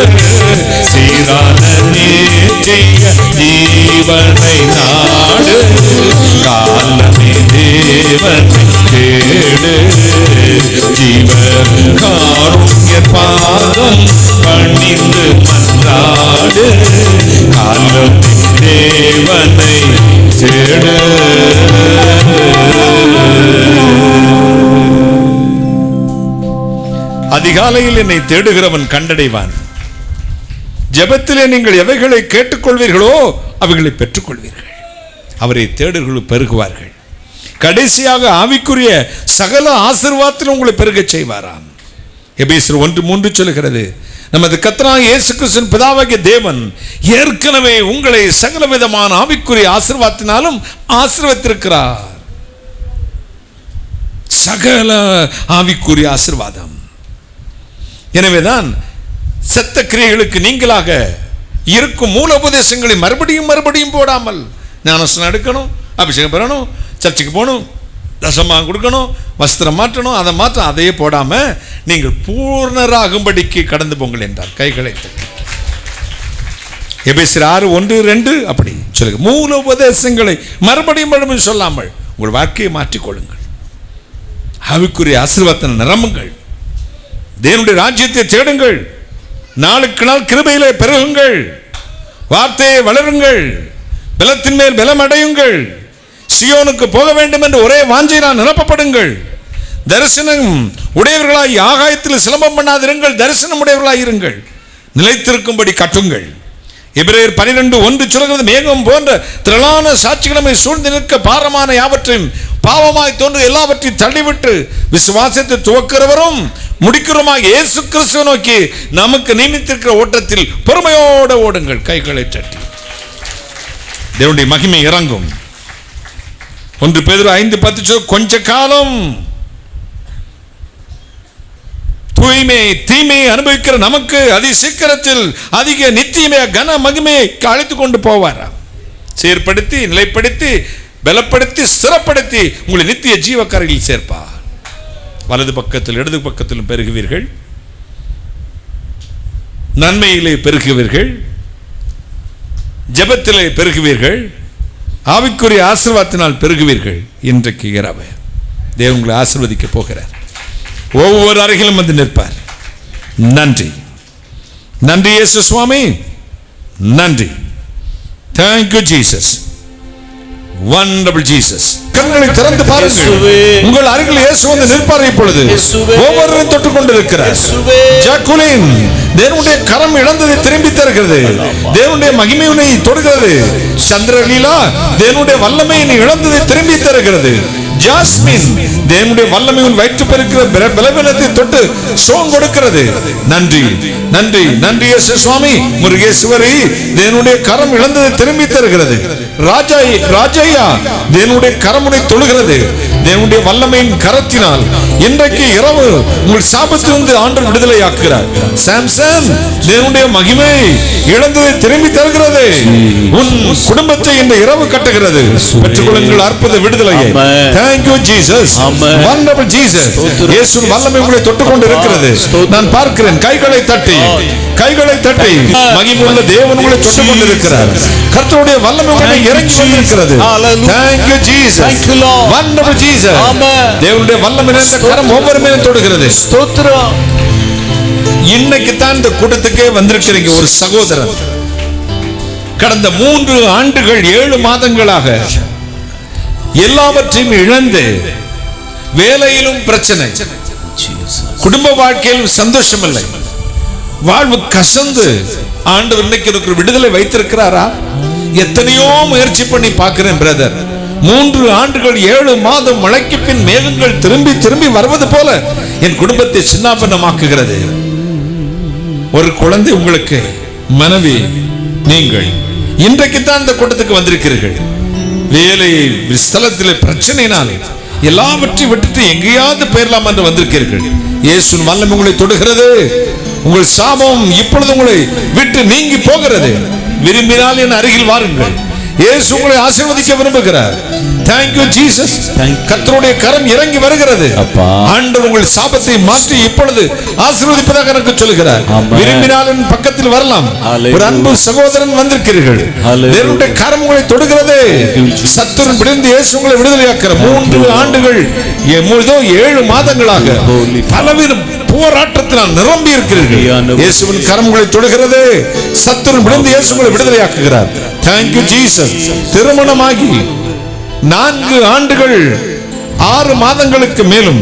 சீரான நித்திய ஜீவனை நாடு காலமே தேவனை தேடு ஜீவ காருண்ய பாதம் பணிந்து மன்றாடு காலமே தேவனை தேடு அதிகாலையில் என்னை தேடுகிறவன் கண்டடைவான். ஜெபத்திலே நீங்கள் எவைகளை கேட்டுக்கொள்வீர்களோ அவைகளை பெற்றுக்கொள்வீர்கள். அவரை தேடுகள் பெருகுவார்கள். கடைசியாக ஆவிக்குரிய சகல ஆசீர்வாதத்தில் உங்களை பெருகச் செய்வாராம். எபேசியர் 1:3 சொல்கிறது, நமது கர்த்தராகிய இயேசு கிறிஸ்துவின் பிதாவாகிய தேவன் ஏற்கனவே உங்களை சகல விதமான ஆவிக்குரிய ஆசீர்வாதத்தினாலும் ஆசீர்வதித்திருக்கிறார். சகல ஆவிக்குரிய ஆசீர்வாதம். எனவேதான் செத்த கிரியைகளுக்கு நீங்களாக இருக்கும் மூல உபதேசங்களை மறுபடியும் மறுபடியும் போடாமல் ஞானஸ்நானம் எடுக்கணும், அபிஷேகம் பெறணும், சர்ச்சுக்கு போகணும், தசமாக கொடுக்கணும், வஸ்திரம் மாற்றணும், அதை மாற்ற அதையே போடாம நீங்கள் பூர்ணராகும்படிக்கு கடந்து போங்கள் என்றார். கைகளை தட்டி எபேசியர் 6:1-2 அப்படி சொல்லுங்க. மூல உபதேசங்களை மறுபடியும் மறுபடியும் சொல்லாமல் உங்கள் வாழ்க்கையை மாற்றிக்கொள்ளுங்கள். ஆவிக்குரிய ஆசீர்வாதத்தை நிரம்புங்கள். தேவனுடைய ராஜ்யத்தை தேடுங்கள். நாளுக்கு நாள் கிருபையிலே பெருகுங்கள். வார்த்தையை வளருங்கள். பலத்தின் மேல் பலம் அடையுங்கள். சியோனுக்கு போக வேண்டும் என்று ஒரே வாஞ்சையினால் நிரப்பப்படுங்கள். தரிசனம் உடையவர்களாய் ஆகாயத்தில் சிலம்பம் பண்ணாதிருங்கள், தரிசனம் உடையவர்களாய் இருங்கள். நிலைத்திருக்கும்படி கட்டுங்கள். எபிரேயர் 12:1 சொல்கிறது, மேகம் போன்ற திரளான சாட்சிகளமை சூழ்ந்து நிற்க பாரமான யாவற்றையும் பாவமாய் தோன்று எல்லாவற்றையும் தள்ளிவிட்டு விசுவாசத்தை துவக்கிறவரும் முடிக்கிறோமாக இயேசு கிறிஸ்துவை நோக்கி நமக்கு நியமித்திருக்கிற ஓட்டத்தில் பொறுமையோடு ஓடுங்கள். கைகளை தட்டி தேவனுடைய மகிமை இறங்கும். 1 பேதுரு 5:10 கொஞ்ச காலம் தூய்மை தீமையை அனுபவிக்கிற நமக்கு அதி சீக்கிரத்தில் அதிக நித்தியமே கன மகிமையை அழைத்து கொண்டு போவார். சீர்படுத்தி நிலைப்படுத்தி பலப்படுத்தி ஸ்திரப்படுத்தி உங்களை நித்திய ஜீவக்கரையில் சேர்ப்பார். வலது பக்கத்தில் இடது பக்கத்திலும் பெருகுவீர்கள். நன்மையிலே பெருகுவீர்கள். ஜெபத்திலே பெருகுவீர்கள். ஆவிக்குரிய ஆசீர்வாதத்தினால் பெருகுவீர்கள். இன்றைக்கு இரவு தேவன் உங்களை ஆசீர்வதிக்க போகிறார். ஒவ்வொரு அறையிலும் வந்து நிற்பார். நன்றி, நன்றி இயேசு சுவாமி, நன்றி. Thank you Jesus. Wonderful Jesus. கண்களை திறந்து பாருங்கள். உங்கள் அருகில் இயேசு வந்து நிற்பார். இப்பொழுது ஒவ்வொருவரையும் தொட்டுக் கொண்டிருக்கிறார். ஜாக்குலின், தேவனுடைய கரம் இழந்ததை திரும்பி தருகிறது. தேவனுடைய மகிமையை தொடுகிறது. சந்திரலீலா, தேவனுடைய வல்லமையை இழந்ததை திரும்பி தருகிறது. ஜாஸ்மின், தேவனுடைய வல்லமை உன் வயிற்று பெருக்கிற பலவீனத்தை தொட்டு சோகம் கொடுக்கிறது. நன்றி, நன்றி, நன்றி இயேசு சுவாமி. முருகேஸ்வரி, தேவனுடைய கரம் இழந்ததை திரும்பி தருகிறது. ராஜையா, தேவனுடைய கரமுனை தொழுகிறது. தேவனுடைய வல்லமையின் கரத்தினால் இன்றைக்கு இரவு உங்கள் சாபத்திலிருந்து ஆண்டவர் விடுதலை ஆக்குகிறார். சாம்சன், தேவனுடைய மகிமை இழந்ததை திரும்பி தருகிறது. உன் குடும்பத்தை இந்த இரவு கட்டுகிறது. பெற்றுக்கொள்ளுங்கள் அற்புத விடுதலையை. Thank you Jesus. Wonderful Jesus. இயேசுவின் வல்லமை உங்களை தொட்டுக்கொண்டு இருக்கிறது. நான் பார்க்கிறேன். கைகளை தட்டி மகிமையுள்ள தேவன் உங்களை தொட்டுக்கொண்டு இருக்கிறார். கர்த்தருடைய வல்லமை உங்களை இறங்கி வந்திருக்கிறது. Thank you Jesus. Wonderful Jesus. தேவனுடைய வல்லமை நிறைந்த கரம் ஒவ்வொரு மேலும் தொடுகிறது. ஸ்தோத்திரம். இன்னைக்கு தான் இந்த கூட்டத்துக்கே வந்திருக்கிறீங்க ஒரு சகோதரன். கடந்த 3 ஆண்டுகள் 7 மாதங்களாக எல்லாவற்றையும் இழந்து, வேலையிலும் பிரச்சனை, குடும்ப வாழ்க்கையிலும் சந்தோஷம் இல்லை, வாழ்வு கசந்து ஆண்டவர் இன்னைக்கு எனக்கு விடுதலை வைத்திருக்கிறாரா? எத்தனையோ முயற்சி பண்ணி பார்க்கிறேன் பிரதர். 3 ஆண்டுகள் 7 மாதம் மழைக்கு பின் மேகங்கள் திரும்பி திரும்பி வருவது போல என் குடும்பத்தை சின்னாபன்னமாக்குகிறது. ஒரு குழந்தை உங்களுக்கு, மனைவி, நீங்கள் இன்றைக்கு தான் இந்த கூட்டத்துக்கு வந்திருக்கிறீர்கள். வேலை ஸ்தலத்தில் பிரச்சனையினால் எல்லாவற்றையும் விட்டுட்டு எங்கேயாவது போயிடலாம் என்று வந்திருக்கிறீர்கள். இயேசுவின் வல்லமை உங்களை தொடுகிறது. உங்கள் சாபம் இப்பொழுது உங்களை விட்டு நீங்கி போகிறது. விரும்பினால் என் அருகில் வாருங்கள். இயேசு உங்களை ஆசீர்வதிக்க விரும்புகிறார். Thank you Jesus. கர்த்தருடைய கரம் இறங்கி வருகிறது. ஆண்டவர் உங்கள் சாபத்தை மாற்றி இப்பொழுது ஆசீர்வதிப்பதாக எனக்கு சொல்கிறார். விரும்பினால் என் பக்கத்தில் வரலாம். ஒரு அன்பு சகோதரன் வந்திருக்கிறீர்கள். தேவனுடைய கரம் உங்களை தொடுகிறது. சத்துருவின் பிடிந்து இயேசு உங்களை விடுதலையாக்கிறார். 3 ஆண்டுகள் 7 மாதங்களாக பலவித போராட்டத்தினால் நிரம்பி இருக்கிறீர்கள். இயேசுவின் கரம் உங்களை தொடுகிறது. சத்துருவின் பிடிந்து இயேசு உங்களை விடுதலையாக்குகிறார். Thank you Jesus. திருமணமாகி 4 ஆண்டுகள் 6 மாதங்களுக்கு மேலும்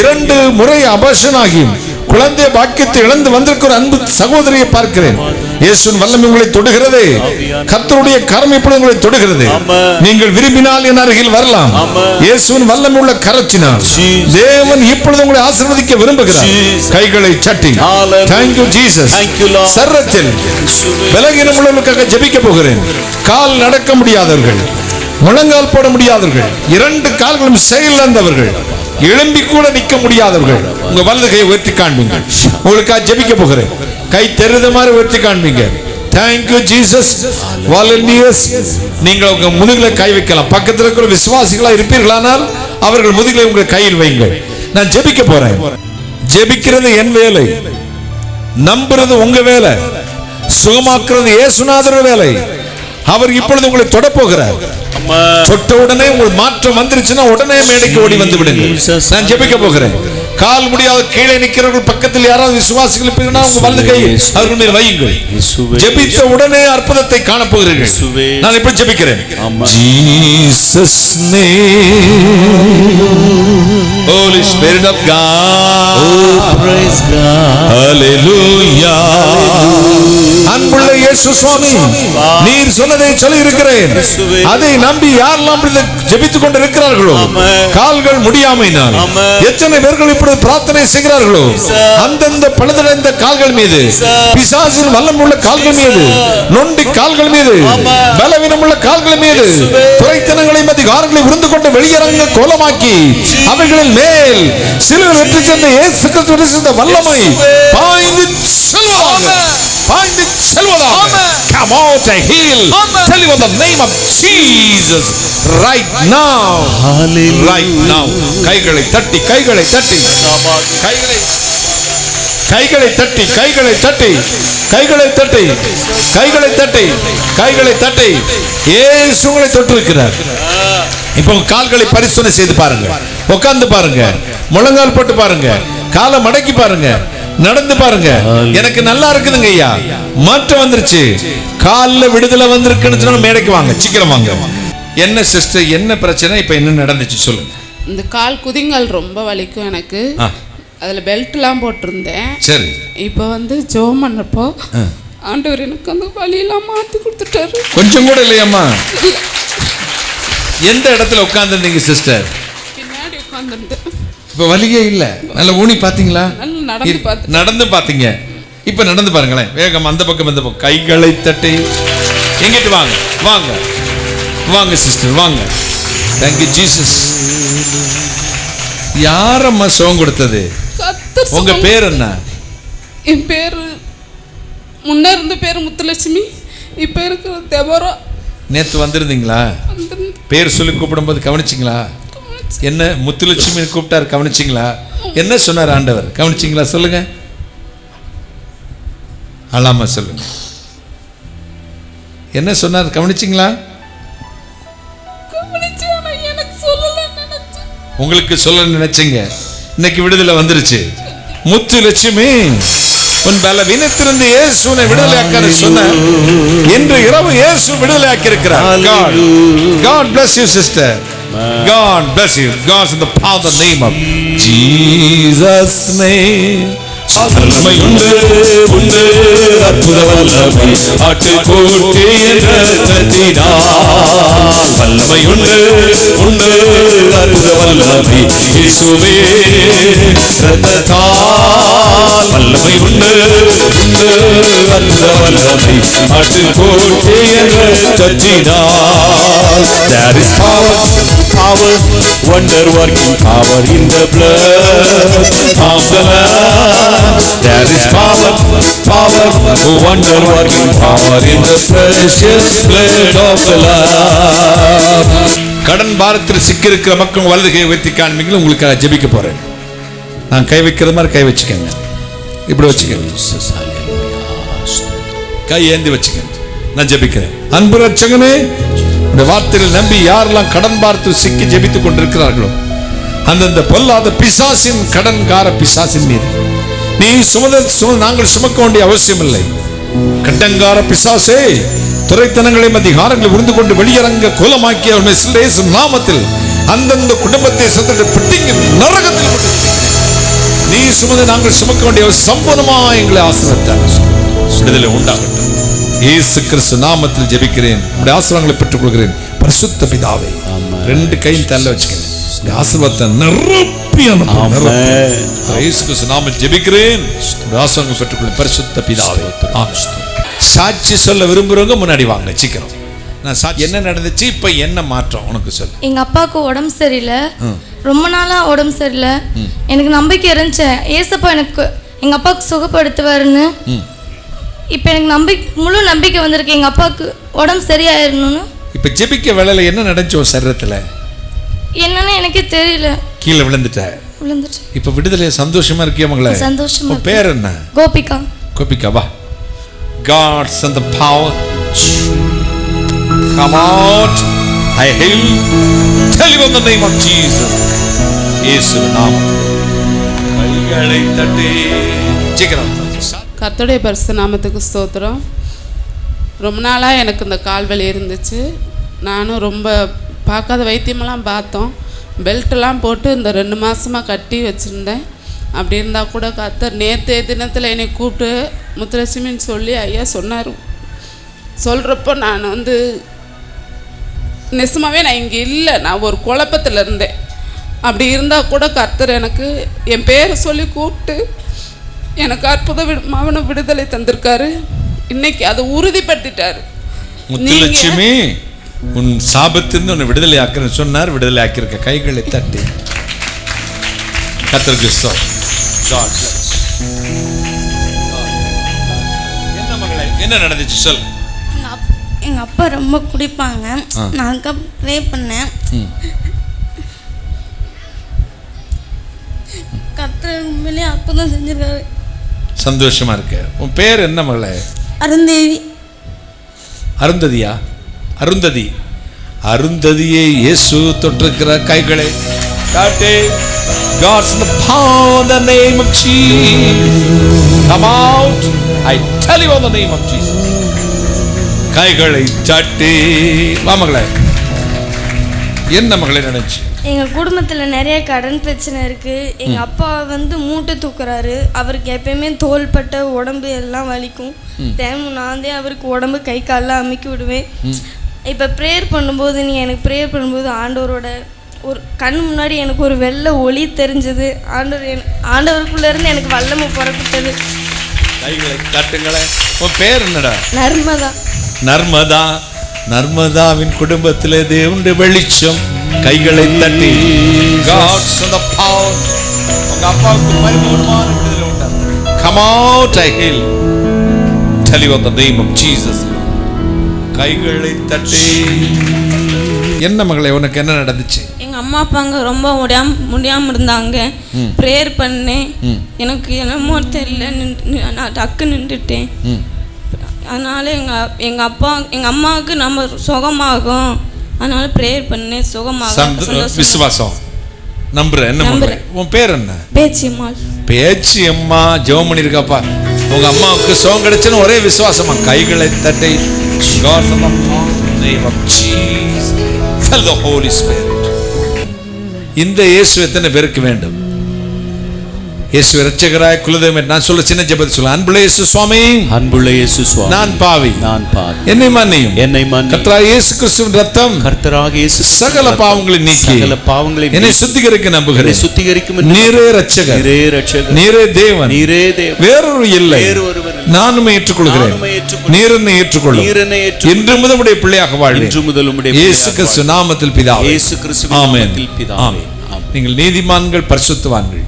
2 முறை அபார்ஷன் ஆகி குழந்தை பாக்கியத்தை இழந்து வந்திருக்கிற அன்பு சகோதரியை பார்க்கிறேன். இயேசுவின் வல்லமை உங்களை தொடுகிறது. கர்த்தருடைய கரம் இப்பொழுது உங்களை தொடுகிறது. நீங்கள் விரும்பினால் என் அருகில் வரலாம். இயேசுவின் வல்லமை உள்ள கரத்தினால் தேவன் இப்பொழுது உங்களை ஆசீர்வதிக்க விரும்புகிறார். கைகளை தட்டி Thank you Jesus. சர்ரத்தில் பலவீனம் உள்ளவர்களுக்காக ஜெபிக்க போகிறேன். கால் நடக்க முடியாதவர்கள், முழங்கால் போட முடியாதவர்கள், 2 கால்களும் செயலிழந்தவர்கள், எழும்பி கூட நிற்க முடியாதவர்கள், உங்க வலது கையை உயர்த்தி காண்பீங்க. உங்களுக்காக ஜெபிக்க போகிறேன். கை தெரிந்த மாதிரி உயர்த்தி காண்பீங்க. Thank you Jesus. வாலண்டியர்ஸ், நீங்கள் உங்க முதுகில கை வைக்கலாம். பக்கத்தில் இருக்கிற விசுவாசிகளா இருப்பீர்களானால் அவர்கள் முதுகில உங்க கையில் வைங்கள். நான் ஜெபிக்க போறேன். ஜெபிக்கிறது என் வேலை, நம்புறது உங்க வேலை, சுகமாக்குறது இயேசுநாதர் வேலை. அவர் இப்பொழுது உங்களை தொட போகிறார். தொட்ட உடனே உங்களுக்கு மாற்றம் வந்துருச்சுன்னா உடனே மேடைக்கு ஓடி வந்து விடுங்க. நான் ஜெபிக்க போகிறேன். கால் முடியாத கீழே நிற்கிறவர்கள் பக்கத்தில் யாராவது விசுவாசிகள் இருப்பீங்கன்னா உங்க வலது கை அவர்கள் மேல் வையுங்கள். ஜெபித்த உடனே அற்புதத்தை காண போகிறீர்கள். நான் இப்படி ஜெபிக்கிறேன். Jesus name, Holy Spirit of God, Oh, praise God. Hallelujah. அன்புள்ள இயேசு சுவாமி, நீர் சொன்னதை சொல்லி இருக்கிறேன். அதை நம்பி யாரெல்லாம் ஜெபித்துக் கொண்டு இருக்கிறார்களோ, கால்கள் முடியாமையினால் எத்தனை பேர்கள் இப்பொழுது பிரார்த்தனை செய்கிறார்களோ, அந்தந்த பழுதடைந்த கால்கள் மீது, பிசாசின் வல்லமுள்ள கால்கள் மீது, நொண்டி கால்கள் மீது, பலவீனமுள்ள கால்கள் மீது, துரைத்தனங்களையும் அதிகாரங்களை உருந்து கொண்டு வெளியரங்க கோலமாக்கி அவைகளில் மேல் சிலுவையில் வெற்றி சென்ற இயேசு கிறிஸ்துவின் வல்லமை பாய்ந்து come out and heal. Tell you the name of Jesus right now. Hallelujah. Right now. கைகளை தட்டி கைகளை தட்டி கைகளை தட்டி கைகளை தட்டி கைகளை தட்டி கைகளை தட்டி கைகளை தட்டி இயேசு உங்களை தொட்டிருக்கிறார். இப்போ கால்களை பரிசோதனை செய்து பாருங்க. உட்கார்ந்து பாருங்க, முழங்கால் போட்டு பாருங்க, காலை மடக்கி பாருங்க, நடந்து பாருங்க. எனக்கு நல்லா இருக்குதுங்க ஐயா, மாற்றம் வந்துருச்சு, கால்ல விடுதலை வந்திருக்குன்னு சொன்னா மேடைக்கு வாங்க, சீக்கிரம் வாங்க. என்ன சிஸ்டர், என்ன பிரச்சனை, இப்ப என்ன நடந்துச்சு சொல்லுங்க. இந்த கால் குதிங்கால் ரொம்ப வலிக்கும் எனக்கு. அதுல பெல்ட்லாம் போட்டிருந்தேன். சரி. இப்போ வந்து ஜெபம் பண்ணப்போ ஆண்டவர் எனக்கு அந்த வலியெல்லாம் மாத்தி கொடுத்துட்டாரு. கொஞ்சம் கூட இல்லையம்மா? எந்த இடத்துல உட்கார்ந்துருந்தீங்க சிஸ்டர்? பின்னாடி உட்கார்ந்துருந்தேன். இப்ப வலியே இல்ல, நல்ல ஊனி பாத்தீங்களா? நடந்து பாத்தீங்க. இப்ப நடந்து பாருங்களேன், வேகம் அந்த பக்கம் இந்த பக்கம், கைகளை தட்டி எங்கிட்டு வாங்க வாங்க வாங்க சிஸ்டர் வாங்க. Thank you Jesus. யாரம்மா சுகம் கொடுத்தது? உங்க பேர் என்ன? என் பேரு முன்ன இருந்த பேரு முத்துலட்சுமி, இப்ப இருக்கிற தெபோரா. நேத்து வந்திருந்தீங்களா? பேர் சொல்லி கூப்பிடும்போது கவனிச்சிங்களா? என்ன முத்துலட்சுமி கூப்பிட்டாரு, கவனிச்சிங்களா? என்ன சொன்னார் ஆண்டவர், கவனிச்சிங்களா? சொல்லுங்க, அல்லாம சொல்லுங்க, என்ன சொன்னார், கவனிச்சிங்களா? உங்களுக்கு சொல்ல நினைச்சீங்க, இன்னைக்கு விடுதலை வந்துருச்சு. முத்துலட்சுமி, உன் பலவீனத்திலிருந்து இயேசுவை விடுதலையாக்க சொன்னார். இன்று இரவு இயேசு விடுதலையாக்கி இருக்கிறார். God bless you sister. God bless you. God's in the power of the name of Jesus name. வல்லமை உண்டு உண்டு அற்புத வல்லமை ஆட்டுக்கோட்டையின் இரத்தத்தினால். வல்லமை உண்டு உண்டு அற்புத வல்லமை இயேசுவே இரத்தத்தால். வல்லமை உண்டு உண்டு அற்புத வல்லமை ஆட்டுக்கோட்டையின் இரத்தத்தினால். There is power power, wonder working power in the blood of the Lamb. There is power, wonder working power in the precious blood of the Lamb. கடன் பாரத்தில் சிக்கியிருக்கிற மக்கள் வலது கை வைத்து காண்பீங்க. உங்களுக்காக ஜெபிக்க போறேன். நான் கை வைக்கிற மாதிரி கை வச்சுக்கங்க. இப்படி வச்சுக்கங்க. கை ஏந்தி வச்சுக்கங்க. நான் ஜெபிக்கிறேன். அன்பு ரட்சகனே, இந்த வார்த்தையில் நம்பி யாரெல்லாம் கடன் பாரத்தில் சிக்கி ஜெபித்துக் கொண்டிருக்கிறார்களோ அந்தந்த பொல்லாத பிசாசின் கடன்கார பிசாசின் மீது நீ நாங்கள் சுமக்க வேண்டிய அவசியம் இல்லை. கடன்கார பிசாசே, துரைத்தனங்களையும் அதிகாரங்களை உருந்து கொண்டு வெளியரங்க கோலமாக்கிய நாமத்தில் அந்தந்த குடும்பத்தை நரகத்தில் நீ சுமந்து நாங்கள் சுமக்க வேண்டிய சம்பூர்ணமா எங்களை ஆசீர்வதித்தார். விடுதலை உண்டாகட்டும். இயேசு கிறிஸ்து நாமத்தில் ஜெபிக்கிறேன். உடைய ஆசீர்வாதங்களை பெற்றுக் கொள்கிறேன். பரிசுத்த பிதாவே, ரெண்டு கையும் தள்ள வச்சுக்கிறேன். ஆசீர்வாதத்தை நிரப்பி அனுப்புங்க. இயேசு கிறிஸ்து நாமத்தில் ஜெபிக்கிறேன். உடைய ஆசீர்வாதங்களை பெற்றுக் கொள்கிறேன். பரிசுத்த பிதாவே. சாட்சி சொல்ல விரும்புறவங்க முன்னாடி வாங்க சீக்கிரம். நான் சாட்சி என்ன நடந்துச்சு, இப்ப என்ன மாற்றம் உனக்கு சொல்லு. எங்க அப்பாவுக்கு உடம்பு சரியில்லை, ரொம்ப நாளா உடம்பு சரியில்லை. எனக்கு நம்பிக்கை இருந்துச்சு ஏசப்பா எனக்கு எங்க அப்பாவுக்கு சுகப்படுத்துவாருன்னு. இப்ப எனக்கு முழு நம்பிக்கை வந்திருக்கு எங்க அப்பாவுக்கு உடம்பு சரியாயிரணும்னு. இப்ப ஜெபிக்க வேளையில என்ன நடந்துச்சோ சரீரத்துல என்னன்னு எனக்கே தெரியல. கீழே விழுந்துட்ட. இப்ப விடுதலை சந்தோஷமா இருக்கியா மகளே? சந்தோஷமா. பேர் என்ன? கோபிகா. கோபிகா, வா. God send the power. Come out. I heal. Tell you in the name of Jesus. இயேசு நாமத்தில் கைகளை தட்டி சீக்கிரம். கர்த்தருடைய பரிசுத்த நாமத்துக்கு ஸ்தோத்திரம். ரொம்ப நாளாக எனக்கு இந்த கால் வலி இருந்துச்சு. நானும் ரொம்ப பார்க்காத வைத்தியமெல்லாம் பார்த்தோம். பெல்ட்டெல்லாம் போட்டு இந்த 2 மாதமாக கட்டி வச்சுருந்தேன். அப்படி இருந்தால் கூட கர்த்தர் நேற்று தினத்தில் என்னை கூப்பிட்டு முத்துலட்சுமின்னு சொல்லி ஐயா சொன்னார். சொல்கிறப்போ நான் நிஜமாவே நான் இங்கே இல்லை, நான் ஒரு குழப்பத்தில் இருந்தேன். அப்படி இருந்தால் கூட கர்த்தர் எனக்கு என் பேரை சொல்லி கூப்பிட்டு எனக்கு அற்புத மகனை விடுதலை தந்திருக்காரு. இன்னைக்கு அதை உறுதிப்படுத்திட்டாரு. முத்துலட்சுமி, உன் சாபத்திலிருந்து உன்னை விடுதலை ஆக்குறேன்னு சொன்னார். விடுதலை ஆக்கியிருக்க கைகளை தட்டி கர்த்தருக்கு என்ன மகளே, என்ன நடந்துச்சு சொல். எங்க அப்பா ரொம்ப குடிப்பாங்க. நான் ப்ரே பண்ணேன். கர்த்தர் உண்மையிலே அற்புதம் செஞ்சிருக்காரு. சந்தோஷமா இருக்கு. உன் பேர் என்ன மகளே? அருந்தேவி. அருந்ததியா? அருந்ததி. அருந்ததியை இயேசு தொட்டிருக்கிற கைகளை காட்டு. God's the power in the name of Jesus. Come out. I tell you in the name of Jesus. கைகளை தட்டி வா மகளே. என்ன மகளே நடந்துச்சு? எங்கள் குடும்பத்தில் நிறைய கடன் பிரச்சனை இருக்குது. எங்கள் அப்பா மூட்டை தூக்குறாரு. அவருக்கு எப்பயுமே தோள்பட்ட உடம்பு எல்லாம் வலிக்கும். தினமும் நான் தான் அவருக்கு உடம்பு கை காலெலாம் அமுக்கி விடுவேன். இப்போ ப்ரேயர் பண்ணும்போது எனக்கு ப்ரேயர் பண்ணும்போது ஆண்டவரோட ஒரு கண் முன்னாடி எனக்கு ஒரு வெள்ளை ஒளி தெரிஞ்சது. ஆண்டவருக்குள்ளேருந்து எனக்கு வல்லமை புறப்பட்டது. கைகளை தட்டுங்களேன். உன் பேர் என்னடா? நர்மதா. நர்மதா. நர்மதாவின் குடும்பத்திலே தேவனுடைய வெளிச்சம். கைகளை தட்டி God's the power. உங்க அப்பாவுக்கு பரிபூர்ணமான விடுதலை உண்டாகும். Come out, I heal. Tell you in the name of Jesus. கைகளை தட்டி. என்ன மகளே, உனக்கு என்ன நடந்துச்சு? எங்க அம்மா அப்பாங்க ரொம்ப முடியாம இருந்தாங்க. ப்ரேயர் பண்ணேன். எனக்கு என்னமோ தெரியல, நான் டக்கு நின்றுட்டேன். அதனால எங்க அம்மாவுக்கு நம்ம சுகமாகும். அதனால ப்ரேயர் பண்ணேன், சுகமாகும். விசுவாசம் நம்புறேன். என்ன மகளே, உன் பேர் என்ன? பேச்சியம்மாள். பேச்சியம்மா ஜெபம் பண்ணிருக்காப்பா. உங்க அம்மாவுக்கு சுகம் கிடைச்சுன்னு ஒரே விசுவாசமா கைகளை தட்டி God in the name of Jesus. Tell the Holy Spirit. இந்த இயேசு எத்தனை பேருக்கு வேண்டும்? இயேசு இரட்சகராய் குலதெய்வம். நான் சொல்ல சின்ன ஜெபத்தை சொல்ல. அன்புள்ள இயேசு சுவாமி, அன்புள்ள இயேசு சுவாமி, நான் பாவி, என்னை மன்னியும். கர்த்தராகிய இயேசு கிறிஸ்துவின் ரத்தம் சகல பாவங்களை நீக்கி என்னை சுத்திகரிக்க நம்புகிறேன். நீரே இரட்சகர், நீரே தேவன், வேறொரு இல்லை. நானும் ஏற்றுக்கொள்கிறேன், நீர் என்னை ஏற்றுக்கொள்ளும், இன்று முதல் உம்முடைய பிள்ளையாக வாழ்வேன். இயேசு கிறிஸ்து நாமத்தில் பிதாவே, ஆமென். ஆமென். நீங்கள் நீதிமான்கள், பரிசுத்தவான்கள்.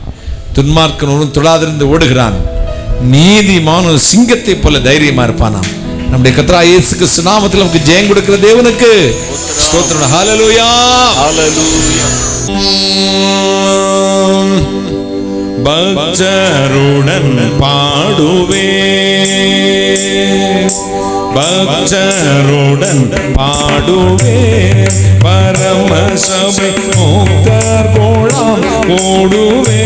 துன்மார்க்கன் ஒருவன் தொடாதிருந்து ஓடுகிறான், நீதிமான் ஒரு சிங்கத்தை போல தைரியமா இருப்பானாம். நம்முடைய கர்த்தராகிய இயேசு கிறிஸ்து நாமத்தில் நமக்கு ஜெயம் கொடுக்கிற தேவனுக்கு ஸ்தோத்திரம். ஹல்லேலூயா, ஹல்லேலூயா. பக்தருடன் பாடுவே, பக்தருடன் பாடுவே, பரம சபை முக்தர் கோலாம் ஓடுவே,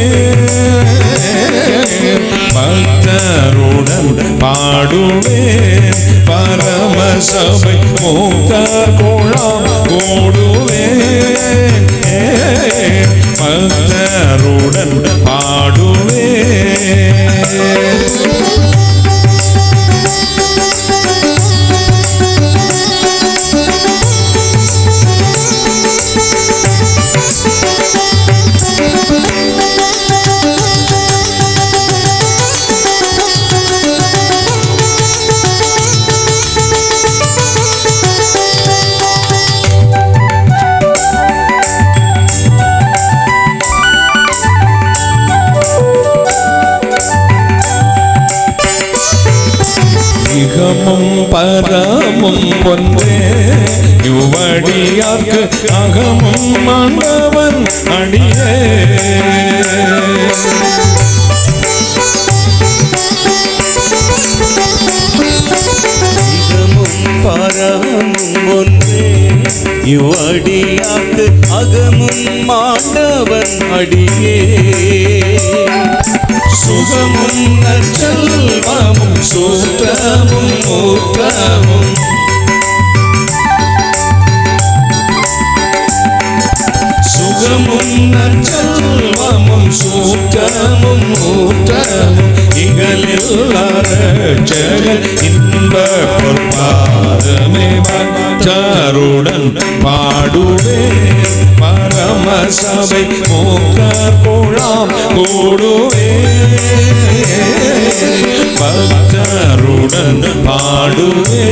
பக்தருடன் பாடுவே, பரம சபை முக்தர் கோலாம் ஓடுவே, பக்தருடன் பாடுவே. இகமும் பரமும் ஒன்றே, இவ்வடியார்க்கு அகமும் ஆண்டவன் அடியே. இகமும் பரமும் ஒன்றே, இவ்வடியார்க்கு அகமும் ஆண்டவன் அடியே. சுகமும் நற்செல்வமும் சூற்றமும் ஊற்றமும், சுகமும் நற்செல்வமும் சூற்றமும் ஊற்றமும், இகலில் இன்ப பொற்பாதமே பக்தருடன் பாடுவே, பரம சபை முக்தர் கோலாம் ஓடுவே, பக்தருடன் பாடுவே.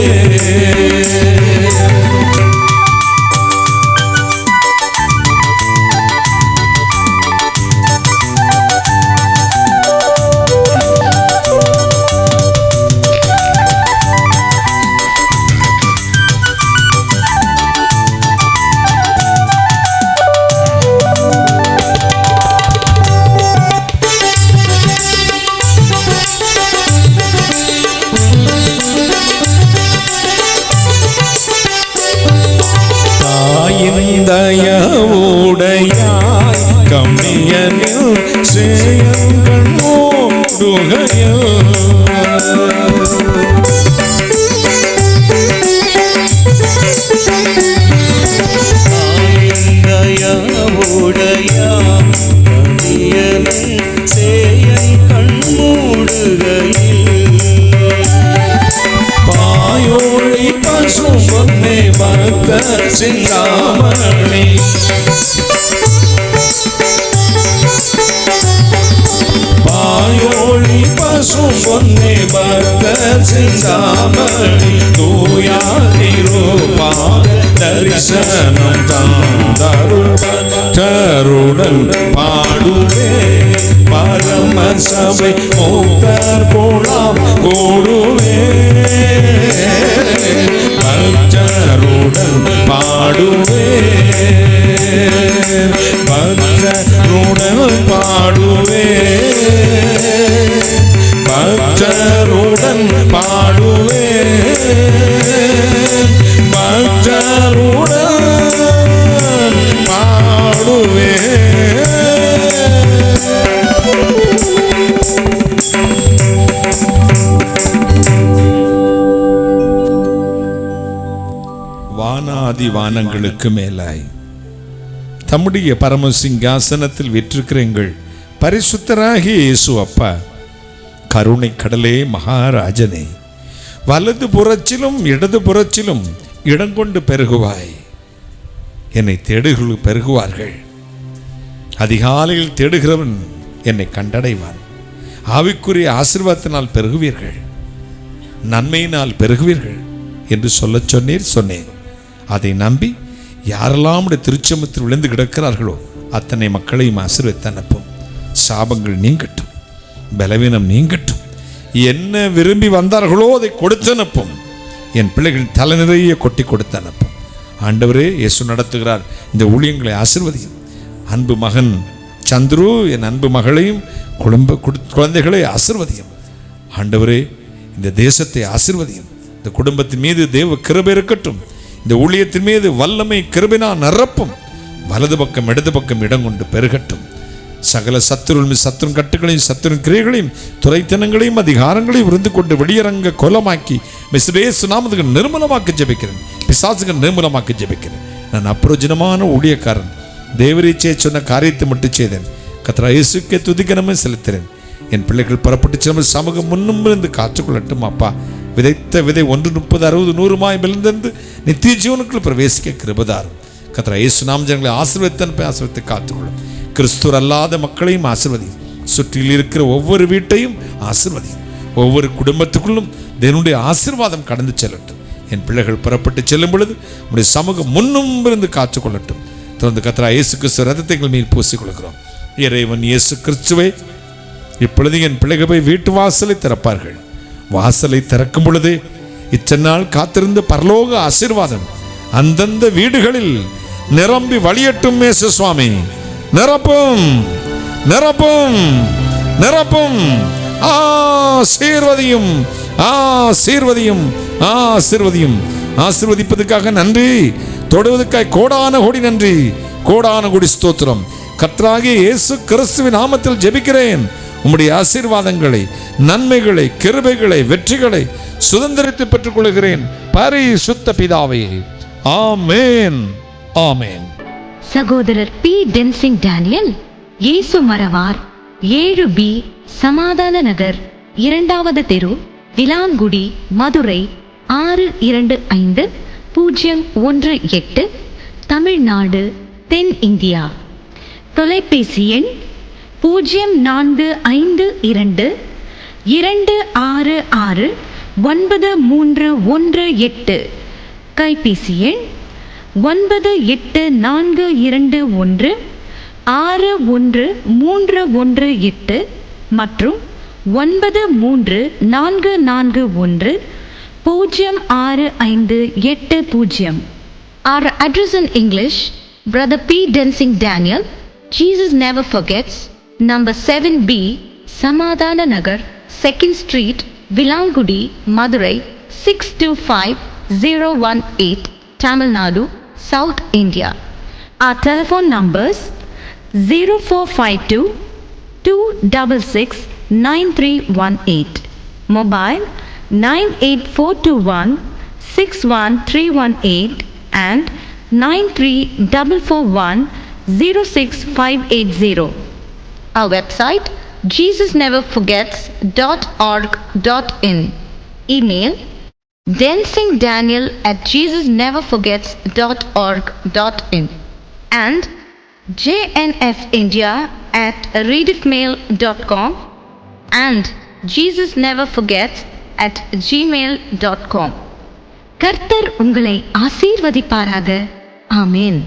தயவுடையாய் கம்மியனில் சேயங்கள் ஓடுகையில், தயவுடையாய் கம்மியனில் சேயங்கள் மூடுகையில், பாயோளி பசு பொன்னே பக்த சிந்தாமணி, பாயோளி பசு பொன்னே பக்த சிந்தாமணி, தூயாதிருப்பாத தரிசனம் தந்தருடன் பாடுவே, பரம சபை முக்தர் கோலாம் ஓடுவே, பக்தருடன் பாடுவே, பக்தருடன் பாடுவே, பக்தருடன் பாடுவே, பக்தருடன் பாடுவே. வானாதி வானங்களுக்கு மேலாய் தம்முடைய பரமசிங்காசனத்தில் வீற்றிருக்கிற எங்கள் பரிசுத்தராகிய இயேசு அப்பா, கருணை கடலே மகாராஜனே, வலது புறச்சிலும் இடது புறச்சிலும் இடங்கொண்டு பெருகுவாய். என்னை தேடுகள் பெருகுவார்கள். அதிகாலையில் தேடுகிறவன் என்னை கண்டடைவான். ஆவிக்குரிய ஆசீர்வாதத்தினால் பெருகுவீர்கள். நன்மையினால் பெருகுவீர்கள் என்று சொல்லச் சொன்னேன். அதை நம்பி யாரெல்லாம் திருச்சமத்தில் விழுந்து கிடக்கிறார்களோ அத்தனை மக்களையும் ஆசீர்வதித்து அனுப்பும். சாபங்கள் நீங்கட்டும், பலவீனம் நீங்கட்டும். என்ன விரும்பி வந்தார்களோ அதை கொடுத்து அனுப்பும். என் பிள்ளைகள் தலை நிறைய கொட்டி கொடுத்து அனுப்பும். ஆண்டவரே, இயேசு நடத்துகிறார். இந்த ஊழியங்களை ஆசீர்வதியும். அன்பு மகன் சந்துரு, என் அன்பு மகளையும் குழந்தைகளை ஆசீர்வதியும். ஆண்டவரே, இந்த தேசத்தை ஆசீர்வதியும். இந்த குடும்பத்தின் மீது தேவ கிருபை இருக்கட்டும். இந்த ஊழியத்தின் மீது வல்லமை கிருபைனா நிரப்பும். வலது பக்கம் இடது பக்கம் இடம் கொண்டு பெருகட்டும். சகல சத்துருவின் கட்டுகளையும் சத்துருவின் கிரியைகளையும் துரைத்தனங்களையும் அதிகாரங்களையும் இருந்து கொண்டு வெளியரங்க கோலமாக்கி மிஸ்ரேசு நாமத்துக்கு நிர்மூலமாக்கி ஜெபிக்கிறேன். பிசாசுக்கு நிர்மூலமாக்கி ஜெபிக்கிறேன். நான் அப்பிரயோஜனமான ஊழியக்காரன். தேவரீச்சே சொன்ன காரியத்தை மட்டும் செய்தேன். கர்த்தர் இயேசுக்கே துதிக்கனமே செலுத்துகிறேன். என் பிள்ளைகள் புறப்பட்டு செல்லும் சமூகம் முன்னும் இருந்து காத்துக்கொள்ளட்டும். அப்பா, விதைத்த விதை 1 30 60 100 விழுந்து நித்திய ஜீவனுக்குள் பிரவேசிக்க கிருபைதாரும். கர்த்தர் இயேசு நாம ஜனங்களை ஆசீர்வதித்து காத்துக்கொள்ளும். கிறிஸ்துவர் அல்லாத மக்களையும் ஆசீர்வதியும். சுற்றில் இருக்கிற ஒவ்வொரு வீட்டையும் ஆசீர்வதியும். ஒவ்வொரு குடும்பத்துக்குள்ளும் தேவனுடைய ஆசீர்வாதம் கடந்து செல்லட்டும். என் பிள்ளைகள் புறப்பட்டு செல்லும் பொழுது உடைய சமூகம் முன்னும் இருந்து காத்துக்கொள்ளட்டும். தொடர்ந்து கர்த்தர் இயேசு கிறிஸ்து ரத்தத்தை மேல் பூசிக் கொள்கிறோம். இறைவன் இயேசு கிறிஸ்துவே, இப்பொழுது என் பிள்ளைகள் போய் வீட்டு வாசலை திறப்பார்கள். வாசலை திறக்கும் பொழுதே இச்சநாள் காத்திருந்த பரலோக ஆசீர்வாதம் அந்தந்த வீடுகளில் நிரம்பி வழியட்டும். இயேசு சுவாமி, நிரப்பும் நிரப்பும் நிரப்பும். ஆசீர்வதியும் ஆசீர்வதியும் ஆசீர்வதியும். ஆசீர்வதிப்பதற்காக நன்றி, தொடுவதற்காக கோடான கோடி நன்றி, கோடான கோடி ஸ்தோத்திரம். கர்த்தராகிய இயேசு கிறிஸ்துவின் நாமத்தில் ஜெபிக்கிறேன். உம்முடைய ஆசீர்வாதங்களை, நன்மைகளை, கிருபைகளை, வெற்றிகளை சுதந்திரித்து பெற்றுக் கொள்கிறேன். பரிசுத்த பிதாவே, ஆமென் ஆமென். சகோதரர் பி டென்சிங் டேனியல், இயேசு மரவார், 7B சமாதான நகர், 2வது தெரு, விலாங்குடி, மதுரை 625018, தமிழ்நாடு, தென் இந்தியா. தொலைபேசி எண் 0452 266 9318. கைபேசி எண் 9842161318 மற்றும் 9344106580. Our address in English: Brother P. Densing Daniel, Jesus Never Forgets, number 7B, Samadhana Nagar, 2nd Street, Vilangudi, Madurai 625018, Tamil Nadu, South India. Our telephone numbers 0452 266 9318, mobile 98421 61318 and 93441 06580. Our website jesusneverforgets.org.in. Email densingdaniel@jesusneverforgets.org.in and jnfindia@readitmail.com and jesusneverforgets@gmail.com. கர்த்தர் உங்களை ஆசீர்வதிப்பாராக. ஆமென்.